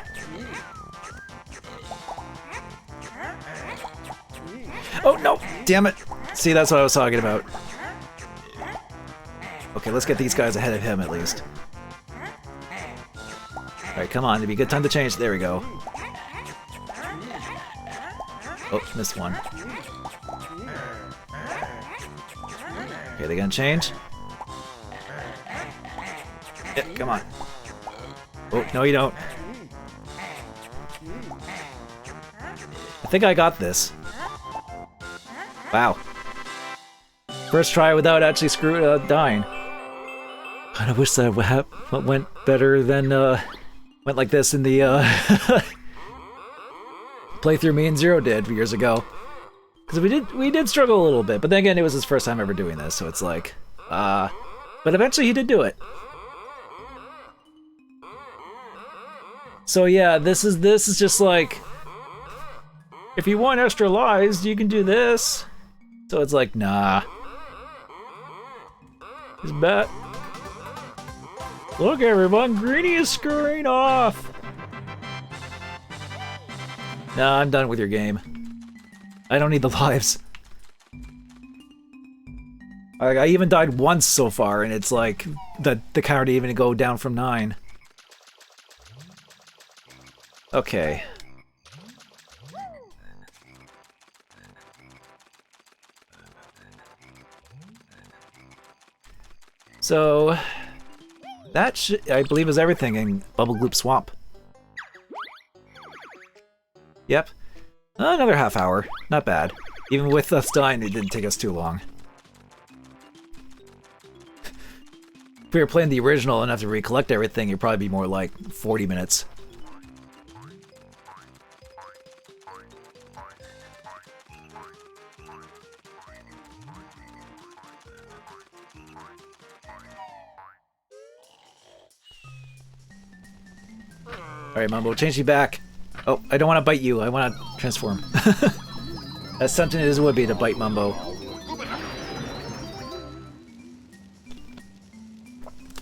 Oh no! Damn it! See, that's what I was talking about. Okay, let's get these guys ahead of him at least. Alright, come on, it'd be a good time to change. There we go. Oh, missed one. Okay, they gonna change? Yeah, come on. Oh, no you don't. I think I got this. Wow. First try without actually dying. Kinda wish that went better than, went like this in the, playthrough me and Zero did years ago. Because we did struggle a little bit, but then again, it was his first time ever doing this, so it's like, but eventually he did do it. So yeah, this is just like, if you want extra lives, you can do this. So it's like, nah. It's bad. Look everyone, Greeny is scurrying off! Nah, I'm done with your game. I don't need the lives. I even died once so far, and it's like, the counter didn't even go down from 9. Okay. So, that I believe is everything in Bubble Gloop Swamp. Yep. Another half hour. Not bad. Even with us dying, it didn't take us too long. If we were playing the original and have to recollect everything, it'd probably be more like 40 minutes. Alright, Mumbo, change you back. Oh, I don't want to bite you. I want to transform. As tempting as it would be to bite Mumbo.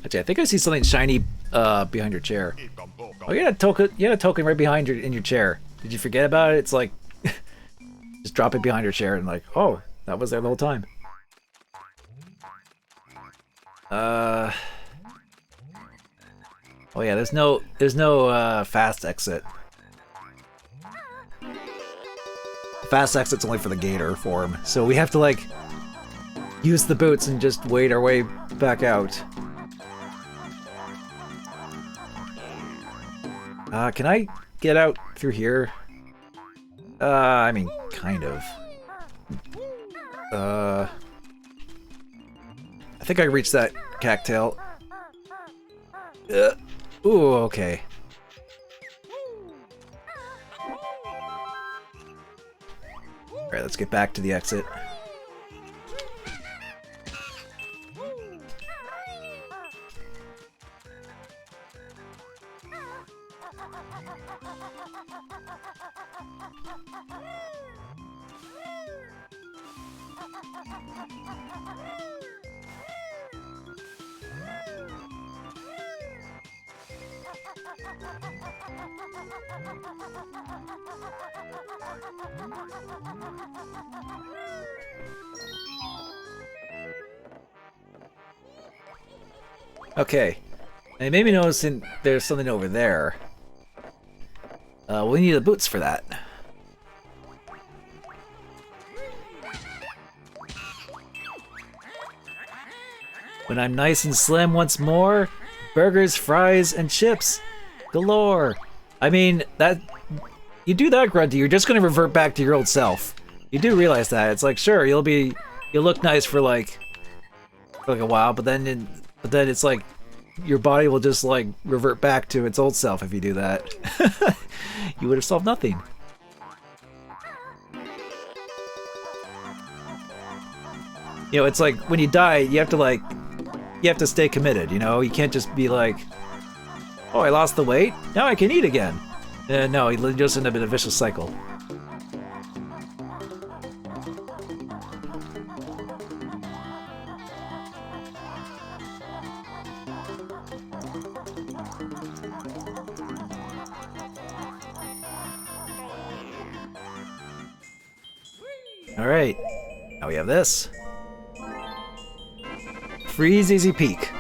Actually, I think I see something shiny behind your chair. Oh, you had a token right behind in your chair. Did you forget about it? It's like, just drop it behind your chair and like, oh, that was there the whole time. Oh yeah, there's no fast exit. The fast exit's only for the gator form, so we have to like use the boots and just wade our way back out. Can I get out through here? I mean, kind of. I think I reached that cattail. Ooh, okay. Alright, let's get back to the exit. Okay, and maybe noticing there's something over there. We need the boots for that. When I'm nice and slim once more, burgers, fries, and chips galore. I mean, that you do that, Grunty, you're just gonna revert back to your old self. You do realize that. It's like, sure, you'll look nice for like a while, but then it's like your body will just like revert back to its old self if you do that. You would have solved nothing. You know, it's like when you die, you have to stay committed, you know? You can't just be like, oh, I lost the weight, now I can eat again. No, you just end up in a vicious cycle. Alright, now we have this. Freeze Easy Peak.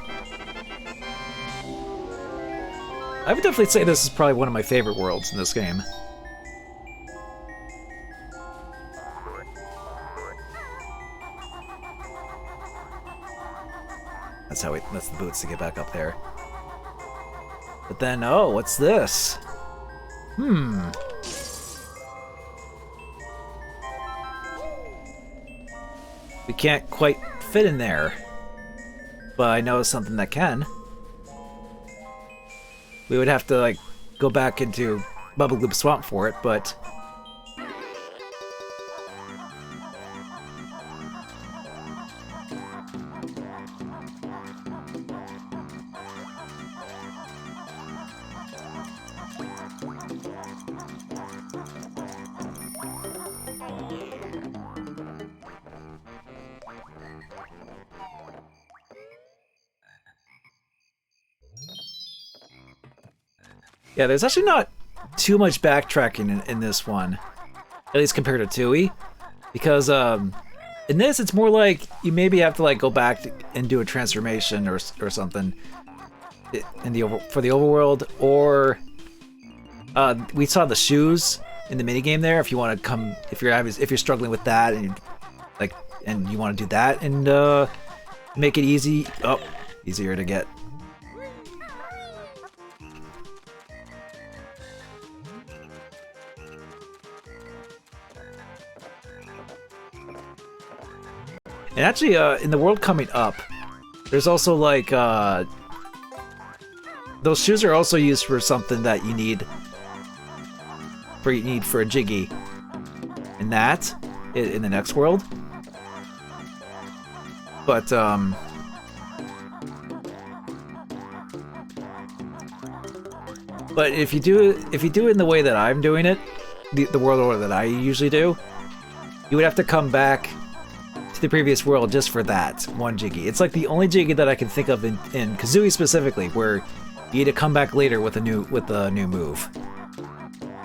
I would definitely say this is probably one of my favorite worlds in this game. That's the boots to get back up there. But then, oh, what's this? We can't quite fit in there. But I know something that can. We would have to, like, go back into Bubble Gloop Swamp for it, but... Yeah, there's actually not too much backtracking in this one, at least compared to Tooie, because in this it's more like you maybe have to like go back and do a transformation or something in for the overworld, or we saw the shoes in the minigame there. If you want to come, if you're struggling with that and you want to do that and make it easier to get. And actually, in the world coming up, there's also like, those shoes are also used for something that you need for a Jiggy. And that, in the next world. But, if you do it in the way that I'm doing it, the world order that I usually do, you would have to come back to the previous world just for that one Jiggy. It's like the only Jiggy that I can think of in Kazooie specifically, where you need to come back later with a new move.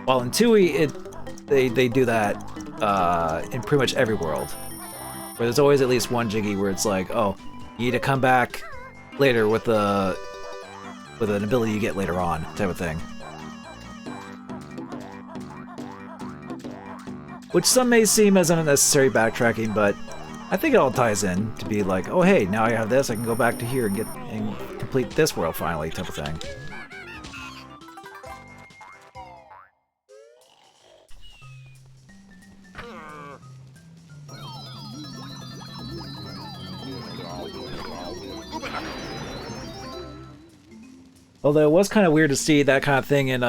While in Tooie, they do that in pretty much every world, where there's always at least one Jiggy where it's like, oh, you need to come back later with an ability you get later on, type of thing. Which some may seem as unnecessary backtracking, but I think it all ties in to be like, oh hey, now I have this, I can go back to here and complete this world finally, type of thing. Although it was kind of weird to see that kind of thing in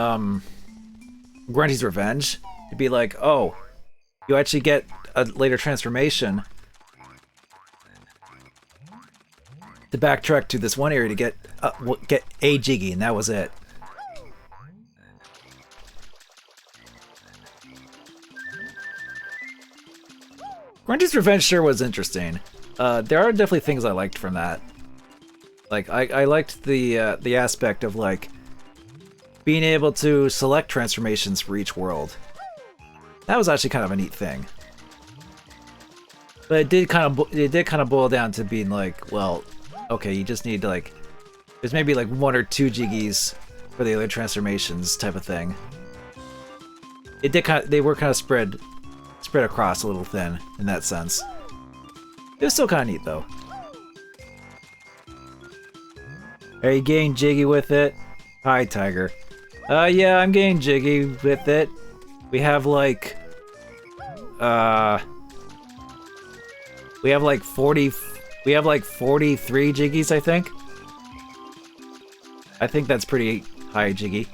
Grunty's Revenge. To be like, oh, you actually get a later transformation to backtrack to this one area to get a Jiggy, and that was it. Grunty's Revenge sure was interesting. There are definitely things I liked from that. Like, I liked the aspect of, like, being able to select transformations for each world. That was actually kind of a neat thing. But it did kind of boil down to being like, well, okay, you just need to, like, there's maybe like 1 or 2 Jiggies for the other transformations type of thing. They were kind of spread across a little thin in that sense. It was still kind of neat though. Are you getting jiggy with it? Hi, Tiger. Yeah, I'm getting jiggy with it. We have like, we have like 43 Jiggies, I think. I think that's pretty high Jiggy.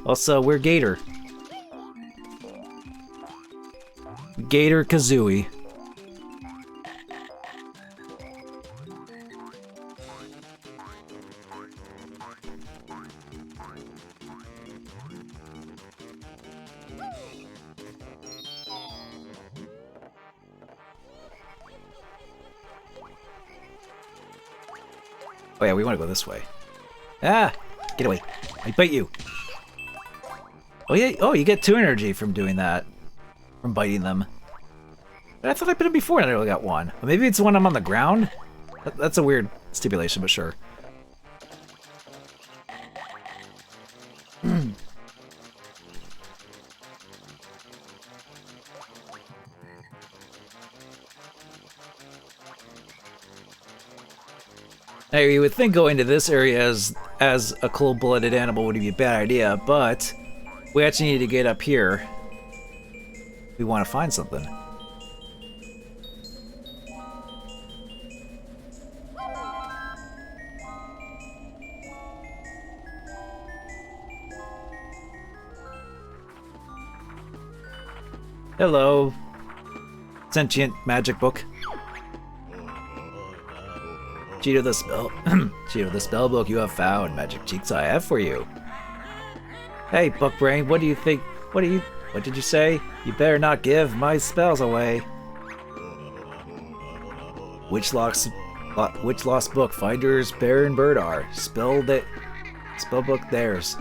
Also, we're Gator. Kazooie. Oh yeah, we want to go this way. Ah! Get away. I bite you. Oh yeah, oh, you get 2 energy from doing that. From biting them. I thought I put it before and I only got one. But maybe it's when I'm on the ground? That's a weird stipulation, but sure. Now, you would think going to this area as a cold-blooded animal would be a bad idea, but we actually need to get up here. We want to find something. Hello, sentient magic book. Cheeto the spell, Cheeto the spell book you have found. Magic cheeks I have for you. Hey, Bookbrain, what do you think? What did you say? You better not give my spells away. Which lost book? Finders, Bear, and Bird are. Spell book theirs.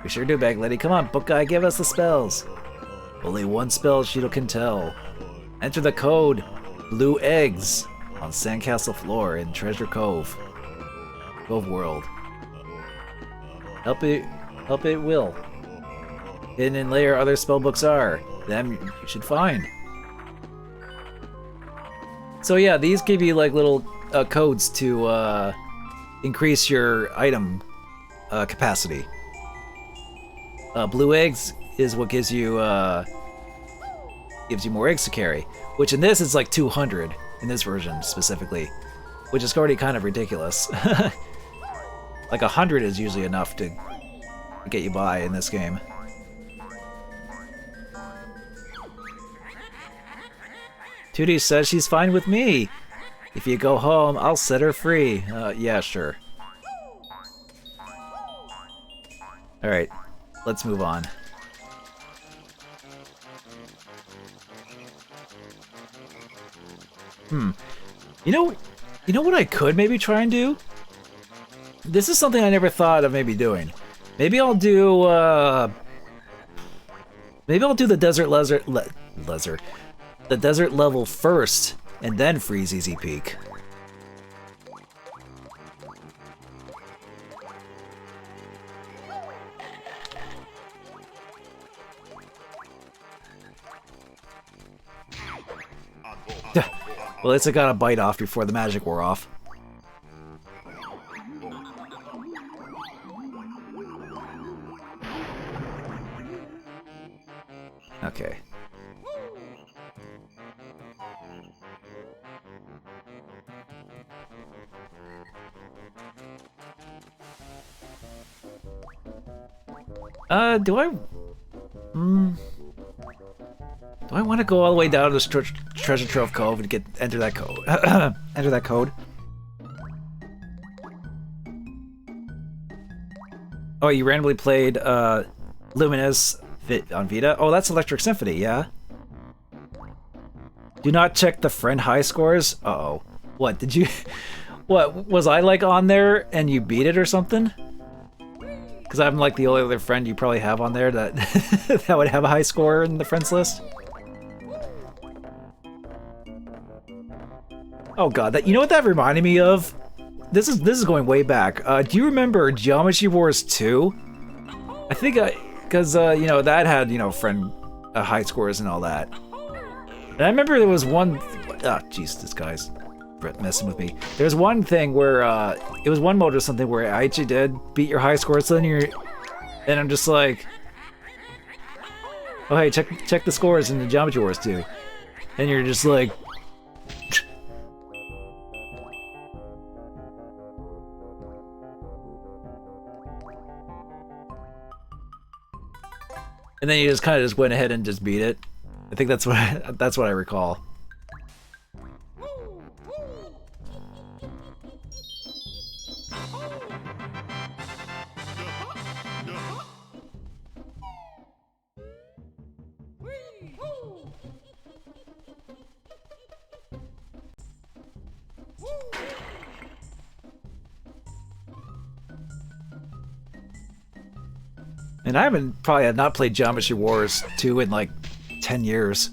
We sure do, Bag Lady. Come on, book guy, give us the spells. Only one spell Cheeto can tell. Enter the code Blue Eggs on Sandcastle floor in Treasure Cove. Cove World. Help it will. Hidden in layer other spellbooks are. Them you should find. So yeah, these give you like little codes to increase your item capacity. Blue eggs is what gives you more eggs to carry, which in this is like 200 in this version specifically, which is already kind of ridiculous. Like 100 is usually enough to get you by in this game. Tootie says she's fine with me. If you go home, I'll set her free. Yeah, sure. Alright, let's move on. You know what I could maybe try and do? This is something I never thought of maybe doing. Maybe I'll do the desert level first, and then freeze Easy Peak. Well, at least I got a bite off before the magic wore off. Okay. Do I want to go all the way down to this treasure trove cove and enter that code? Enter that code. Oh, you randomly played Luminous on Vita? Oh, that's Electric Symphony, yeah? Do not check the friend high scores? Uh-oh. What, did you... What, was I like on there and you beat it or something? Because I'm like the only other friend you probably have on there that that would have a high score in the friends list. Oh god, you know what that reminded me of? This is going way back. Do you remember Geometry Wars 2? I think because you know, that had, you know, friend high scores and all that. And I remember there was one. Ah, jeez, this guy's messing with me. There's one thing where it was one mode or something where I actually did beat your high scores. So then and I'm just like, oh hey, check the scores in the Geometry Wars 2, and you're just like. And then you just kind of just went ahead and just beat it. I think that's what I recall. And I haven't probably not played Geometry Wars 2 in like 10 years.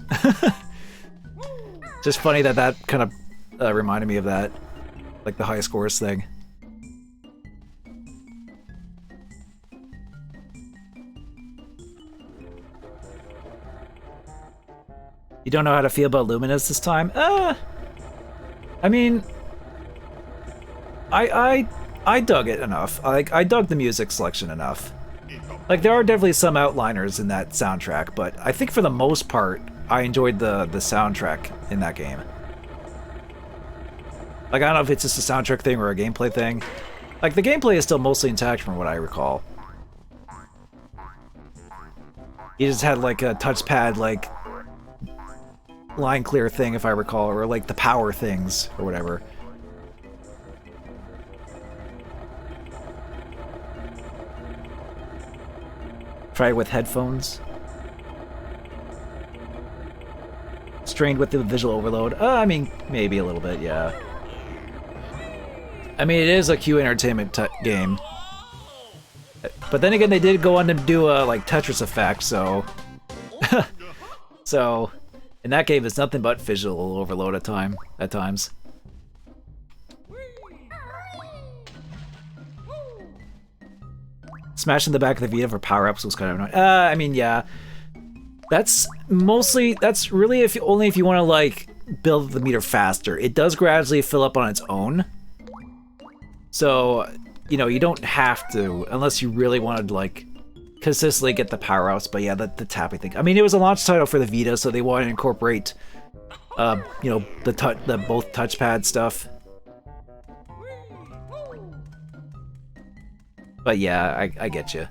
Just funny that that kind of reminded me of that, like the high scores thing. You don't know how to feel about Luminous this time? I mean, I dug it enough. I dug the music selection enough. Like, there are definitely some outliners in that soundtrack, but I think for the most part, I enjoyed the soundtrack in that game. Like, I don't know if it's just a soundtrack thing or a gameplay thing. Like, the gameplay is still mostly intact from what I recall. You just had, like, a touchpad, like, line clear thing, if I recall, or, like, the power things, or whatever. Try it with headphones. Strained with the visual overload. I mean, maybe a little bit, yeah. I mean, it is a Q Entertainment game. But then again, they did go on to do a, like, Tetris effect, so... so, in that game, it's nothing but visual overload at times. Smashing the back of the Vita for power-ups was kind of annoying. I mean, yeah. That's really only if you want to, like, build the meter faster. It does gradually fill up on its own. So, you know, you don't have to, unless you really wanted to, like, consistently get the power-ups. But yeah, the tapping thing. I mean, it was a launch title for the Vita, so they wanted to incorporate, you know, the both touchpad stuff. But yeah, I get you.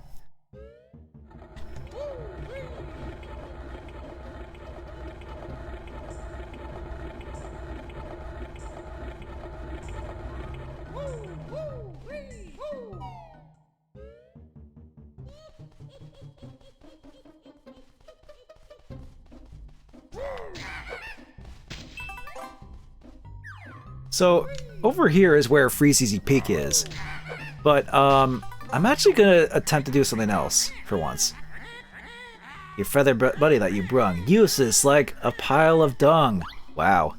So, over here is where Freeze Peak is. But, I'm actually gonna attempt to do something else, for once. Your feather buddy that you brung. Useless like a pile of dung. Wow.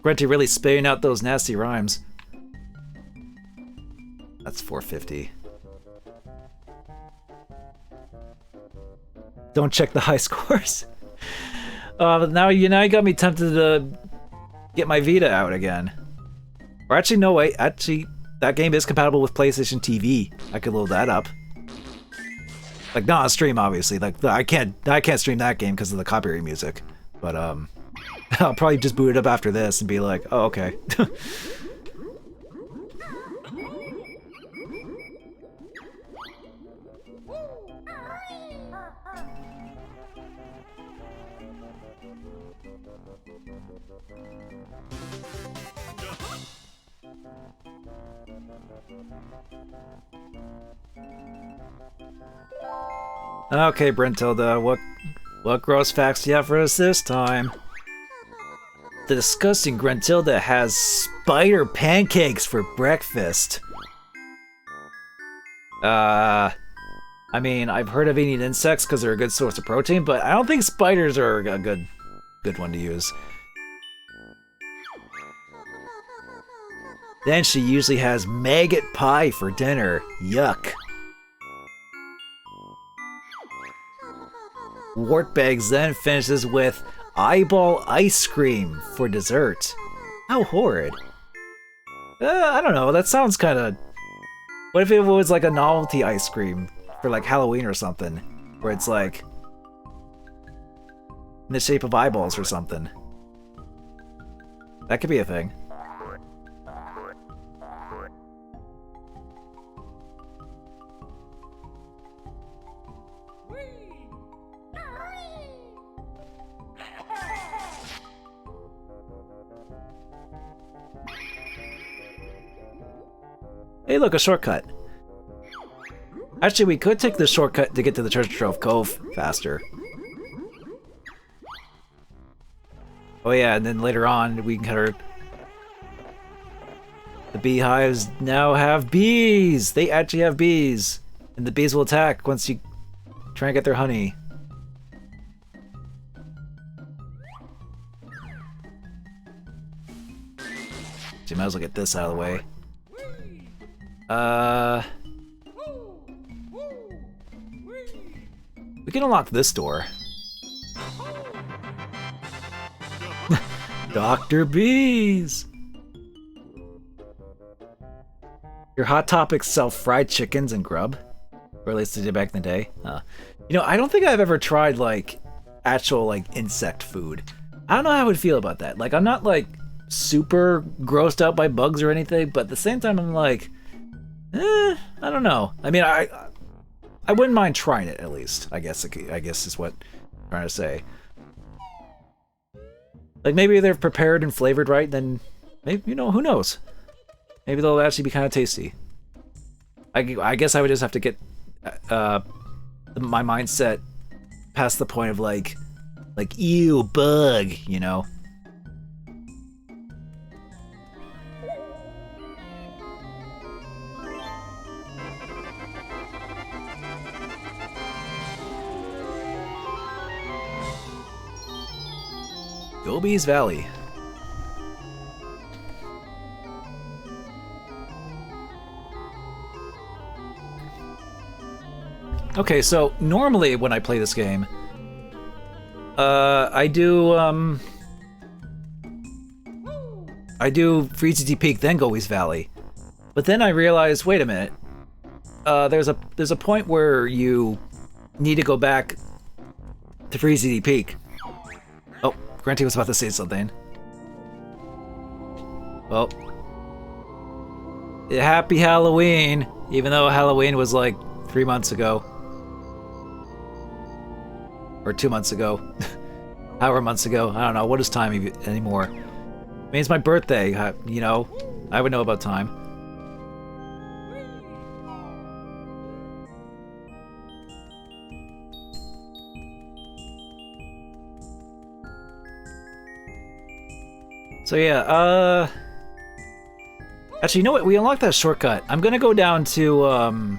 Grunty really spitting out those nasty rhymes. That's 450. Don't check the high scores. Now you got me tempted to get my Vita out again. Or actually, no, wait. Actually, that game is compatible with PlayStation TV. I could load that up. Like, not on stream, obviously. Like, I can't stream that game because of the copyright music. But I'll probably just boot it up after this and be like, oh, okay. Okay, Brentilda, what gross facts do you have for us this time? The disgusting Gruntilda has spider pancakes for breakfast. I mean, I've heard of eating insects because they're a good source of protein, but I don't think spiders are a good one to use. Then she usually has maggot pie for dinner. Yuck. Wartbags then finishes with eyeball ice cream for dessert. How horrid. I don't know, that sounds kind of... What if it was like a novelty ice cream for like Halloween or something? Where it's like... in the shape of eyeballs or something. That could be a thing. Hey look, a shortcut. Actually, we could take the shortcut to get to the Treasure Trove Cove faster. Oh yeah, and then later on, we can cut her... The beehives now have bees! They actually have bees! And the bees will attack once you try and get their honey. So you might as well get this out of the way. We can unlock this door. Dr. Bees! Your Hot Topics sell fried chickens and grub? Or at least they did back in the day. You know, I don't think I've ever tried, like, actual, like, insect food. I don't know how I would feel about that. Like, I'm not, like, super grossed out by bugs or anything, but at the same time, I'm like, I don't know. I mean, I wouldn't mind trying it, at least. I guess is what I'm trying to say. Like, maybe they're prepared and flavored right, then maybe, you know, who knows? Maybe they'll actually be kind of tasty. I guess I would just have to get my mindset past the point of like ew, bug, you know? Gobi's Valley. Okay, so normally when I play this game, I do Freezy Peak, then Gobi's Valley. But then I realized, wait a minute, there's a point where you need to go back to Freezy Peak. Oh, Grunty was about to say something. Well, happy Halloween, even though Halloween was like 3 months ago. Or 2 months ago. However months ago. I don't know. What is time anymore? I mean, it's my birthday. You know, I would know about time. So yeah, actually, you know what? We unlocked that shortcut. I'm gonna go down to,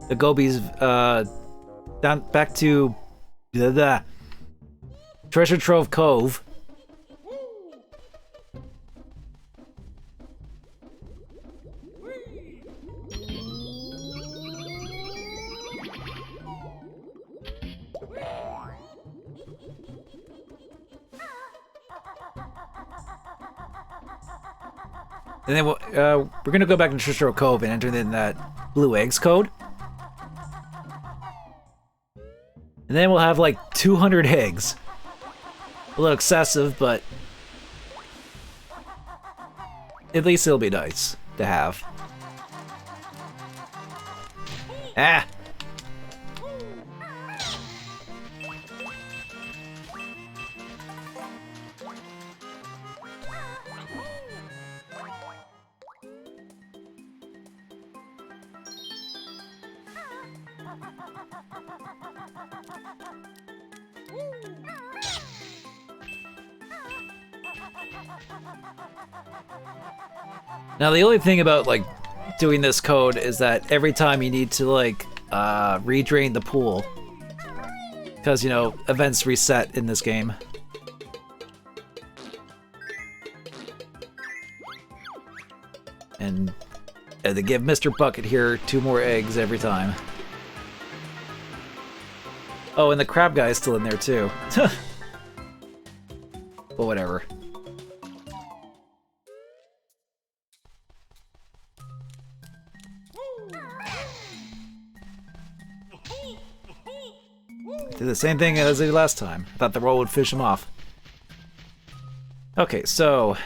the Gobi's, down back to the Treasure Trove Cove. And then we're gonna go back to Treasure Trove Cove and enter in that blue eggs code. And then we'll have like 200 eggs. A little excessive, but at least it'll be nice to have. Ah! Now the only thing about like doing this code is that every time you need to like redrain the pool, because you know events reset in this game. And they give Mr. Bucket here 2 more eggs every time. Oh, and the crab guy is still in there too. But whatever. Did the same thing as I did last time. I thought the roll would fish him off. Okay, so...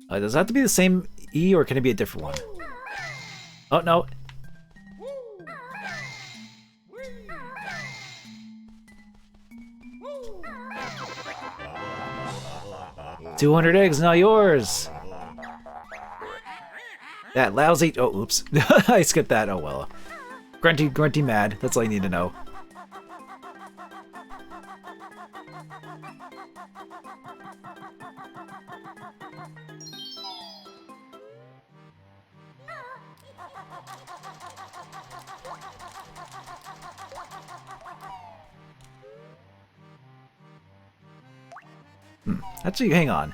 does it have to be the same E, or can it be a different one? Oh, no. $200 eggs, now yours! That lousy... Oh, oops. I skipped that. Oh, well. Grunty mad. That's all you need to know. Actually, hang on.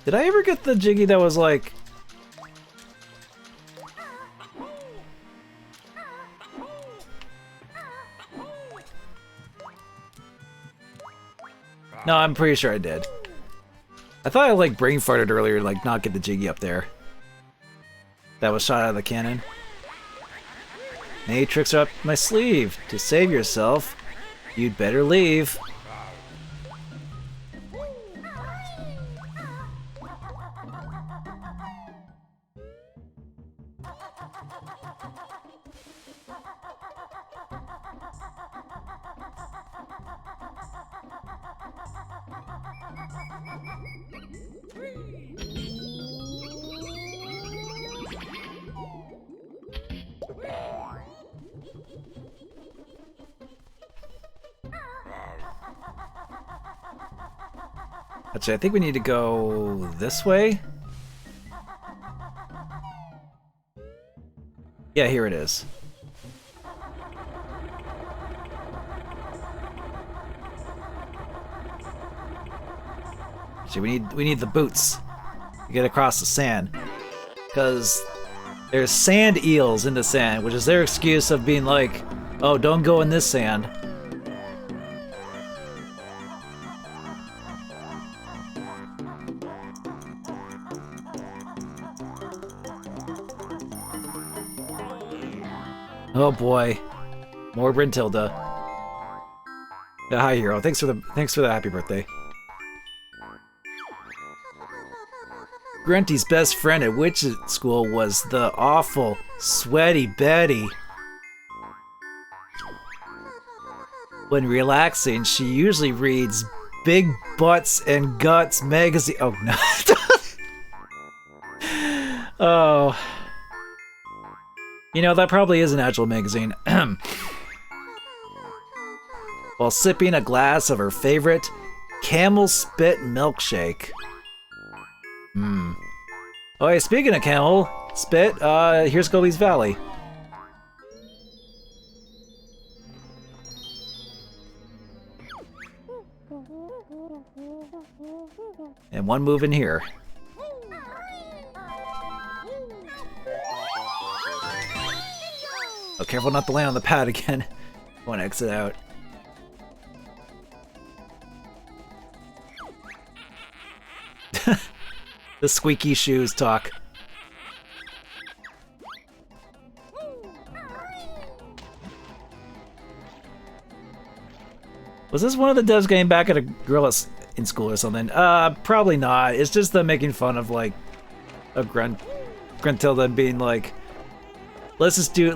Did I ever get the Jiggy that was like... No, I'm pretty sure I did. I thought I like brain farted earlier, like not get the Jiggy up there. That was shot out of the cannon. Many tricks are up my sleeve. To save yourself, you'd better leave. Actually, I think we need to go this way. Yeah, here it is. Actually, we need the boots to get across the sand, because there's sand eels in the sand, which is their excuse of being like, oh, don't go in this sand. Oh boy, more Brentilda. Yeah, hi hero. Thanks for the happy birthday. Grunty's best friend at witch school was the awful, sweaty Betty. When relaxing, she usually reads Big Butts and Guts magazine. Oh no. Oh. You know, that probably is an actual magazine. While sipping a glass of her favorite camel spit milkshake. Oh, hey, speaking of camel spit, here's Gobi's Valley. And one move in here. Oh, careful not to land on the pad again. Want to exit out. The squeaky shoes talk. Was this one of the devs getting back at a girl in school or something? Probably not. It's just them making fun of like a Gruntilda being like, let's just do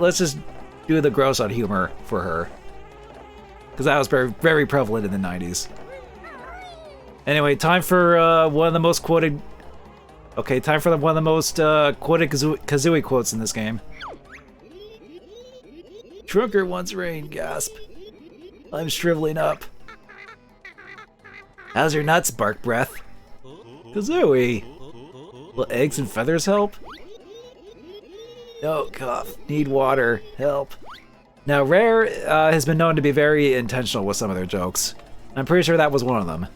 the gross out humor for her, because that was very prevalent in the 90s. Anyway, time for one of the most quoted. Okay, time for one of the most quoted Kazooie quotes in this game. Trunker wants rain, gasp. I'm shriveling up. How's your nuts, bark breath? Kazooie. Will eggs and feathers help? No, cough. Need water. Help. Now, Rare has been known to be very intentional with some of their jokes. I'm pretty sure that was one of them.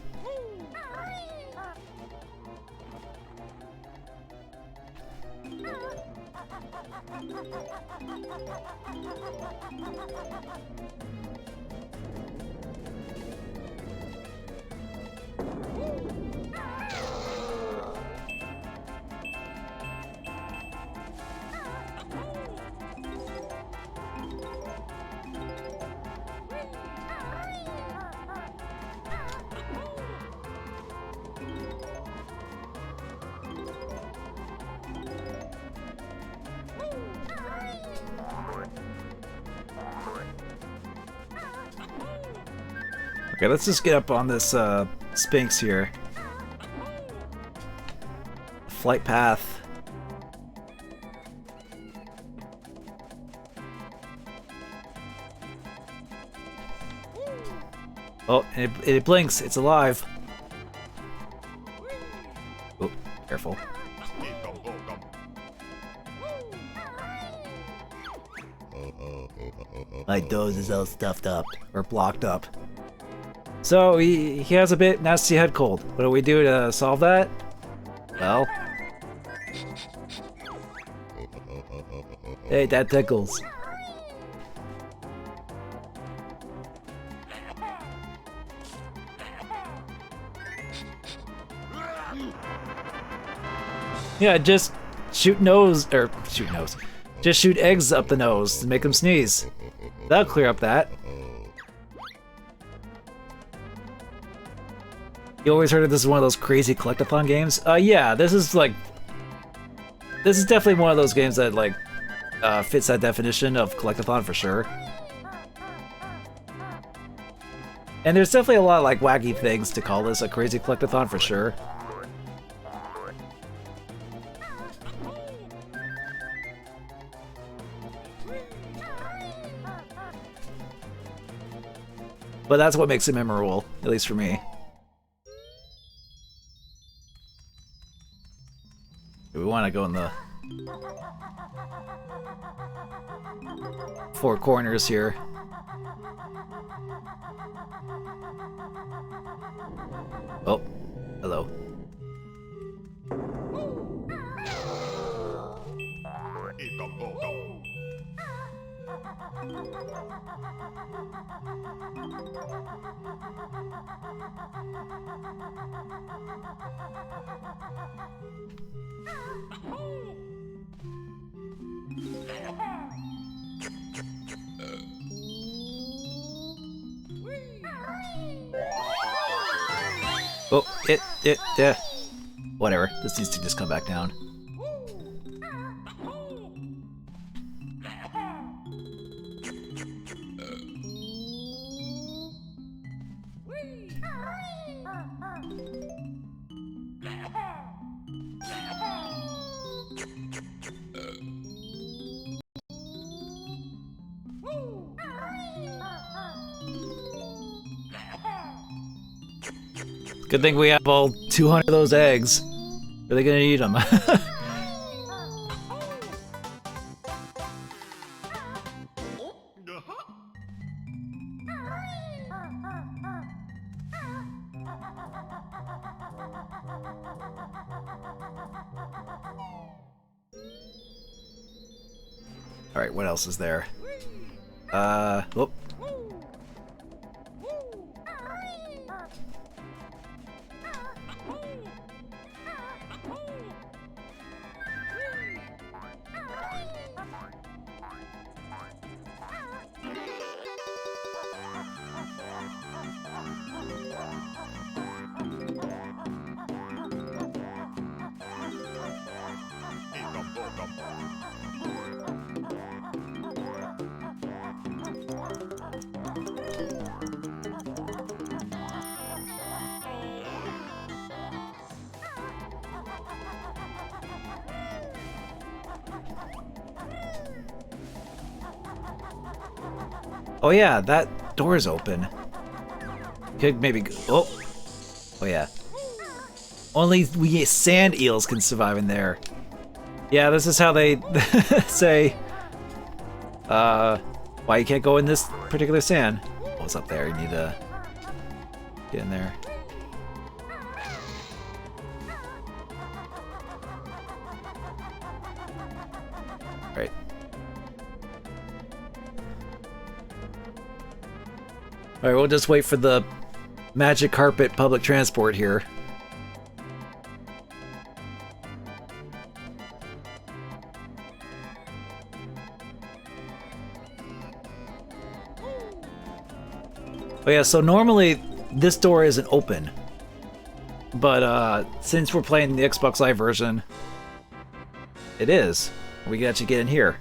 Okay, let's just get up on this Sphinx here. Flight path. Oh, it blinks. It's alive. Oh, careful. My nose is all stuffed up or blocked up. So he has a bit nasty head cold. What do we do to solve that? Well, hey, that tickles. Yeah, just shoot nose, or shoot nose. Just shoot eggs up the nose to make them sneeze. That'll clear up that. You always heard of this is one of those crazy collectathon games? Yeah, this is definitely one of those games that like fits that definition of collectathon for sure. And there's definitely a lot of like wacky things to call this a crazy collectathon for sure. But that's what makes it memorable, at least for me. We want to go in the four corners here. Oh, hello. Oh, yeah. Whatever. This needs to just come back down. Good thing we have all 200 of those eggs. Are they gonna eat them? Alright, what else is there? Whoop. Oh yeah, that door's open. Could maybe go, oh yeah. Only we sand eels can survive in there. Yeah, this is how they say why you can't go in this particular sand. What's up there? You need to get in there. Right. Alright, we'll just wait for the magic carpet public transport here. Oh yeah, so normally this door isn't open. But since we're playing the Xbox Live version, it is. We can actually get in here.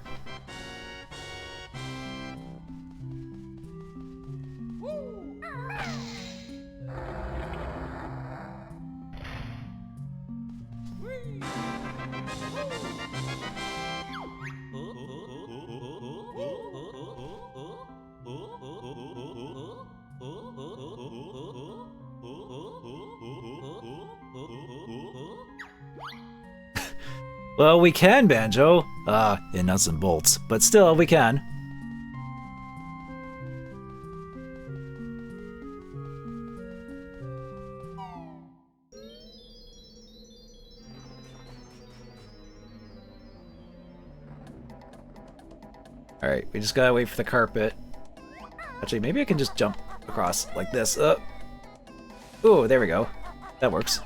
Well, we can, Banjo. In nuts and bolts, but still, we can. Alright, we just gotta wait for the carpet. Actually, maybe I can just jump across like this. Ooh, there we go. That works.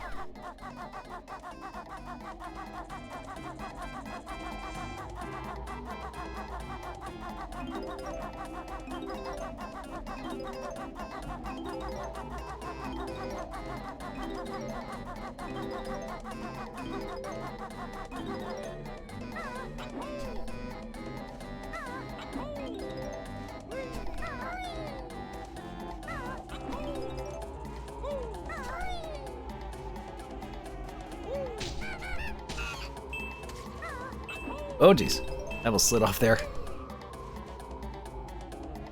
Oh geez, that almost slid off there.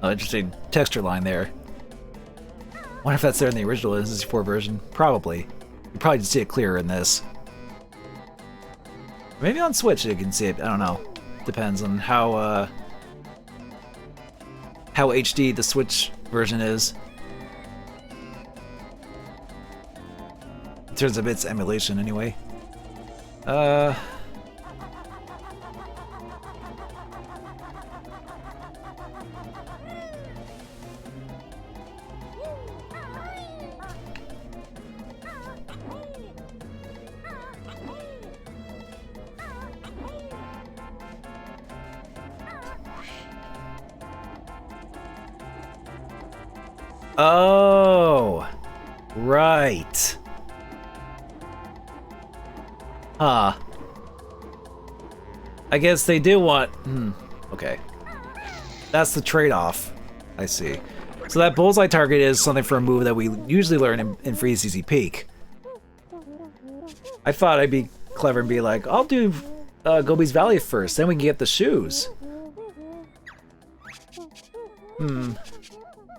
Oh, interesting texture line there. Wonder if that's there in the original N64 version. Probably. You probably just see it clearer in this. Maybe on Switch you can see it. I don't know. Depends on how HD the Switch version is. In terms of its emulation, anyway. Oh, right. Huh. I guess they do want... okay. That's the trade-off. I see. So that bullseye target is something for a move that we usually learn in Freeze Easy Peak. I thought I'd be clever and be like, I'll do Gobi's Valley first, then we can get the shoes.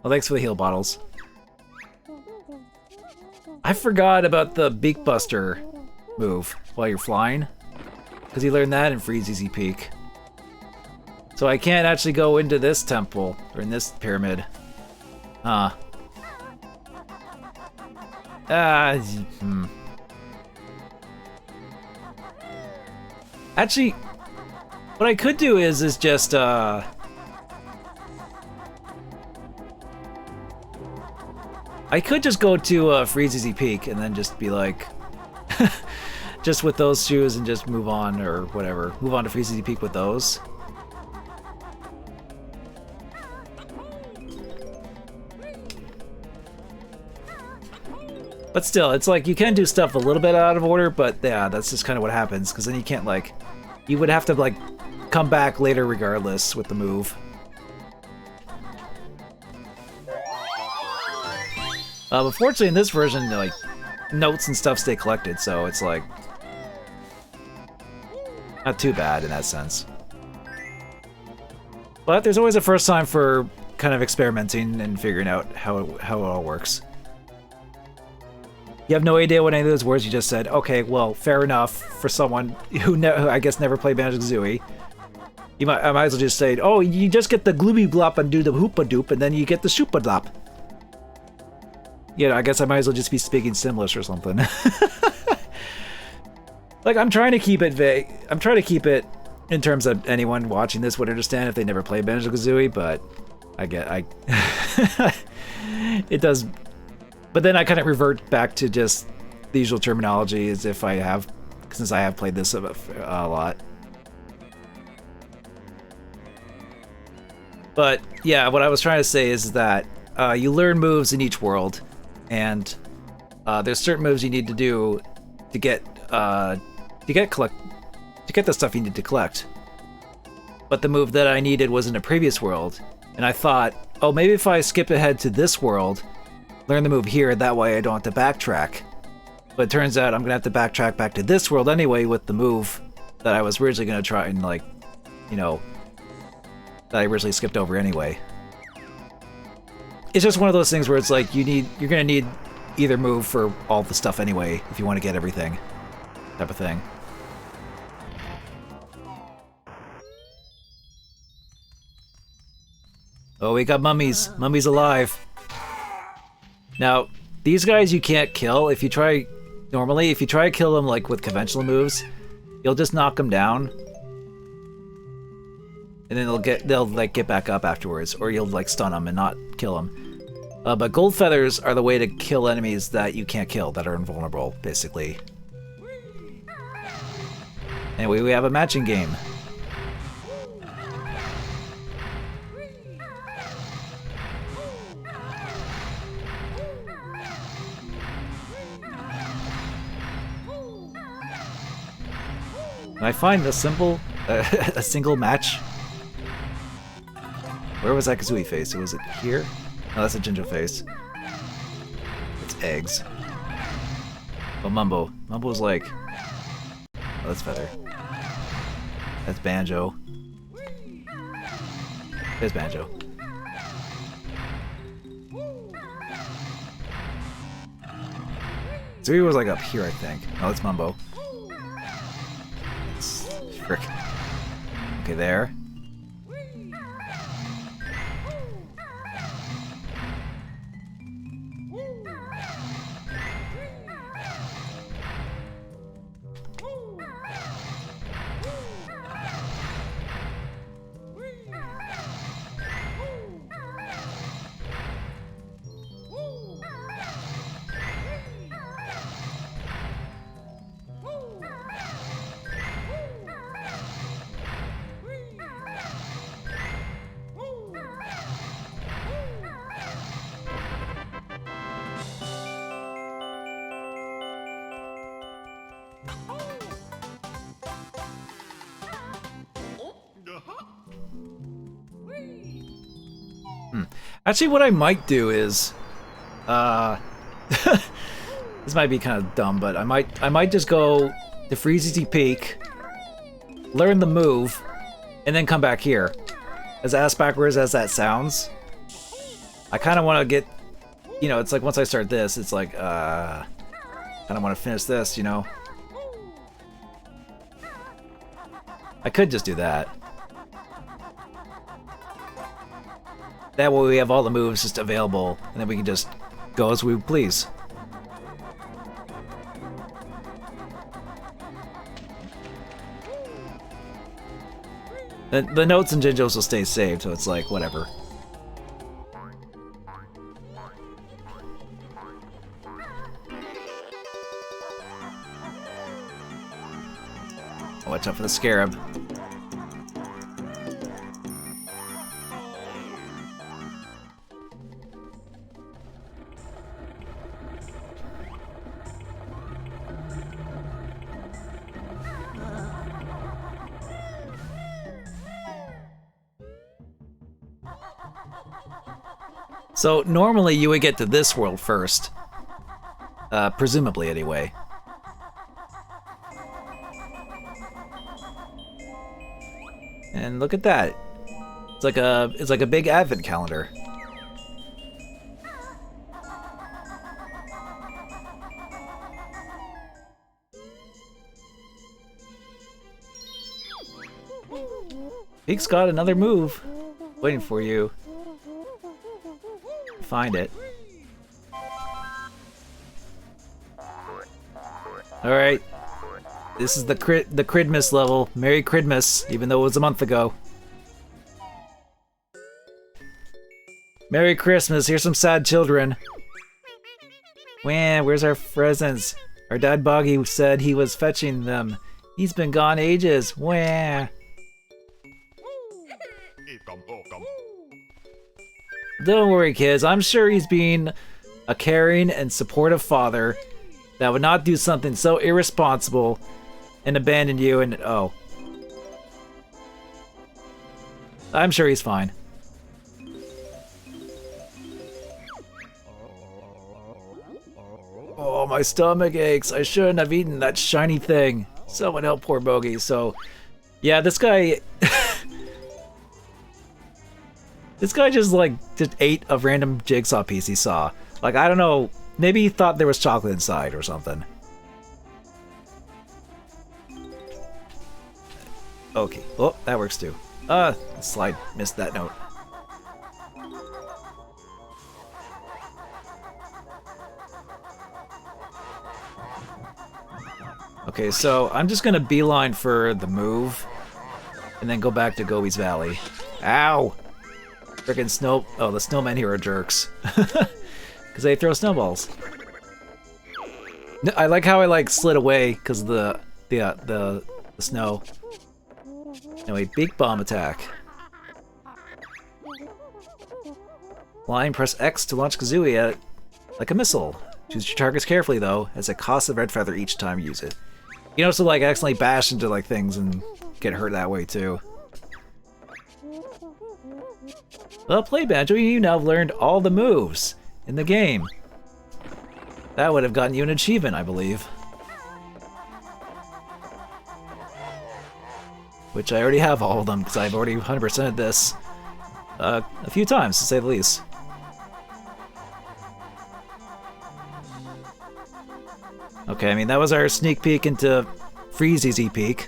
Well, thanks for the heal bottles. I forgot about the Beak Buster move while you're flying, because you learned that in Freeze Easy Peak. So I can't actually go into this temple, or in this pyramid. Actually, what I could do is just, I could just go to Freeze Easy Peak and then just be like, just with those shoes and just move on or whatever. Move on to Freeze Easy Peak with those. But still, it's like you can do stuff a little bit out of order, but yeah, that's just kind of what happens, because then you can't like, you would have to like come back later regardless with the move. But fortunately in this version, like, notes and stuff stay collected, so it's like, not too bad in that sense. But there's always a first time for kind of experimenting and figuring out how it all works. You have no idea what any of those words you just said. Okay, well, fair enough for someone who I guess never played Banjo-Kazooie. I might as well just say, oh, you just get the glooby glop and do the hoopa doop, and then you get the shoopa dop. Yeah, I guess I might as well just be speaking Simlish or something. Like, I'm trying to keep it vague. I'm trying to keep it in terms of anyone watching this would understand if they never played Banjo-Kazooie, but it does. But then I kind of revert back to just the usual terminology as if I have, since I have played this a lot. But yeah, what I was trying to say is that you learn moves in each world, and there's certain moves you need to do to get the stuff you need to collect. But the move that I needed was in a previous world, and I thought, oh, maybe if I skip ahead to this world, learn the move here, that way I don't have to backtrack. But it turns out I'm gonna have to backtrack back to this world anyway with the move that I was originally gonna try and, like, you know, that I originally skipped over anyway. It's just one of those things where it's like you're gonna need either move for all the stuff anyway if you want to get everything, type of thing. Oh, we got mummies. Mummies alive. Now, these guys you can't kill. If you try to kill them like with conventional moves, you'll just knock them down. and then they'll like get back up afterwards, or you'll like stun them and not kill them. But gold feathers are the way to kill enemies that you can't kill, that are invulnerable, basically. Anyway, we have a matching game. Can I find a single match? Where was that Kazooie face? Was it here? No, that's a Jinjo face. It's eggs. Oh, Mumbo. Mumbo's like... Oh, that's Feather. That's Banjo. There's Banjo. Kazooie was like up here, I think. Oh, that's Mumbo. Frick. Okay, there. Actually, what I might do is, this might be kind of dumb, but I might just go to Freezy Peak, learn the move, and then come back here. As ass backwards as that sounds, I kind of want to get, you know, it's like once I start this, it's like, kind of want to finish this, you know. I could just do that. That way we have all the moves just available, and then we can just go as we please. The notes and Jinjos will stay saved, so it's like, whatever. Watch out for the scarab. So normally you would get to this world first. Presumably anyway. And look at that. It's like a big advent calendar. Peak's got another move waiting for you. Find it. Alright. This is the Cridmas level. Merry Cridmas, even though it was a month ago. Merry Christmas, here's some sad children. Wah, where's our presents? Our dad Boggy said he was fetching them. He's been gone ages. Wah. Don't worry, kids. I'm sure he's being a caring and supportive father that would not do something so irresponsible and abandon you and... oh. I'm sure he's fine. Oh, my stomach aches. I shouldn't have eaten that shiny thing. Someone help poor Bogey. So, yeah, this guy... This guy just ate a random jigsaw piece he saw. Like, I don't know, maybe he thought there was chocolate inside or something. Okay, oh, that works too. Slide missed that note. Okay, so I'm just gonna beeline for the move. and then go back to Gobi's Valley. Ow! Frickin' snow... Oh, the snowmen here are jerks. Because they throw snowballs. I like how I, like, slid away because of the snow. Anyway, Beak Bomb attack. Flying, press X to launch Kazooie at it like a missile. Choose your targets carefully, though, as it costs a red feather each time you use it. You know, so like accidentally bash into like things and get hurt that way too. Well played, Banjo. You now have learned all the moves in the game. That would have gotten you an achievement, I believe. Which I already have all of them, because I've already 100%ed this a few times, to say the least. Okay, I mean, that was our sneak peek into Freezy's peek.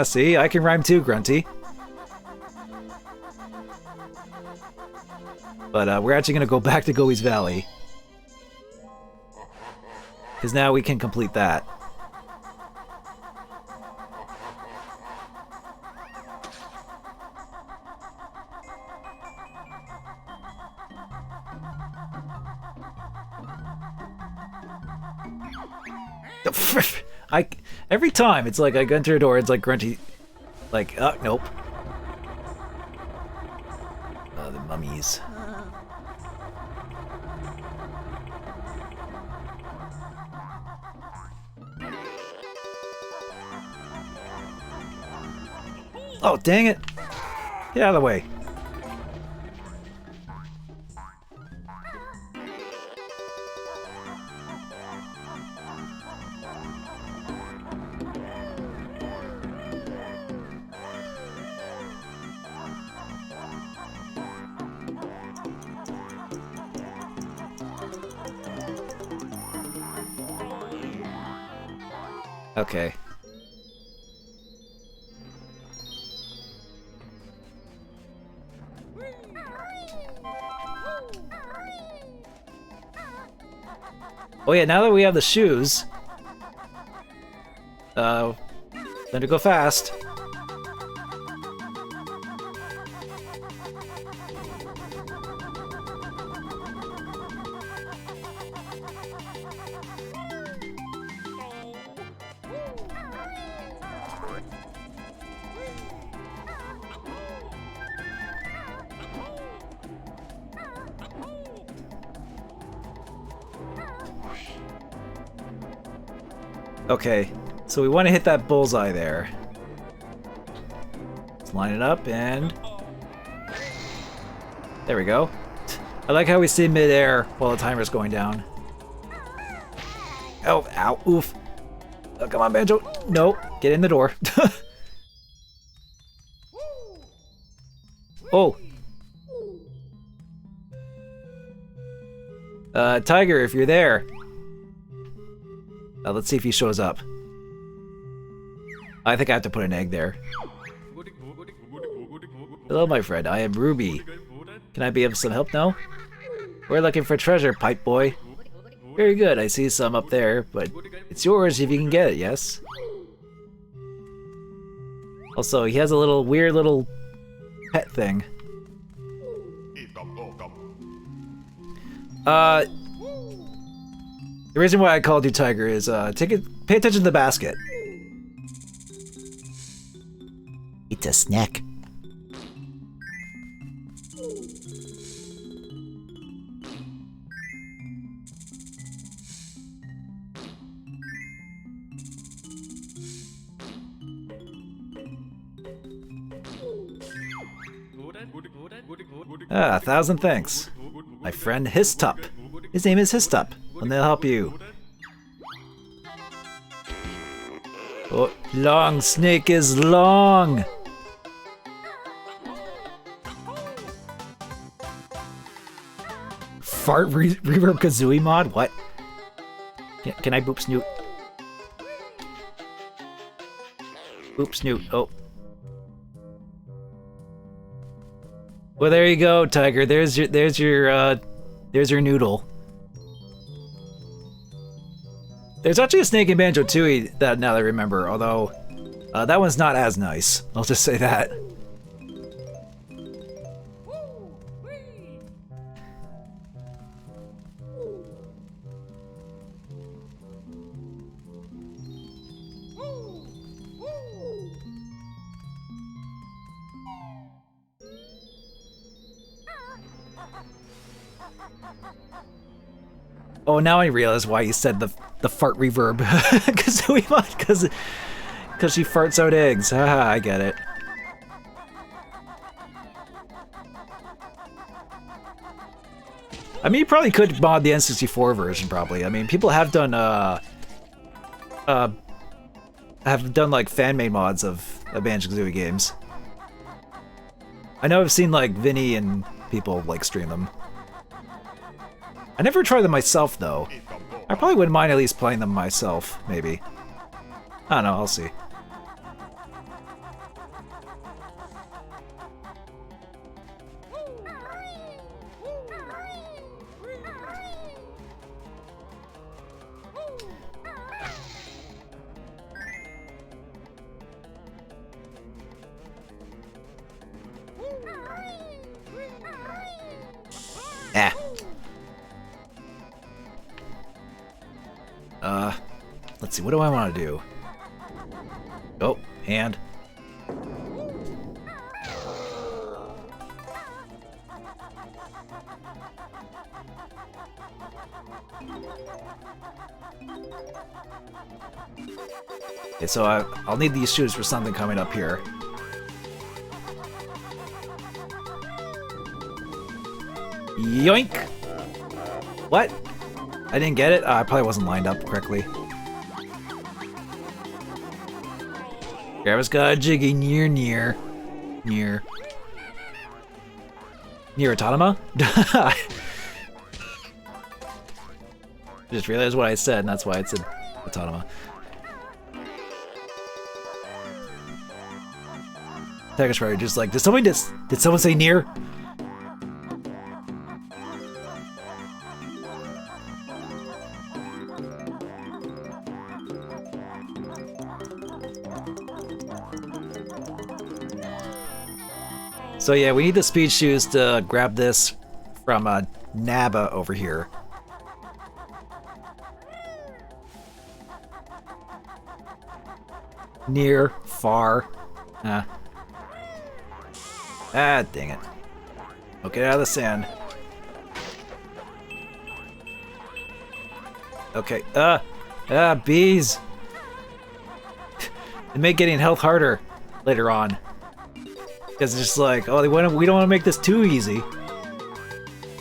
See, I can rhyme too, Grunty. But we're actually going to go back to Gobi's Valley. Because now we can complete that. Every time it's like I go into a door, it's like Grunty, like, nope. The mummies. Oh, dang it! Get out of the way. Okay. Oh yeah, now that we have the shoes, time to go fast. Okay, so we want to hit that bullseye there. Let's line it up and... There we go. I like how we stay mid-air while the timer's going down. Oh, ow, oof. Oh, come on, Banjo. No, get in the door. Oh. Tiger, if you're there. Let's see if he shows up. I think I have to put an egg there. Hello, my friend. I am Ruby. Can I be of some help now? We're looking for treasure, pipe boy. Very good. I see some up there, but it's yours if you can get it, yes? Also, he has a little weird little pet thing. The reason why I called you Tiger is, pay attention to the basket. It's a snack. Ah, 1,000 thanks. My friend Histup. His name is Histup. And they'll help you. Oh, long snake is long. Fart reverb Kazooie mod? What? Can I boop snoot? Boop snoot. Oh. Well, there you go, Tiger. There's your noodle. There's actually a snake in Banjo-Tooie that now that I remember, although That one's not as nice. I'll just say that. Oh, now I realize why you said the fart reverb. Because she farts out eggs. Haha, I get it. I mean, you probably could mod the N64 version, probably. I mean, people have done like fan-made mods of Banjo-Kazooie games. I know I've seen like Vinny and people like stream them. I never tried them myself, though. I probably wouldn't mind at least playing them myself, maybe. I don't know, I'll see. Let's see, what do I want to do? Oh, and... Okay, so I'll need these shoes for something coming up here. Yoink! What? I didn't get it? I probably wasn't lined up correctly. Travis got a jiggy near Autonoma? Just realized what I said, and that's why it said Autonoma. Tiger's probably just like, did someone say near? So yeah, we need the speed shoes to grab this from Naba over here. Near, far. Ah, dang it. Oh, get out of the sand. Okay, bees! It make getting health harder later on. Because it's just like, oh, we don't want to make this too easy.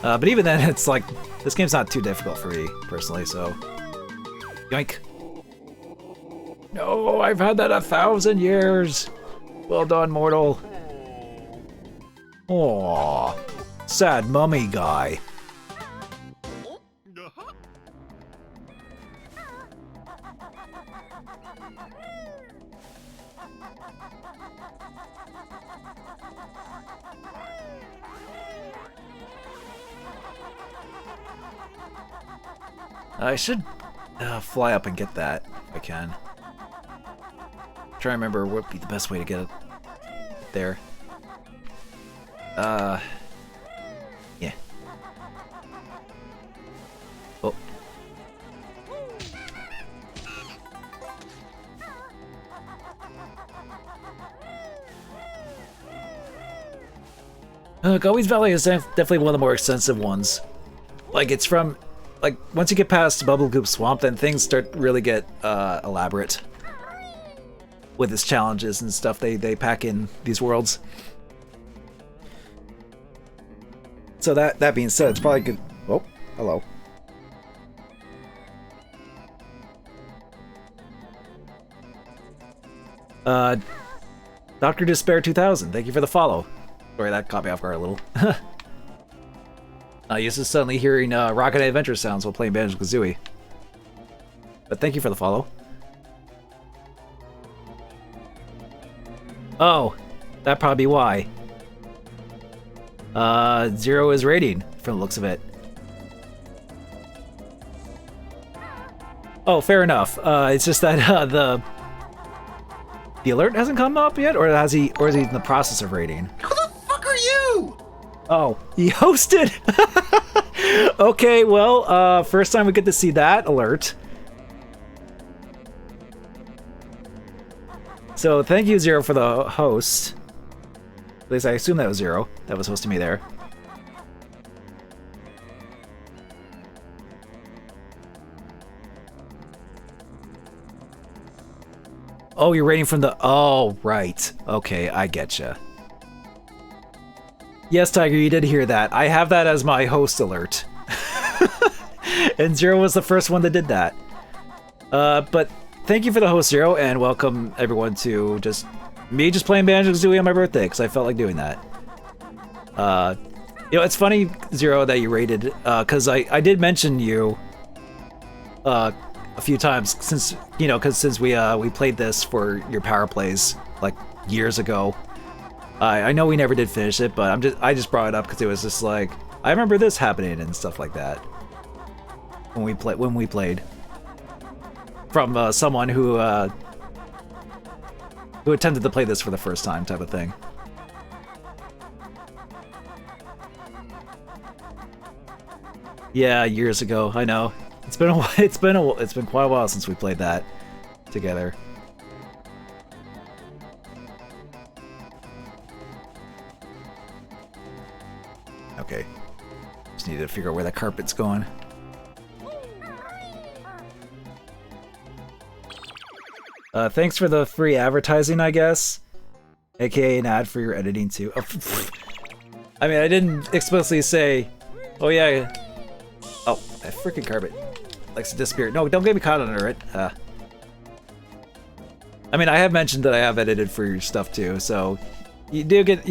But even then, it's like, this game's not too difficult for me, personally, so... Yoink. No, I've had that 1,000 years! Well done, mortal. Aww. Sad mummy guy. I should fly up and get that if I can. Try to remember what would be the best way to get it there. Yeah. Oh. Galway's Valley is definitely one of the more extensive ones. Like, it's from... Like, once you get past Bubblegoop Swamp, then things start really get elaborate with its challenges and stuff they pack in these worlds. So that being said, it's probably good. Oh, hello. Dr. Despair 2000, thank you for the follow. Sorry, that caught me off guard a little. Used to suddenly hearing Rocket Adventure sounds while playing Banjo-Kazooie. But thank you for the follow. Oh, that'd probably be why. 0 is rating, from the looks of it. Oh, fair enough. It's just that The alert hasn't come up yet, or has he? Or is he in the process of raiding? Who the fuck are you? Oh, he hosted. Okay, well, first time we get to see that alert. So thank you, Zero, for the host. At least I assume that was Zero that was hosting me there. Oh, you're rating from the... Oh, right. Okay, I getcha. Yes, Tiger, you did hear that. I have that as my host alert. And Zero was the first one that did that. But thank you for the host, Zero, and welcome everyone to just playing Banjo-Kazooie on my birthday, because I felt like doing that. You know, it's funny, Zero, that you rated, because I did mention you a few times since, you know, since we played this for your power plays like years ago. I know we never did finish it, but I just brought it up because it was just like, I remember this happening and stuff like that when we played from someone who attempted to play this for the first time, type of thing. Yeah, years ago. I know. It's been quite a while since we played that together. Okay. Just need to figure out where the carpet's going. Thanks for the free advertising, I guess. AKA an ad for your editing too. I mean, I didn't explicitly say, oh yeah. Oh, that freaking carpet likes to disappear. No, don't get me caught under it. I mean, I have mentioned that I have edited for your stuff too, so you do get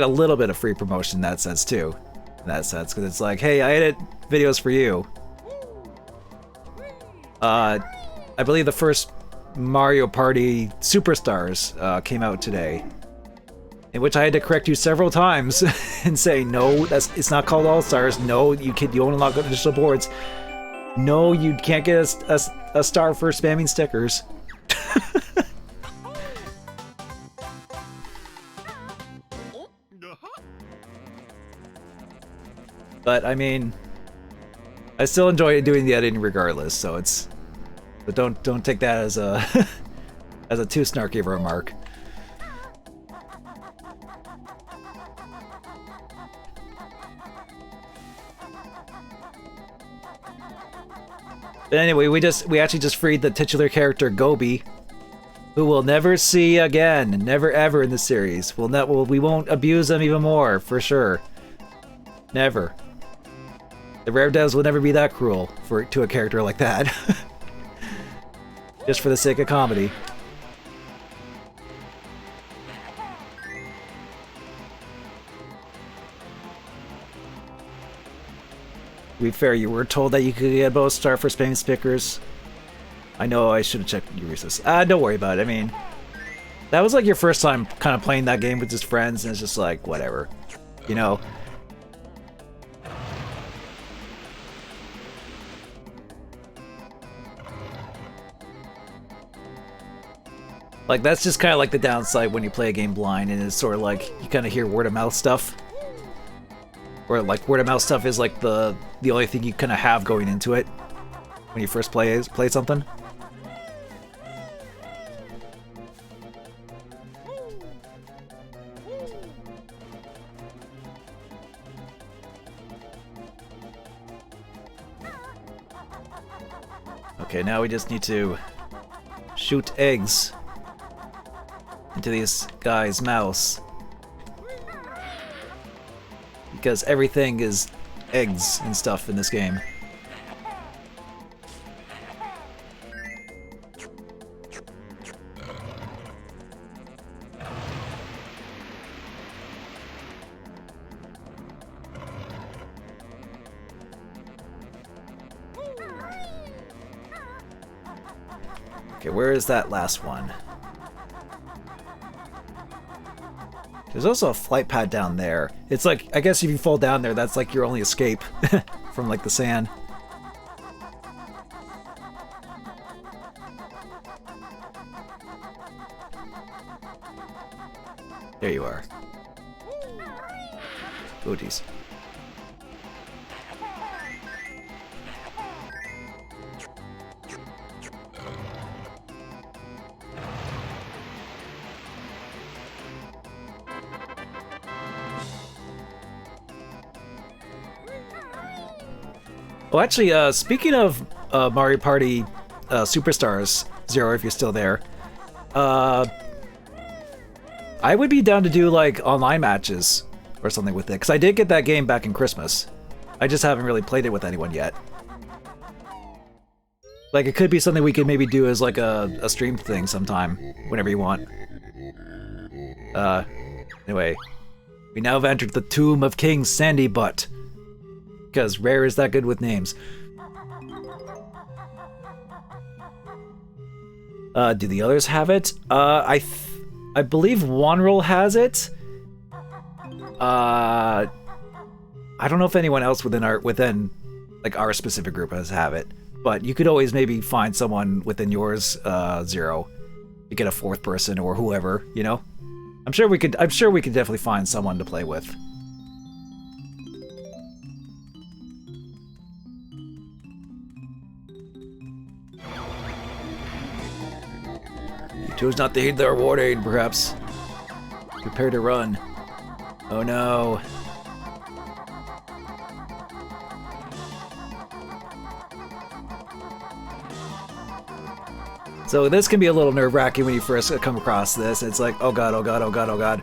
a little bit of free promotion in that sense too. In that sense, because it's like, hey, I edit videos for you. I believe the first Mario Party Superstars came out today, in which I had to correct you several times and say, no, it's not called All Stars. No, you don't unlock additional boards. No, you can't get a star for spamming stickers. But I mean, I still enjoy doing the editing regardless. So it's, but don't take that as a as a too snarky of a remark. But anyway, we actually just freed the titular character Gobi, who we'll never see again, never ever in the series. We won't abuse them even more, for sure. Never. The rare devs will never be that cruel to a character like that. Just for the sake of comedy. To be fair, you were told that you could get a bonus star for spamming stickers. I know I should have checked Euresis. Don't worry about it. I mean, that was like your first time kind of playing that game with just friends, and it's just like, whatever. You know? Like, that's just kind of like the downside when you play a game blind, and it's sort of like, you kind of hear word-of-mouth stuff. Or like, word-of-mouth stuff is like the only thing you kind of have going into it when you first play something. Okay, now we just need to shoot eggs into this guy's mouse. Because everything is eggs and stuff in this game. Okay, where is that last one? There's also a flight pad down there. It's like, I guess if you fall down there, that's like your only escape from like the sand. There you are. Oh, geez. Oh, actually, speaking of Mario Party Superstars, Zero, if you're still there, I would be down to do, like, online matches or something with it, because I did get that game back in Christmas. I just haven't really played it with anyone yet. Like, it could be something we could maybe do as, like, a stream thing sometime, whenever you want. Anyway, we now have entered the Tomb of King Sandy Butt. Because Rare is that good with names. Do the others have it? I believe OneRoll has it. I don't know if anyone else within our specific group have it, but you could always maybe find someone within yours, Zero, to get a fourth person or whoever, you know. I'm sure we could definitely find someone to play with. Chose not to heed their warning, perhaps. Prepare to run. Oh no. So this can be a little nerve-wracking when you first come across this. It's like, oh god, oh god, oh god, oh god.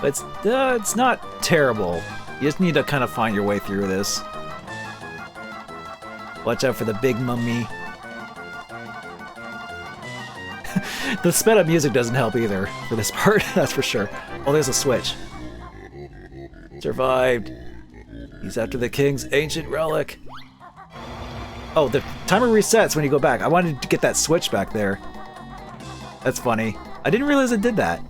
But it's not terrible. You just need to kind of find your way through this. Watch out for the big mummy. The sped up music doesn't help either for this part, that's for sure. Oh, there's a switch. Survived. He's after the king's ancient relic. Oh, the timer resets when you go back. I wanted to get that switch back there. That's funny. I didn't realize it did that.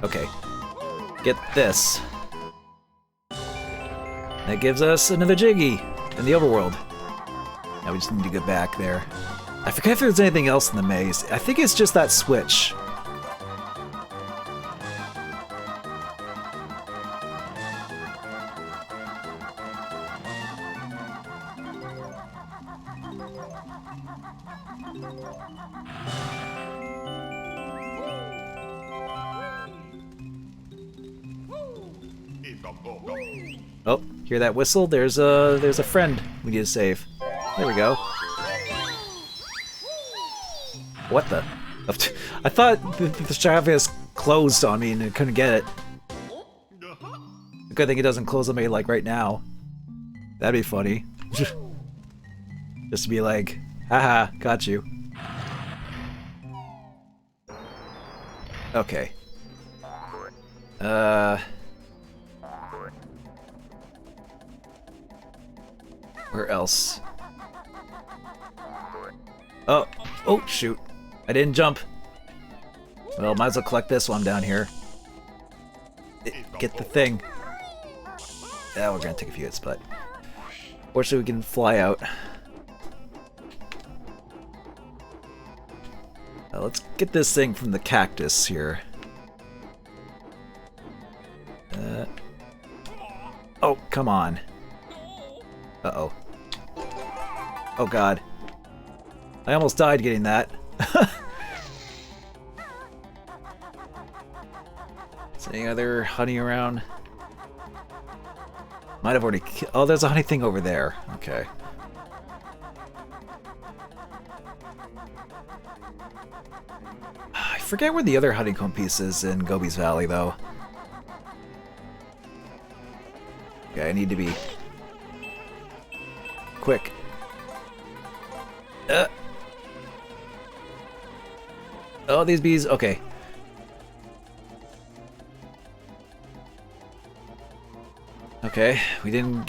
Okay, get this. That gives us another Jiggy in the overworld. Now we just need to get back there. I forget if there's anything else in the maze. I think it's just that switch. Oh, hear that whistle? There's a friend we need to save. There we go. What the? I thought the Travis closed on me and I couldn't get it. Good thing it doesn't close on me like right now. That'd be funny. Just to be like, haha, got you. Okay. Where else? Oh, oh shoot. I didn't jump. Well, might as well collect this one down here. Get the thing. Yeah, we're gonna take a few hits, but fortunately we can fly out. Let's get this thing from the cactus here. Oh, come on. Uh-oh. Oh god. I almost died getting that. Is there any other honey around? Might have already oh, there's a honey thing over there. Okay. I forget where the other honeycomb piece is in Gobi's Valley, though. Okay, I need to be quick. Oh, these bees. Okay. Okay, we didn't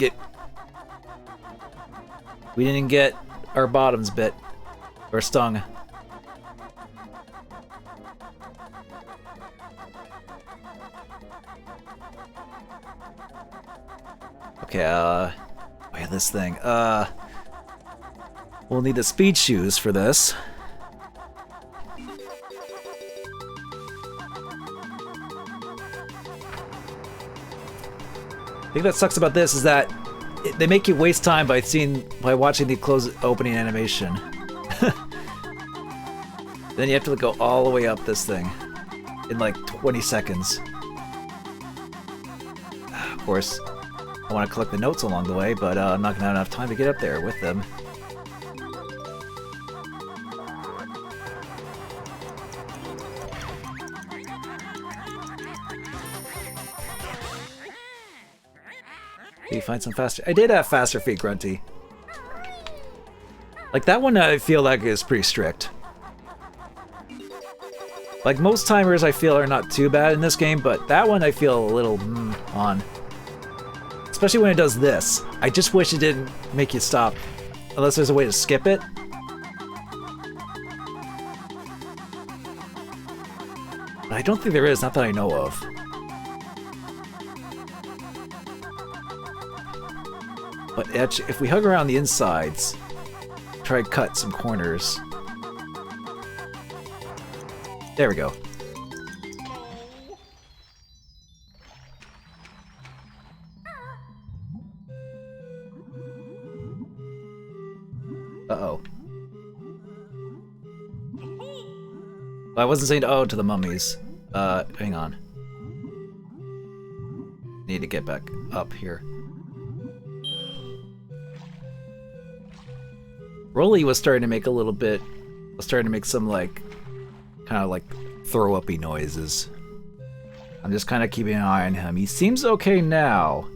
get our bottoms bit or stung. Okay, oh yeah, this thing. We'll need the speed shoes for this. I think that sucks about this is that they make you waste time by watching the opening animation. Then you have to go all the way up this thing in like 20 seconds. Of course, I want to collect the notes along the way, but I'm not gonna have enough time to get up there with them. You find some faster. I did have faster feet, Grunty. Like that one, I feel like is pretty strict. Like most timers, I feel are not too bad in this game, but that one I feel a little on. Especially when it does this. I just wish it didn't make you stop, unless there's a way to skip it. But I don't think there is, not that I know of. But actually, if we hug around the insides, try to cut some corners. There we go. Uh-oh. I wasn't saying uh-oh to the mummies. Hang on. Need to get back up here. Rolly was starting to make some like, kind of like throw-uppy noises. I'm just kind of keeping an eye on him. He seems okay now.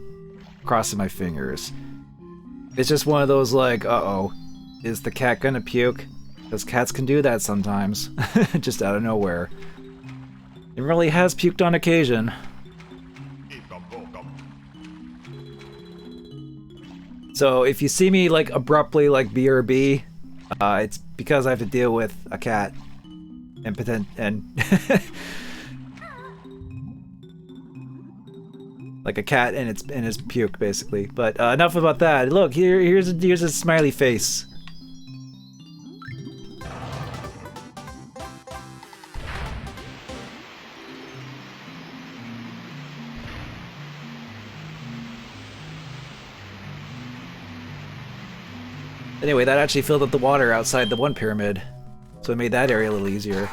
Crossing my fingers. It's just one of those like, uh-oh, is the cat gonna puke? Because cats can do that sometimes, just out of nowhere. It really has puked on occasion. So if you see me like abruptly like BRB, it's because I have to deal with a cat and like a cat and its puke basically. But enough about that. Look, here's a smiley face. Anyway, that actually filled up the water outside the one pyramid, so it made that area a little easier.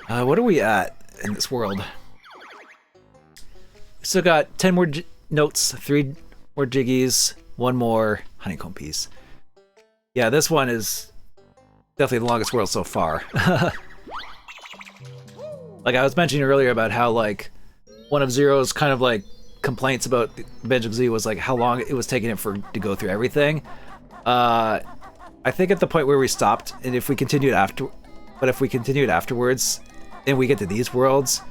What are we at in this world? Still got 10 more notes, 3 more jiggies, 1 more honeycomb piece. Yeah, this one is definitely the longest world so far. Like I was mentioning earlier about how like one of Zero's kind of like complaints about Banjo-Kazooie was like how long it was taking it to go through everything. I think at the point where we stopped, and if we continued afterwards, and we get to these worlds,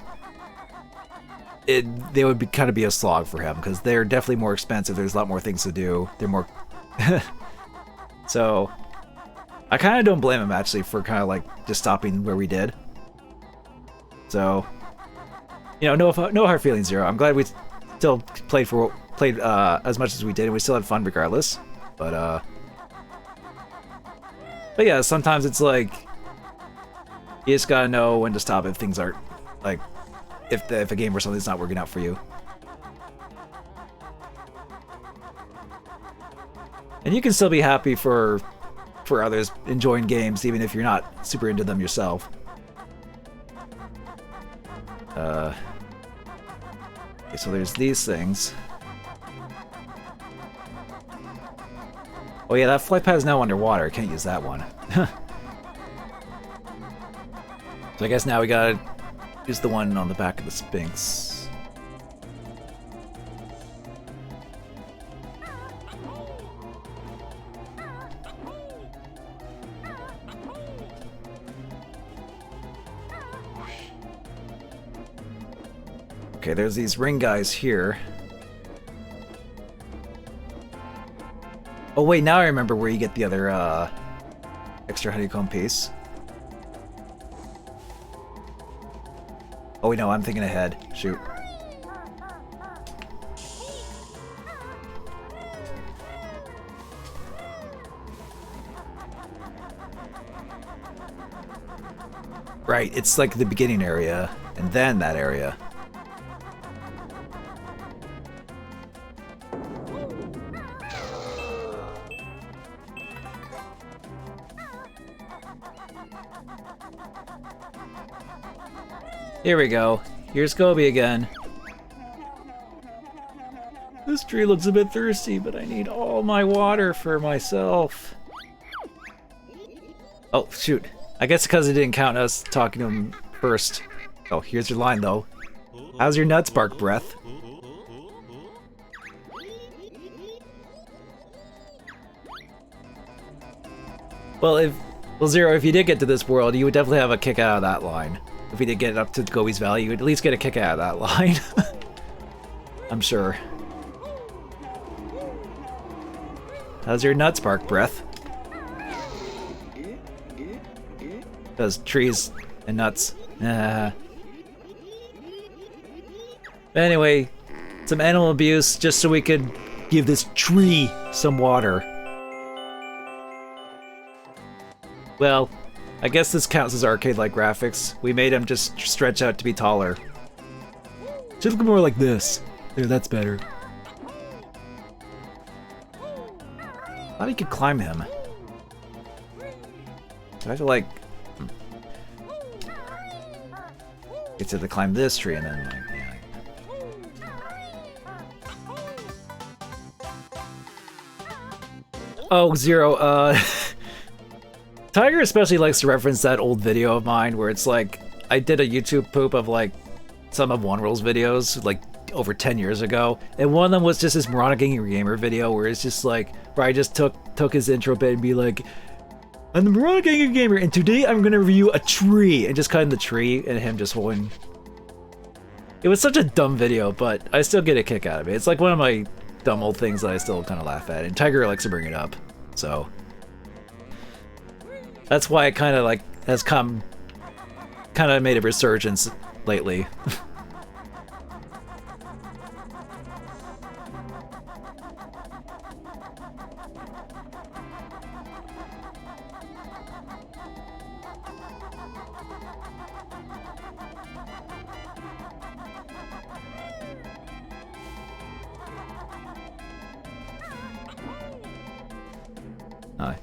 they would kind of be a slog for him because they're definitely more expensive. There's a lot more things to do. They're more. So I kind of don't blame him actually for kind of like just stopping where we did. So, you know, no hard feelings, Zero. I'm glad we still played as much as we did, and we still had fun regardless. But yeah, sometimes it's like you just gotta know when to stop if things aren't like if a game or something's not working out for you. And you can still be happy for others enjoying games even if you're not super into them yourself. Okay, so there's these things. Oh yeah, that flight pad is now underwater. I can't use that one. So I guess now we gotta use the one on the back of the Sphinx. Okay, there's these ring guys here. Oh wait, now I remember where you get the other extra honeycomb piece. Oh wait, no, I'm thinking ahead. Shoot. Right, it's like the beginning area, and then that area. Here we go. Here's Gobi again. This tree looks a bit thirsty, but I need all my water for myself. Oh, shoot. I guess because it didn't count us talking to him first. Oh, here's your line, though. How's your nuts bark breath? Well, Zero, if you did get to this world, you would definitely have a kick out of that line. If we did get up to Gobi's Valley, you would at least get a kick out of that line. I'm sure. How's your nuts bark breath? Because trees and nuts. But anyway, some animal abuse just so we could give this tree some water. Well, I guess this counts as arcade-like graphics. We made him just stretch out to be taller. Should look more like this. There, that's better. Thought he could climb him. So I feel like... It's to climb this tree and then like, yeah. Oh, Zero, Tiger especially likes to reference that old video of mine where it's like, I did a YouTube poop of like some of OneWorld's videos like over 10 years ago, and one of them was just this Banjo-Gamer video where it's just like, where I just took his intro bit and be like, I'm the Banjo-Gamer and today I'm gonna review a tree, and just cut in the tree and him just holding. It was such a dumb video, but I still get a kick out of it. It's like one of my dumb old things that I still kind of laugh at, and Tiger likes to bring it up, so. That's why it kind of like has kind of made a resurgence lately.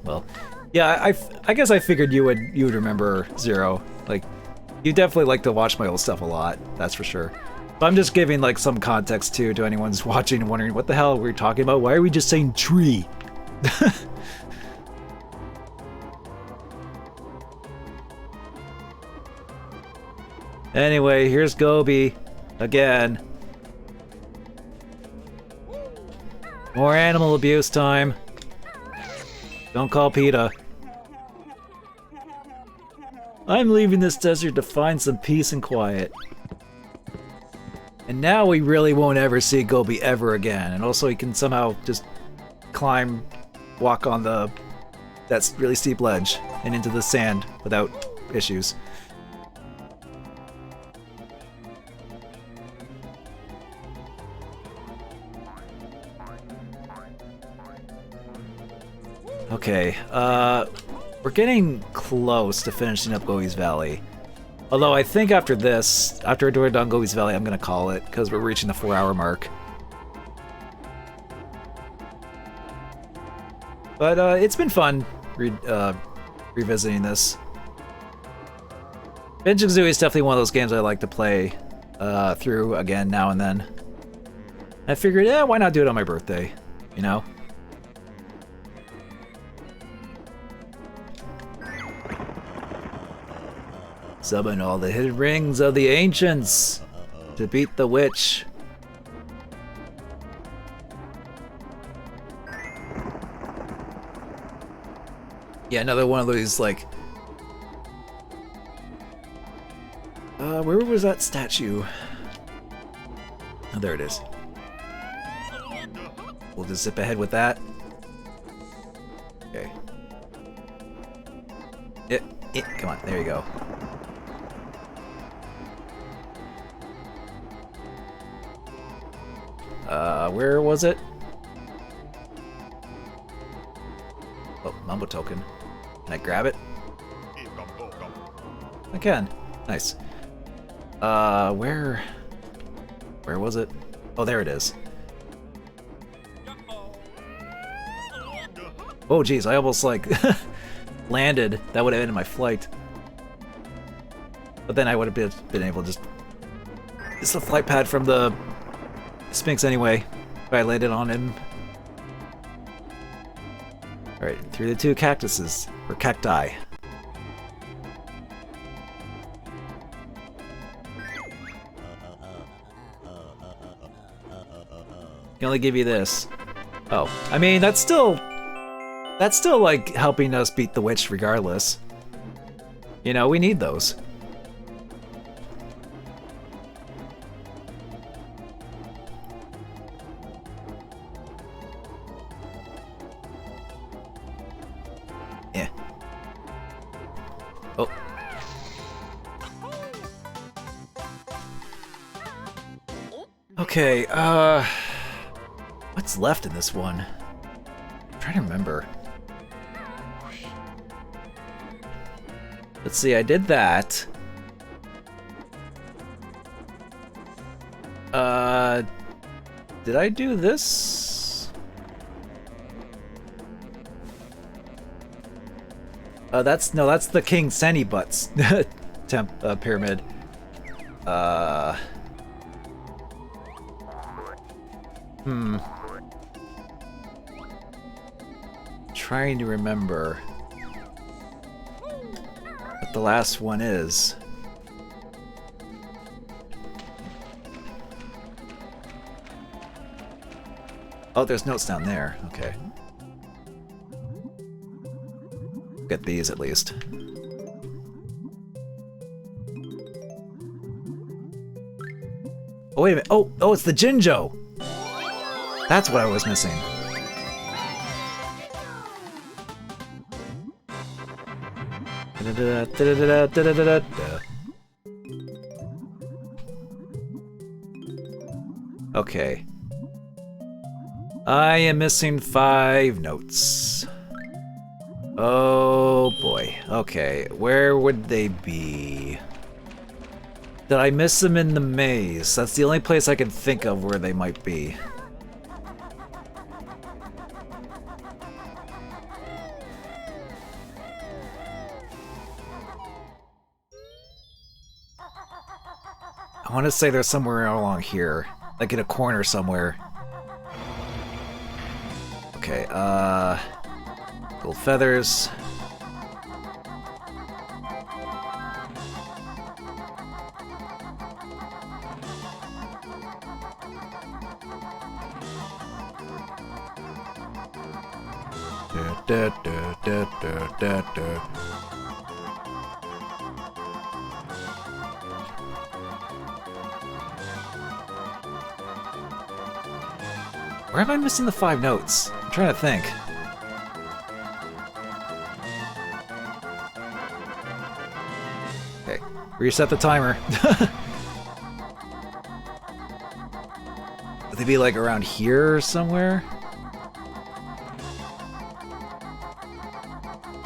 Well, yeah, I guess I figured you would remember Zero. Like, you definitely like to watch my old stuff a lot, that's for sure. But I'm just giving like some context to anyone's watching and wondering what the hell we're talking about. Why are we just saying tree? Anyway, here's Gobi again. More animal abuse time. Don't call PETA. I'm leaving this desert to find some peace and quiet. And now we really won't ever see Gobi ever again. And also he can somehow just walk on that really steep ledge and into the sand without issues. Okay, we're getting close to finishing up Gobi's Valley. Although I think after we're done Gobi's Valley, I'm gonna call it, because we're reaching the 4-hour mark. But it's been fun revisiting this. Banjo-Kazooie is definitely one of those games I like to play through again now and then. I figured, yeah, why not do it on my birthday, you know? Summon all the hidden rings of the ancients to beat the witch. Yeah, another one of those like... where was that statue? Oh, there it is. We'll just zip ahead with that. Okay. Come on, there you go. Where was it? Oh, Mumbo token. Can I grab it? I can. Nice. Where was it? Oh, there it is. Oh, geez, I almost, like, landed. That would have ended my flight. But then I would have been able to just... It's a flight pad from the Sphinx anyway. If I landed on him. Alright, through the two cactuses. Or cacti. Can only give you this. Oh, I mean, that's still like helping us beat the witch regardless. You know, we need those. Yeah. Oh. Okay, what's left in this one? I'm trying to remember. Let's see, I did that. Did I do this? That's the King Seni Butts pyramid. Trying to remember what the last one is. Oh, there's notes down there. Okay. Get these at least. Oh, wait a minute. Oh, it's the Jinjo! That's what I was missing. Okay. I am missing 5 notes. Oh boy. Okay, where would they be? Did I miss them in the maze? That's the only place I can think of where they might be. I want to say they're somewhere along here, like in a corner somewhere. Okay, gold feathers. Where am I missing the 5 notes? I'm trying to think. Okay, reset the timer. Would they be like around here somewhere?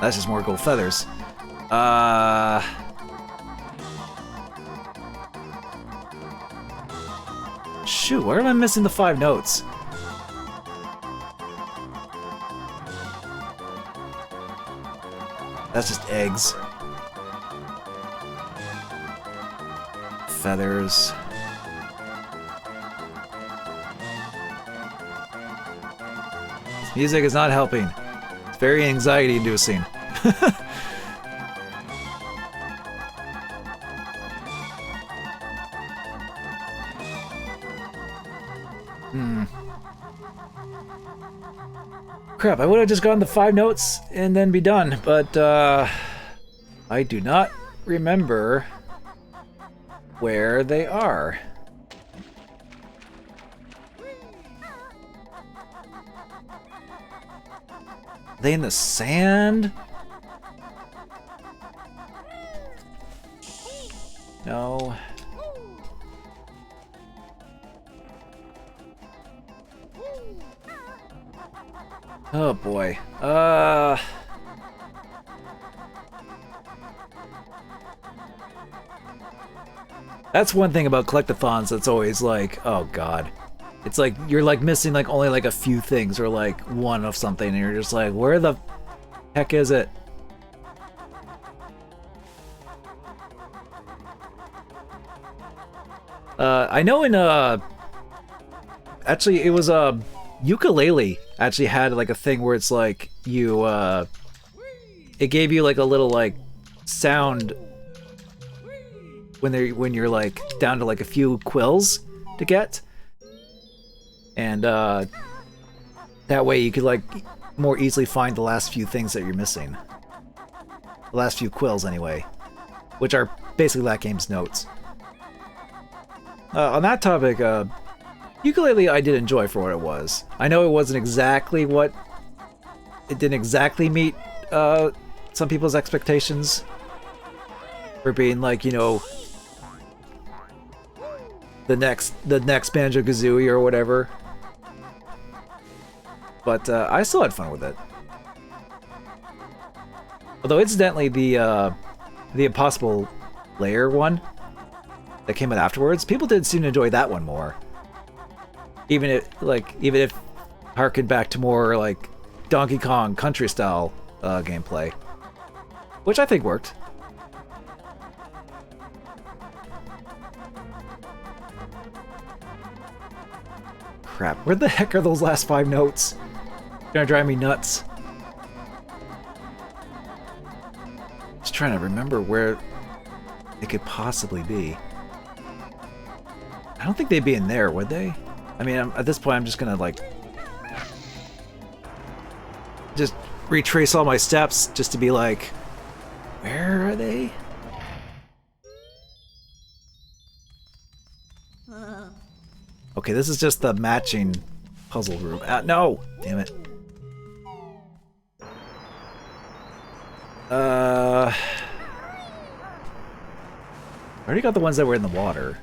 That's just more gold feathers. Shoot, where am I missing the 5 notes? That's just eggs. Feathers. This music is not helping. It's very anxiety-inducing. Crap, I would have just gotten the 5 notes and then be done, but I do not remember where they are. Are they in the sand? No. Oh boy. That's one thing about collectathons that's always like, oh god. It's like you're like missing like only like a few things or like one of something and you're just like, where the heck is it? I know in actually it was Ukulele actually had like a thing where it's like you it gave you like a little like sound when you're like down to like a few quills to get, and that way you could like more easily find the last few things that you're missing, the last few quills anyway, which are basically that game's notes. On that topic, Ukulele I did enjoy for what it was. I know it wasn't exactly what... It didn't exactly meet some people's expectations for being like, you know, the next Banjo-Kazooie or whatever. But I still had fun with it. Although incidentally, the Impossible Layer one that came out afterwards, people did seem to enjoy that one more. Even if harkened back to more like Donkey Kong Country style gameplay, which I think worked. Crap, where the heck are those last 5 notes? It's gonna drive me nuts. Just trying to remember where it could possibly be. I don't think they'd be in there, would they? I mean, at this point, I'm just gonna, like... just retrace all my steps, just to be like... Where are they? Okay, this is just the matching puzzle room. No! Damn it. I already got the ones that were in the water.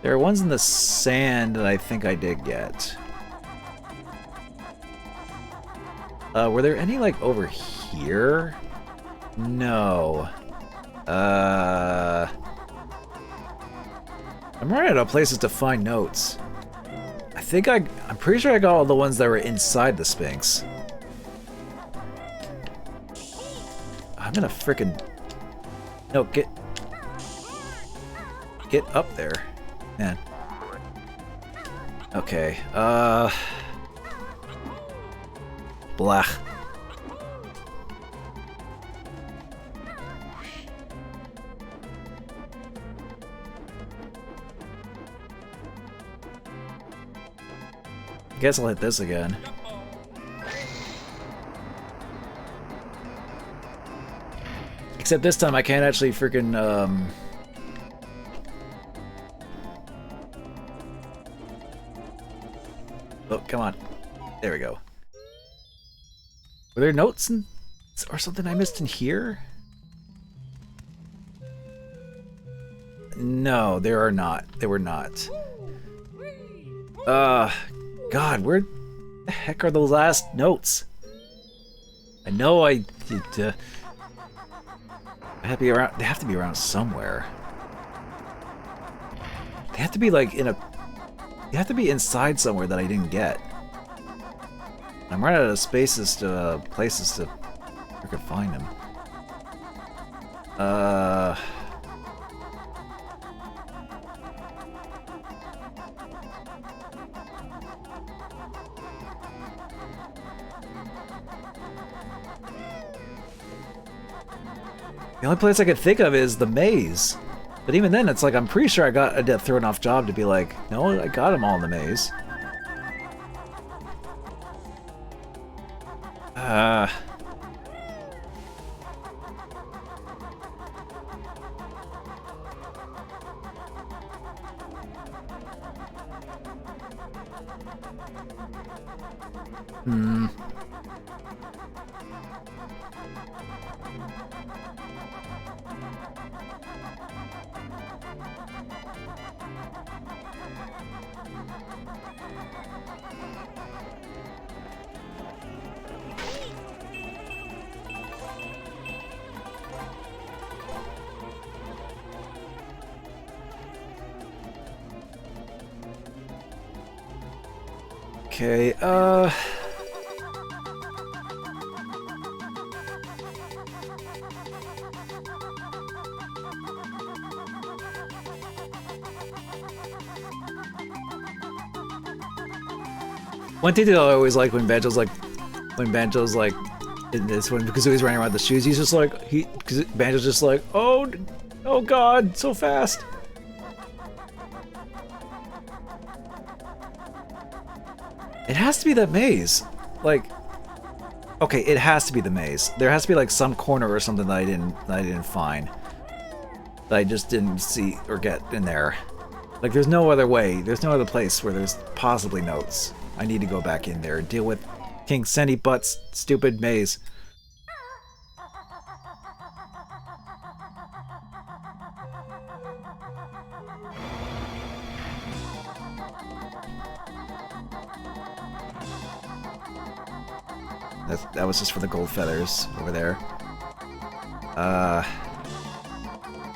There are ones in the sand that I think I did get. Were there any, like, over here? No. I'm running out of places to find notes. I'm pretty sure I got all the ones that were inside the Sphinx. I'm gonna frickin'... No, get up there. Man. Okay, blah. Guess I'll hit this again. Except this time I can't actually freaking oh, come on. There we go. Were there notes or something I missed in here? No, there are not. There were not. God, where the heck are those last notes? I know I did, they have to be around. They have to be around somewhere. They have to be like in a. They have to be inside somewhere that I didn't get. I'm running out of places to I could find them. The only place I could think of is the maze. But even then, it's like, I'm pretty sure I got a thrown off job to be like, no, I got them all in the maze. Hmm. Okay, one thing that I always like when Banjo's like in this when Kazooie's running around the shoes, he's just like Banjo's just like, oh god, so fast. It has to be that maze. Like, okay, it has to be the maze. There has to be like some corner or something that I didn't find. That I just didn't see or get in there. Like, there's no other way. There's no other place where there's possibly notes. I need to go back in there and deal with King Sandy Butt's stupid maze. That was just for the gold feathers over there.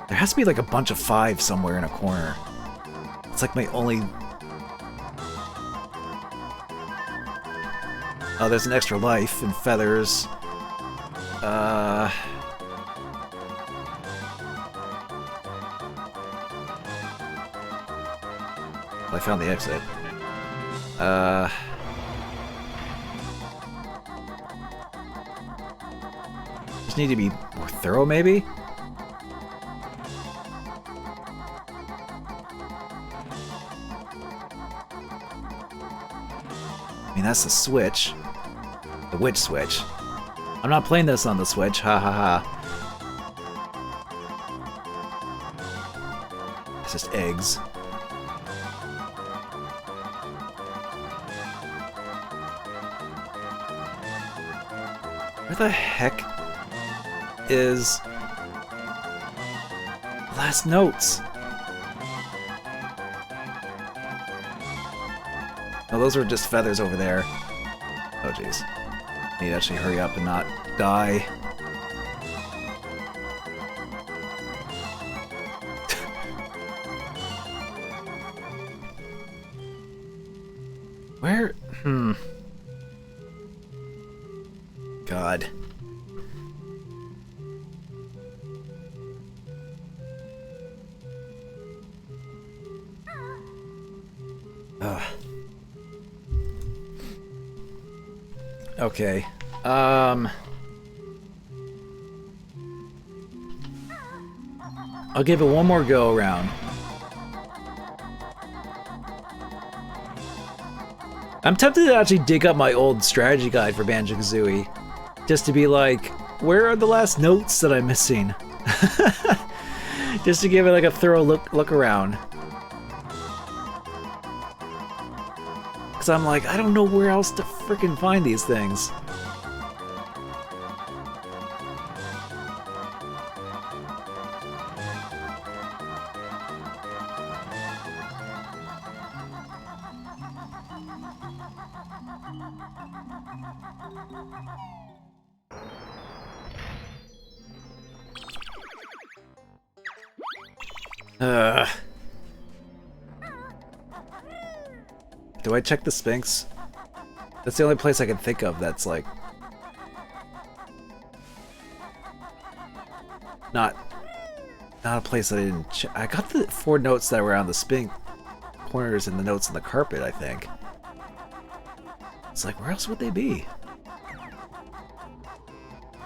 There has to be like a bunch of 5 somewhere in a corner. It's like my only... Oh, there's an extra life and feathers. I found the exit. Just need to be more thorough, maybe? I mean, that's the Switch. The Witch Switch. I'm not playing this on the Switch, ha ha ha. It's just eggs. Where the heck is the last notes? Oh, those are just feathers over there. Oh, jeez. I need to actually hurry up and not die. Where? God. Ugh. Okay. I'll give it one more go around. I'm tempted to actually dig up my old strategy guide for Banjo-Kazooie, just to be like, where are the last notes that I'm missing? Just to give it like a thorough look around. Because I'm like, I don't know where else to freaking find these things. Do I check the Sphinx? That's the only place I can think of that's like... Not a place that I didn't check. I got the 4 notes that were on the Sphinx corners and the notes on the carpet, I think. It's like, where else would they be?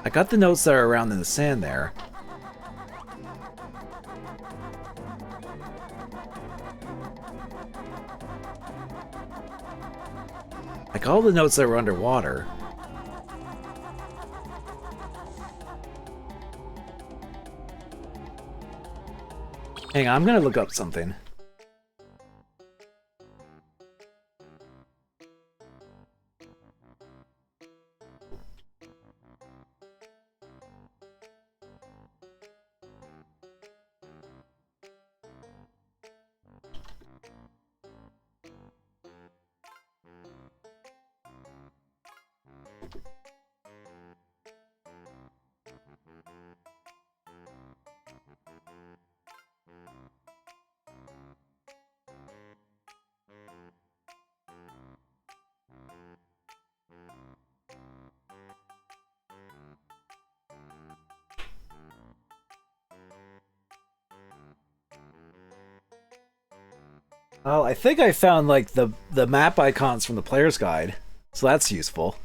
I got the notes that are around in the sand there. Like all the notes that were underwater. Hang on, I'm gonna look up something. Well, I think I found like the map icons from the player's guide, so that's useful.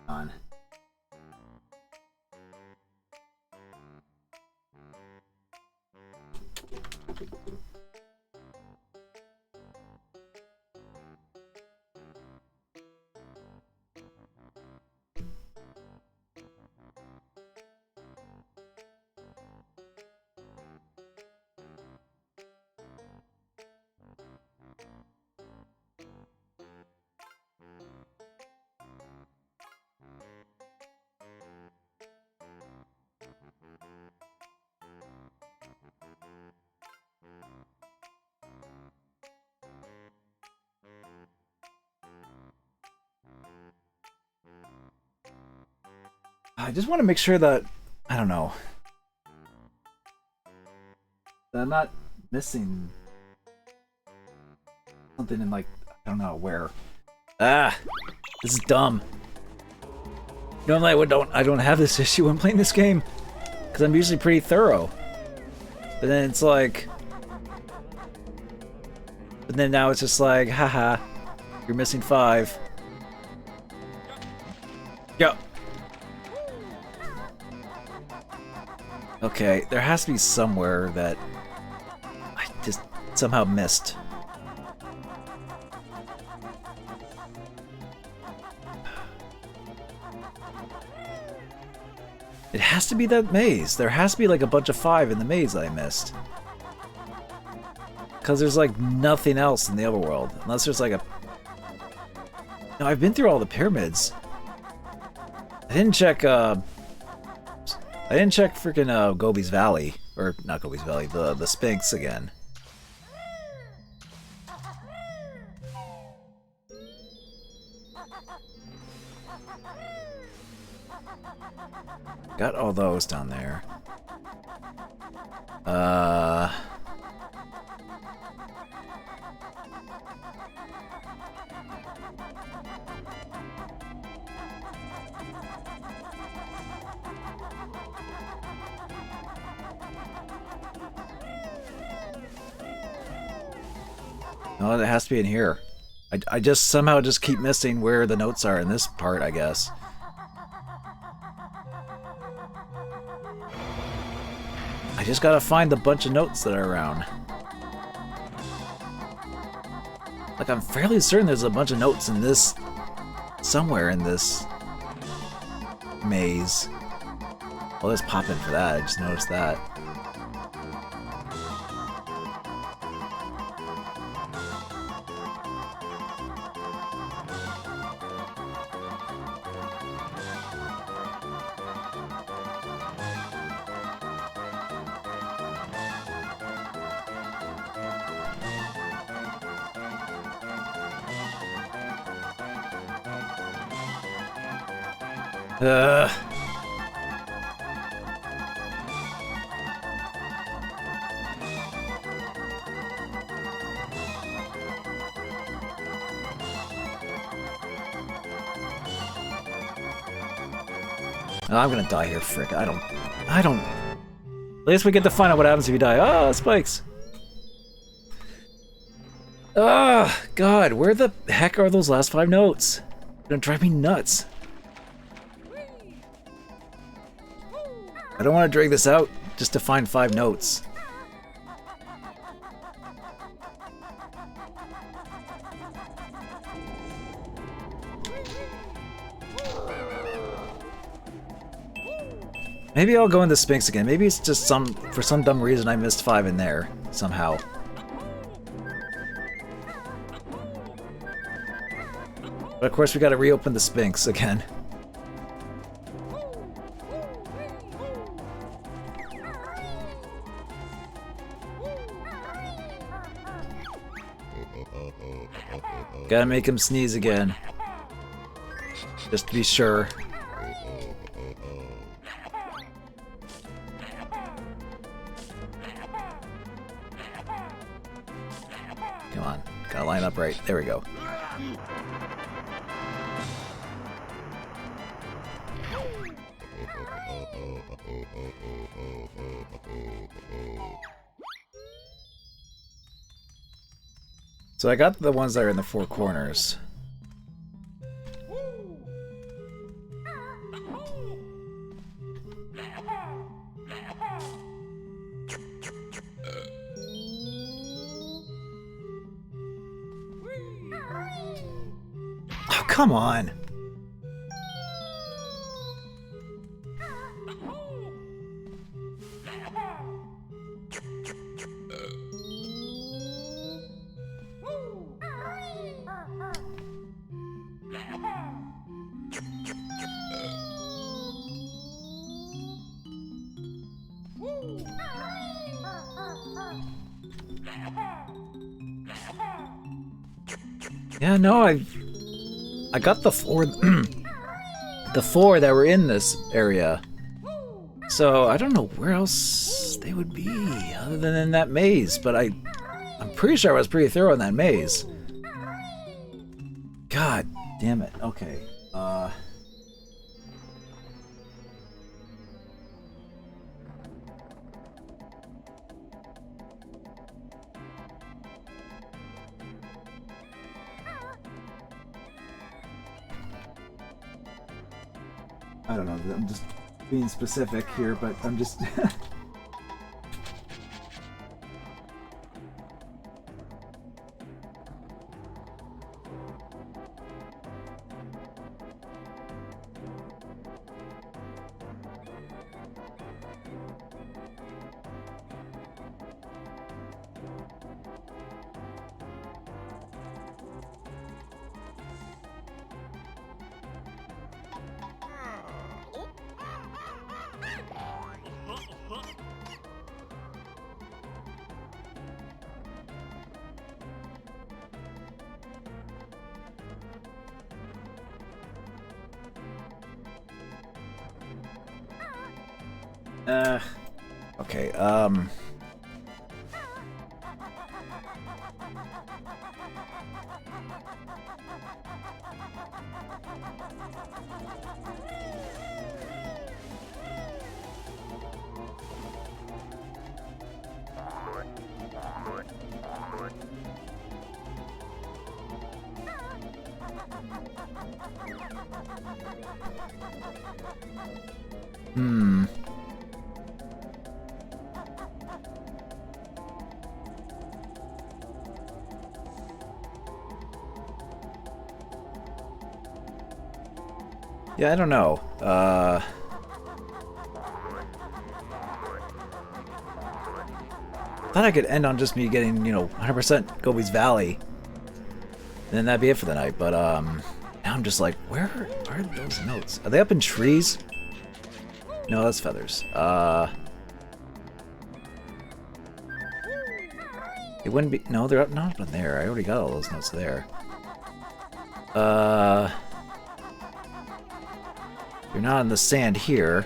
On. I just want to make sure that, I don't know, that I'm not missing something in, like, I don't know where. Ah, this is dumb. Normally I don't have this issue when playing this game, because I'm usually pretty thorough. But then it's like, but then now it's just like, haha, you're missing 5. Yo. Okay, there has to be somewhere that I just somehow missed. It has to be that maze. There has to be like a bunch of 5 in the maze that I missed. Because there's like nothing else in the overworld. Unless there's like a... No, I've been through all the pyramids. I didn't check freaking Gobi's Valley. Or not Gobi's Valley, the Sphinx again. Got all those down there. No, it has to be in here. I just somehow just keep missing where the notes are in this part, I guess. I just gotta find the bunch of notes that are around. Like, I'm fairly certain there's a bunch of notes in this... somewhere in this... maze. Well, let's pop in for that, I just noticed that. Oh, I'm gonna die here, frick. I don't... At least we get to find out what happens if you die. Ah, spikes! Ah, God, where the heck are those last 5 notes? They're gonna drive me nuts. I don't want to drag this out just to find 5 notes. Maybe I'll go in the Sphinx again. Maybe it's just for some dumb reason I missed 5 in there somehow. But of course we gotta reopen the Sphinx again. Gotta make him sneeze again. Just to be sure. Come on, gotta line up right. There we go. So I got the ones that are in the 4 corners. Oh, come on! Yeah, no, I got the 4 the 4 that were in this area. So I don't know where else they would be other than in that maze, but I'm pretty sure I was pretty thorough in that maze. God damn it. Okay. I don't know, I'm just being specific here, but I'm just... okay, yeah, I don't know. Thought I could end on just me getting, you know, 100% Gobi's Valley. And then that'd be it for the night, but, now I'm just like, where are those notes? Are they up in trees? No, that's feathers. It wouldn't be, no, they're up, not up in there. I already got all those notes there. You're not in the sand here.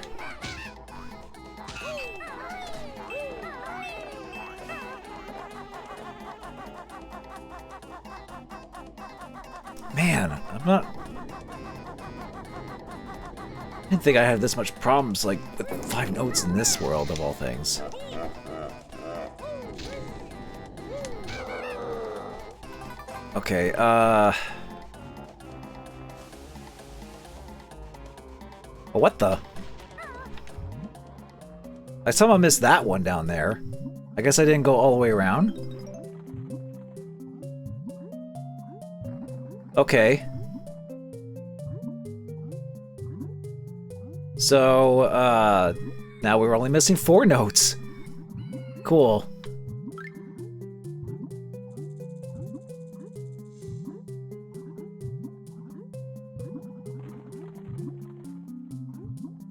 Man, I'm not... I didn't think I had this much problems, like, with 5 notes in this world, of all things. Okay, oh, what the? I somehow missed that one down there. I guess I didn't go all the way around. Okay. So, now we're only missing 4 notes. Cool.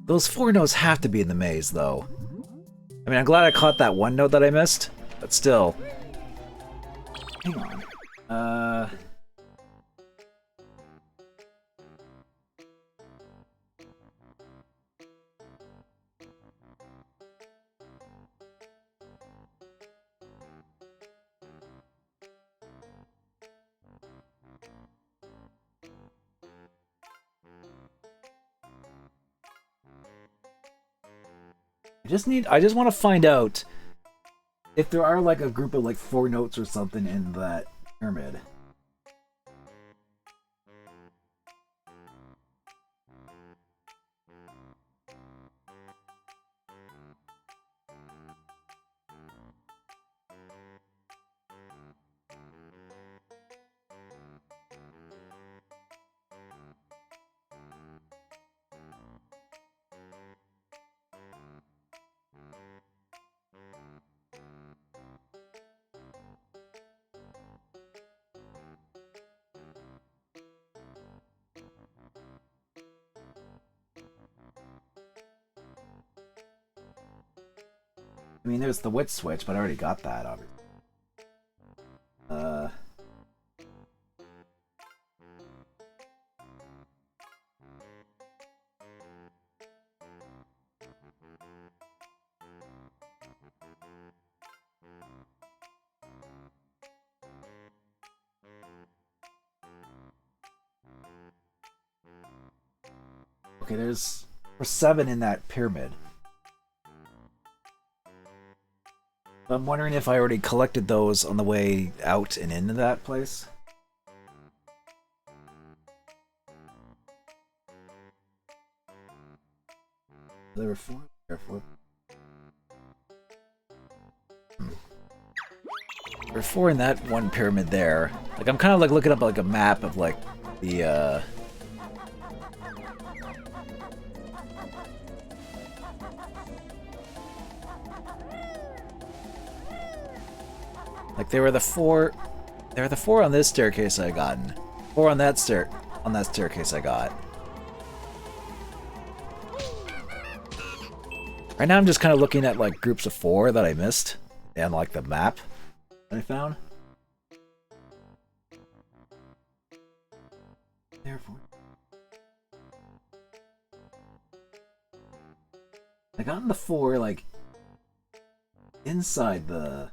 Those 4 notes have to be in the maze, though. I mean, I'm glad I caught that 1 note that I missed, but still. Hang on. I just want to find out if there are like a group of like 4 notes or something in that pyramid. I mean, there's the wit switch, but I already got that, obviously. Okay, there's 7 in that pyramid. I'm wondering if I already collected those on the way out and into that place. There were 4. There were 4. There were 4 in that one pyramid there. Like, I'm kind of like looking up like a map of like the like there were the 4 on this staircase I got, and 4 on that staircase I got. Right now I'm just kind of looking at like groups of 4 that I missed and like the map that I found. Therefore, I got in the 4 like inside the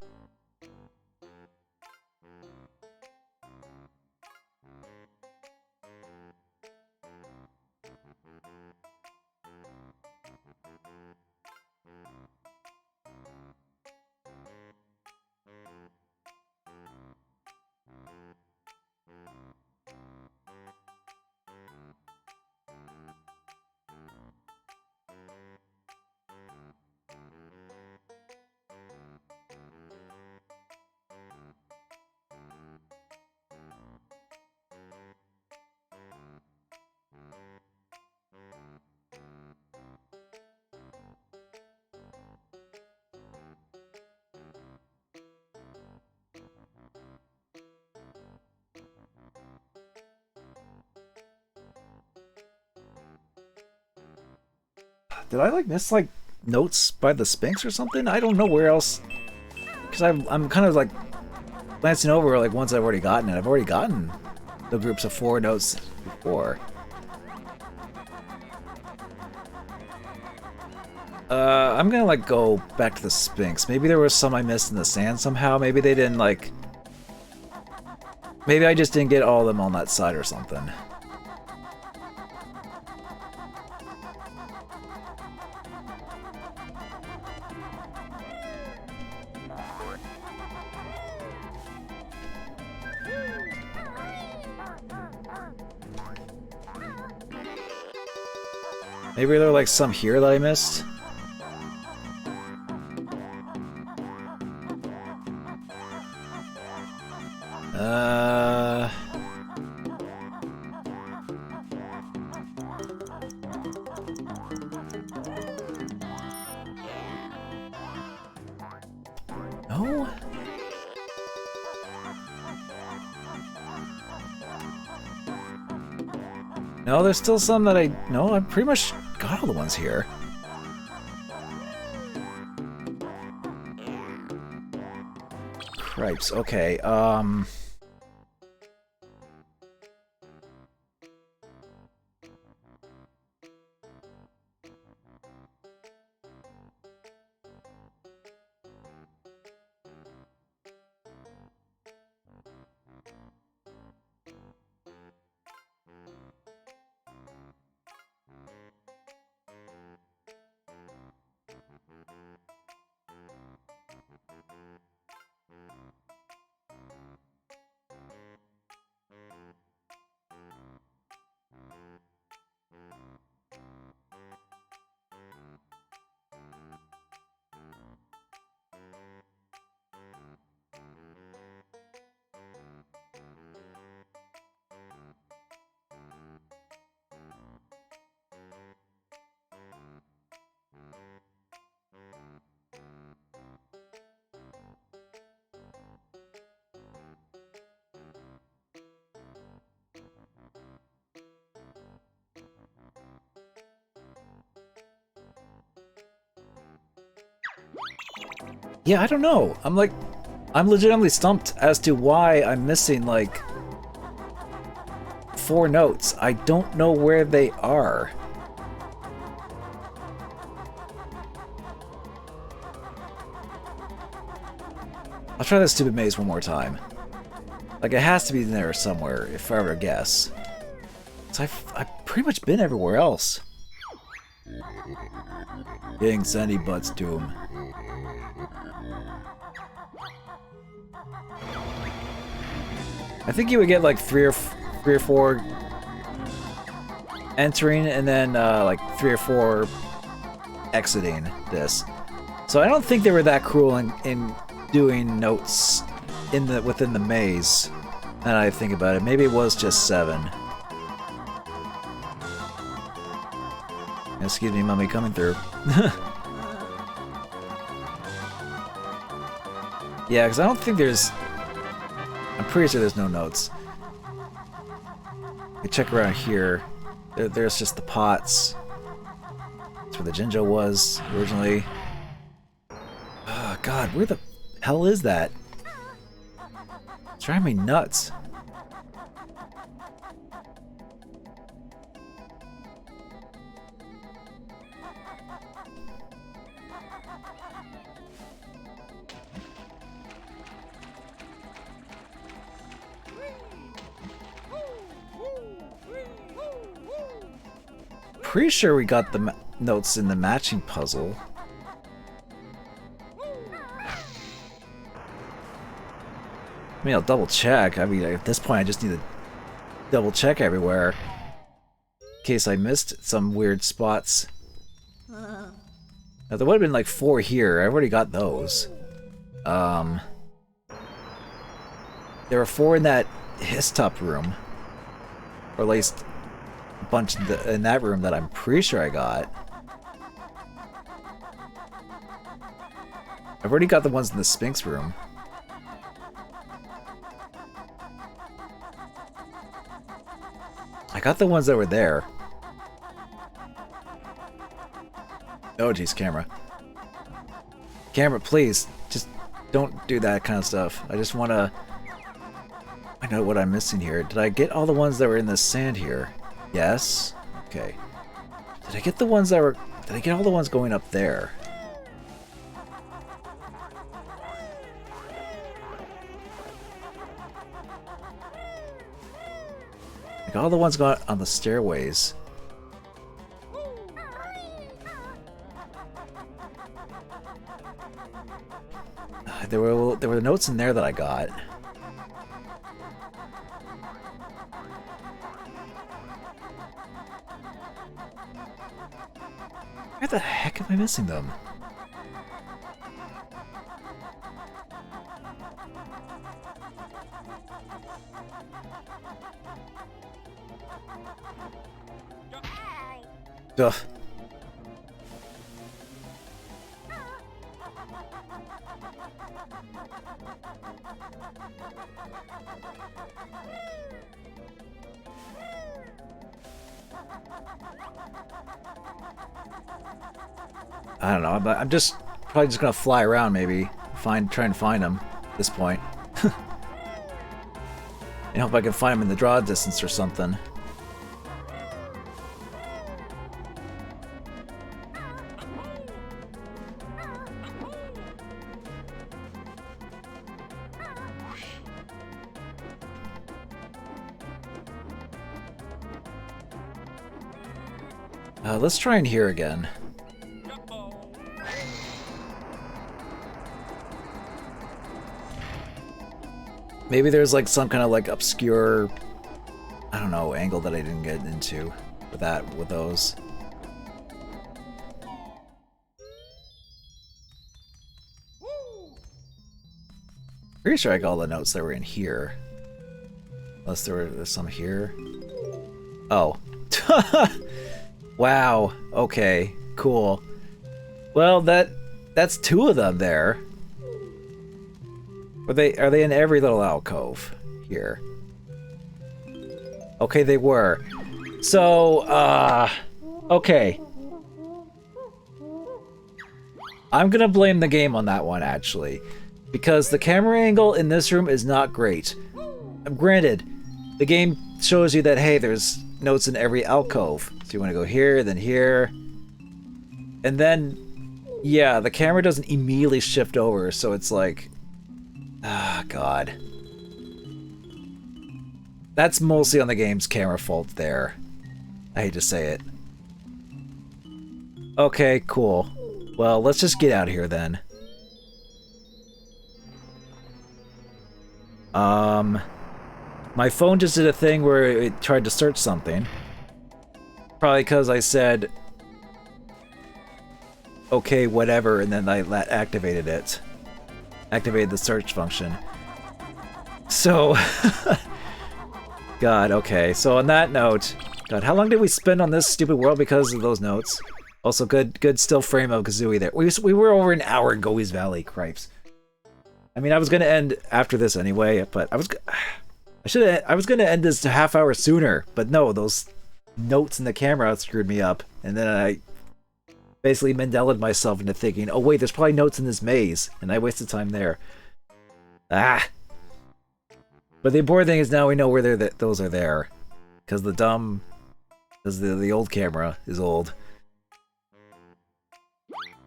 Did I like miss like notes by the Sphinx or something? I don't know where else, because I'm kind of like glancing over like ones I've already gotten, and I've already gotten the groups of 4 notes before. I'm gonna like go back to the Sphinx. Maybe there was some I missed in the sand somehow. Maybe they didn't like. Maybe I just didn't get all of them on that side or something. Maybe there are like some here that I missed. No, there's still some that I... No, I pretty much got all the ones here. Cripes, okay, yeah, I don't know. I'm legitimately stumped as to why I'm missing, like, 4 notes. I don't know where they are. I'll try this stupid maze one more time. Like, it has to be in there somewhere, if I were to guess. So I've pretty much been everywhere else. Getting sandy butts to him. I think you would get like three or four entering, and then like 3 or 4 exiting this. So I don't think they were that cruel in doing notes within the maze. Now that I think about it, maybe it was just 7. Excuse me, mommy, coming through. Yeah, because I don't think there's... I'm pretty sure there's no notes. You check around here. There's just the pots. That's where the Jinjo was originally. Oh god, where the hell is that? It's driving me nuts. Pretty sure we got the notes in the matching puzzle. I mean, I'll double check. I mean, at this point, I just need to double check everywhere in case I missed some weird spots. Now, there would have been like 4 here. I already got those. There were 4 in that Histop room, or at least a bunch in that room that I'm pretty sure I got. I've already got the ones in the Sphinx room. I got the ones that were there. Oh geez, camera. Camera, please, just don't do that kind of stuff. I just want to find out what I'm missing here. Did I get all the ones that were in the sand here? Yes. Okay. Did I get the ones that were... Did I get all the ones going up there? I got all the ones going on the stairways. There were notes in there that I got. Where the heck am I missing them? Ugh. I don't know. I'm just probably just gonna fly around, maybe try and find them at this point, and hope I can find them in the draw distance or something. Let's try in here again. Maybe there's like some kind of like obscure, I don't know, angle that I didn't get into with those. Pretty sure I got all the notes that were in here. Unless there's some here. Oh. Wow. Okay. Cool. Well, that's 2 of them there. Are they in every little alcove here? Okay, they were. So, okay. I'm gonna blame the game on that one, actually. Because the camera angle in this room is not great. Granted, the game shows you that, hey, there's notes in every alcove. So you want to go here, then here. And then, yeah, the camera doesn't immediately shift over, so it's like... Ah, God. That's mostly on the game's camera fault there. I hate to say it. Okay, cool. Well, let's just get out of here then. My phone just did a thing where it tried to search something. Probably because I said, okay, whatever, and then I activated it. Activated the search function. So, God, okay. So on that note, God, how long did we spend on this stupid world because of those notes? Also, good still frame of Kazooie there. We were over an hour in Goey's Valley, cripes. I mean, I was gonna end after this anyway, but I was gonna end this a half hour sooner, but no, those notes in the camera screwed me up, and then I basically Mandela'd myself into thinking, oh wait, there's probably notes in this maze, and I wasted time there. Ah! But the important thing is now we know where those are there, because the old camera is old.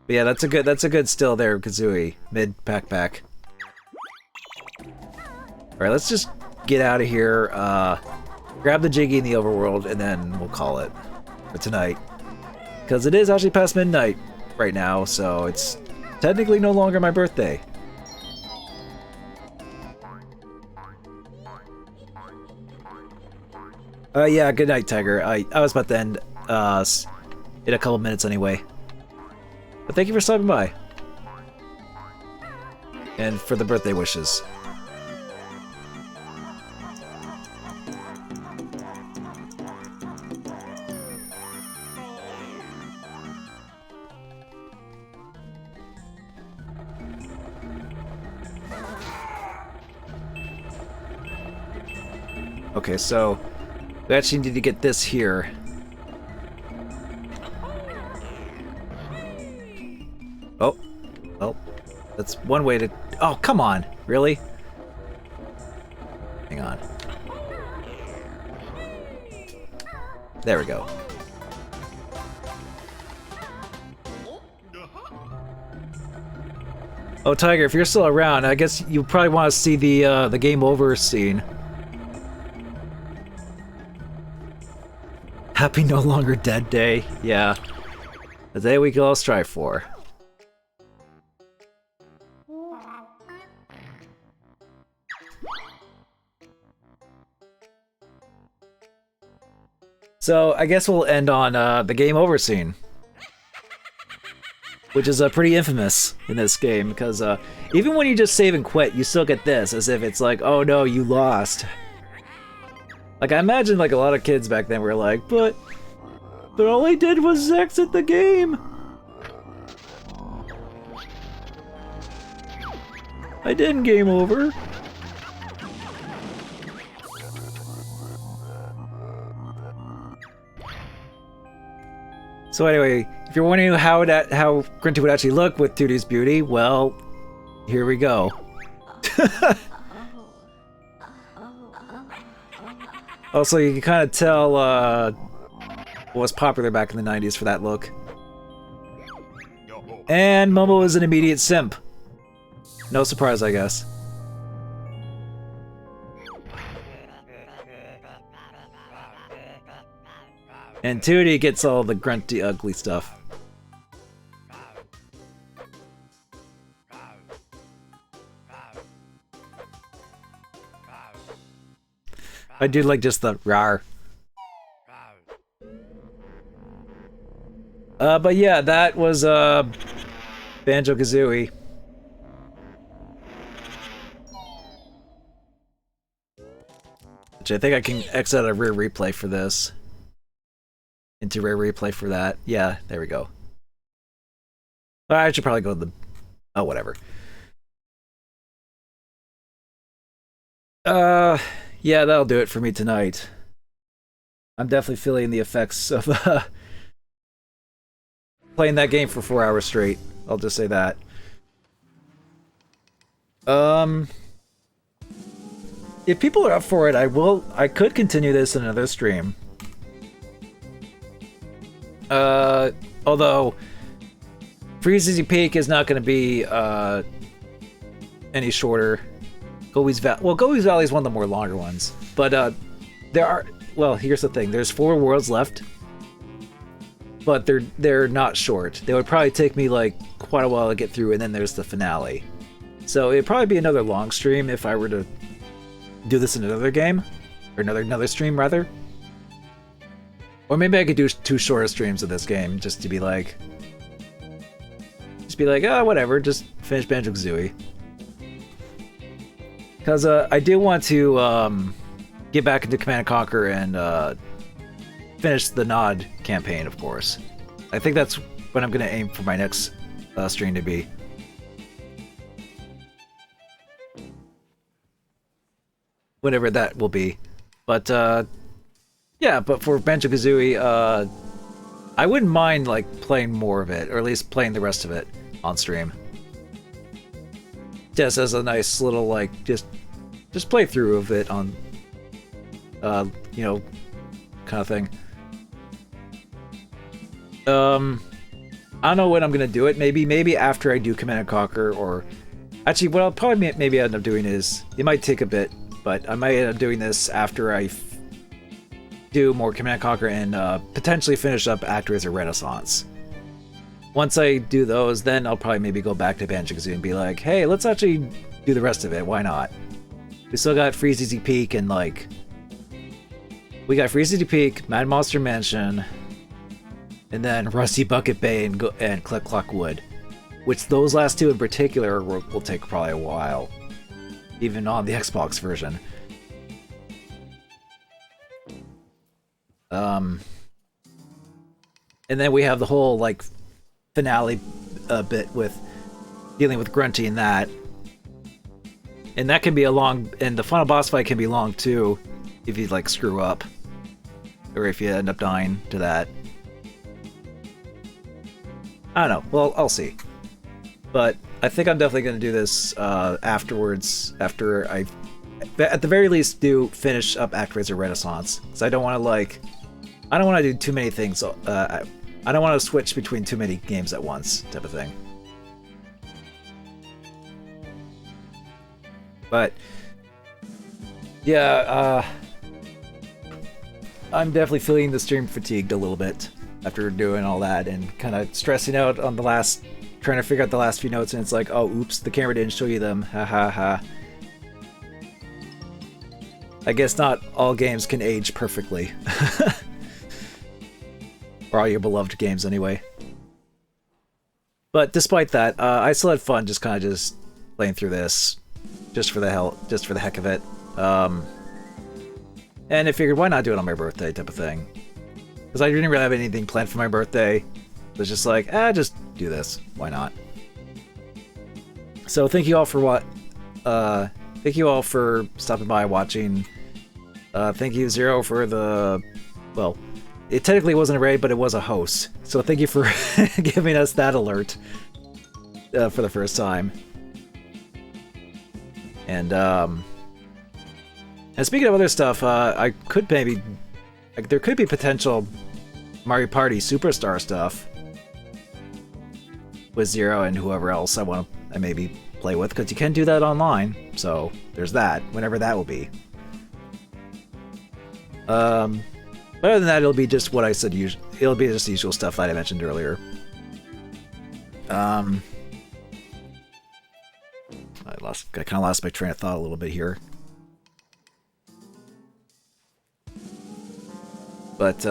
But yeah, that's a good still there, Kazooie, mid pack. All right, let's just get out of here. Grab the Jiggy in the overworld, and then we'll call it for tonight. Because it is actually past midnight right now, so it's technically no longer my birthday. Yeah, good night, Tiger. I was about to end in a couple minutes anyway. But thank you for stopping by. And for the birthday wishes. Okay, so we actually need to get this here. Oh, that's one way to... Oh, come on, really? Hang on. There we go. Oh, Tiger, if you're still around, I guess you probably want to see the game over scene. Happy No Longer Dead Day. Yeah. The day we can all strive for. So, I guess we'll end on the game over scene. Which is pretty infamous in this game, because even when you just save and quit, you still get this, as if it's like, oh no, you lost. Like, I imagine like a lot of kids back then were like, but all I did was exit the game. I didn't game over. So anyway, if you're wondering how Grunty would actually look with Tooty's Beauty, well, here we go. Also, you can kind of tell what was popular back in the 90s for that look. And Momo is an immediate simp. No surprise, I guess. And Tooty gets all the grunty, ugly stuff. I do like just the rawr. But yeah, that was Banjo-Kazooie. Which I think I can X out a rear replay for this. Into rare replay for that. Yeah, there we go. I should probably go to the... Oh, whatever. Yeah, that'll do it for me tonight. I'm definitely feeling the effects of playing that game for 4 hours straight. I'll just say that. If people are up for it, I could continue this in another stream. Although Freezy Peak is not going to be any shorter. Gobi's Valley is one of the more longer ones, but there are. Well, here's the thing: there's 4 worlds left, but they're not short. They would probably take me like quite a while to get through, and then there's the finale. So it'd probably be another long stream if I were to do this in another game, or another stream rather. Or maybe I could do 2 shorter streams of this game just to be like, oh, whatever, just finish Banjo-Kazooie. Because I do want to get back into Command & Conquer and finish the Nod campaign, of course. I think that's what I'm going to aim for my next stream to be. Whatever that will be. But, yeah, but for Banjo-Kazooie, I wouldn't mind, like, playing more of it, or at least playing the rest of it on stream. Just as a nice little, like, just play through of it on, you know, kind of thing. I don't know when I'm gonna do it. Maybe after I do Command & Conquer, or... Actually, what I'll probably maybe end up doing is... It might take a bit, but I might end up doing this after I do more Command & Conquer and potentially finish up ActRaiser Renaissance. Once I do those, then I'll probably maybe go back to Banjo-Kazooie and be like, hey, let's actually do the rest of it. Why not? We still got Freezy Peak and, like... We got Freezy Peak, Mad Monster Mansion, and then Rusty Bucket Bay and Click Clock Wood. Which those last 2 in particular will take probably a while. Even on the Xbox version. And then we have the whole, like, finale bit with dealing with Grunty and that. And that can be a long... And the final boss fight can be long, too, if you, like, screw up. Or if you end up dying to that. I don't know. Well, I'll see. But I think I'm definitely going to do this afterwards, after I, at the very least, do finish up ActRaiser Renaissance. Because I don't want to, like... I don't want to do too many things. I don't want to switch between too many games at once, type of thing. But yeah, I'm definitely feeling the stream fatigued a little bit after doing all that and kind of stressing out on the last, trying to figure out the last few notes, and it's like, oh, oops, the camera didn't show you them. Ha ha ha. I guess not all games can age perfectly. Or all your beloved games, anyway. But despite that, I still had fun just kind of just playing through this, just for the heck of it. And I figured, why not do it on my birthday, type of thing? Because I didn't really have anything planned for my birthday. It was just like, just do this. Why not? So thank you all for thank you all for stopping by, watching. Thank you, Zero, for the, well, it technically wasn't a raid, but it was a host. So thank you for giving us that alert for the first time. And speaking of other stuff, I could maybe... Like, there could be potential Mario Party Superstar stuff with Zero and whoever else I maybe play with, because you can do that online. So there's that, whenever that will be. But other than that, it'll be just what I said. It'll be just the usual stuff that I mentioned earlier. I kind of lost my train of thought a little bit here. But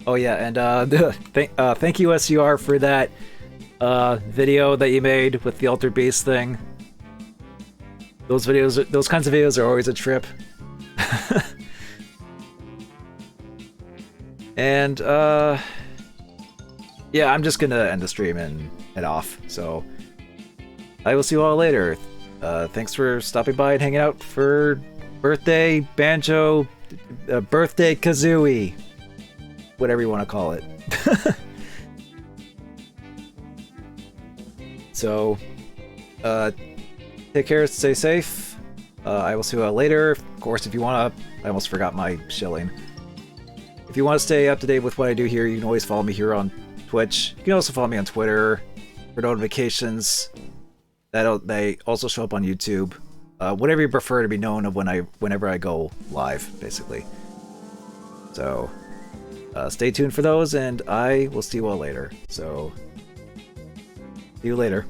oh yeah, and thank you SUR for that video that you made with the Altered Beast thing. Those kinds of videos are always a trip. And yeah, I'm just gonna end the stream and head off. So I will see you all later. Thanks for stopping by and hanging out for birthday Banjo, birthday Kazooie, whatever you want to call it. So, take care, stay safe. I will see you all later. Of course, if you want to, I almost forgot my shilling. If you want to stay up to date with what I do here, you can always follow me here on Twitch. You can also follow me on Twitter for notifications. They also show up on YouTube. Whatever you prefer to be known of whenever I go live, basically. So, stay tuned for those, and I will see you all later. So, see you later.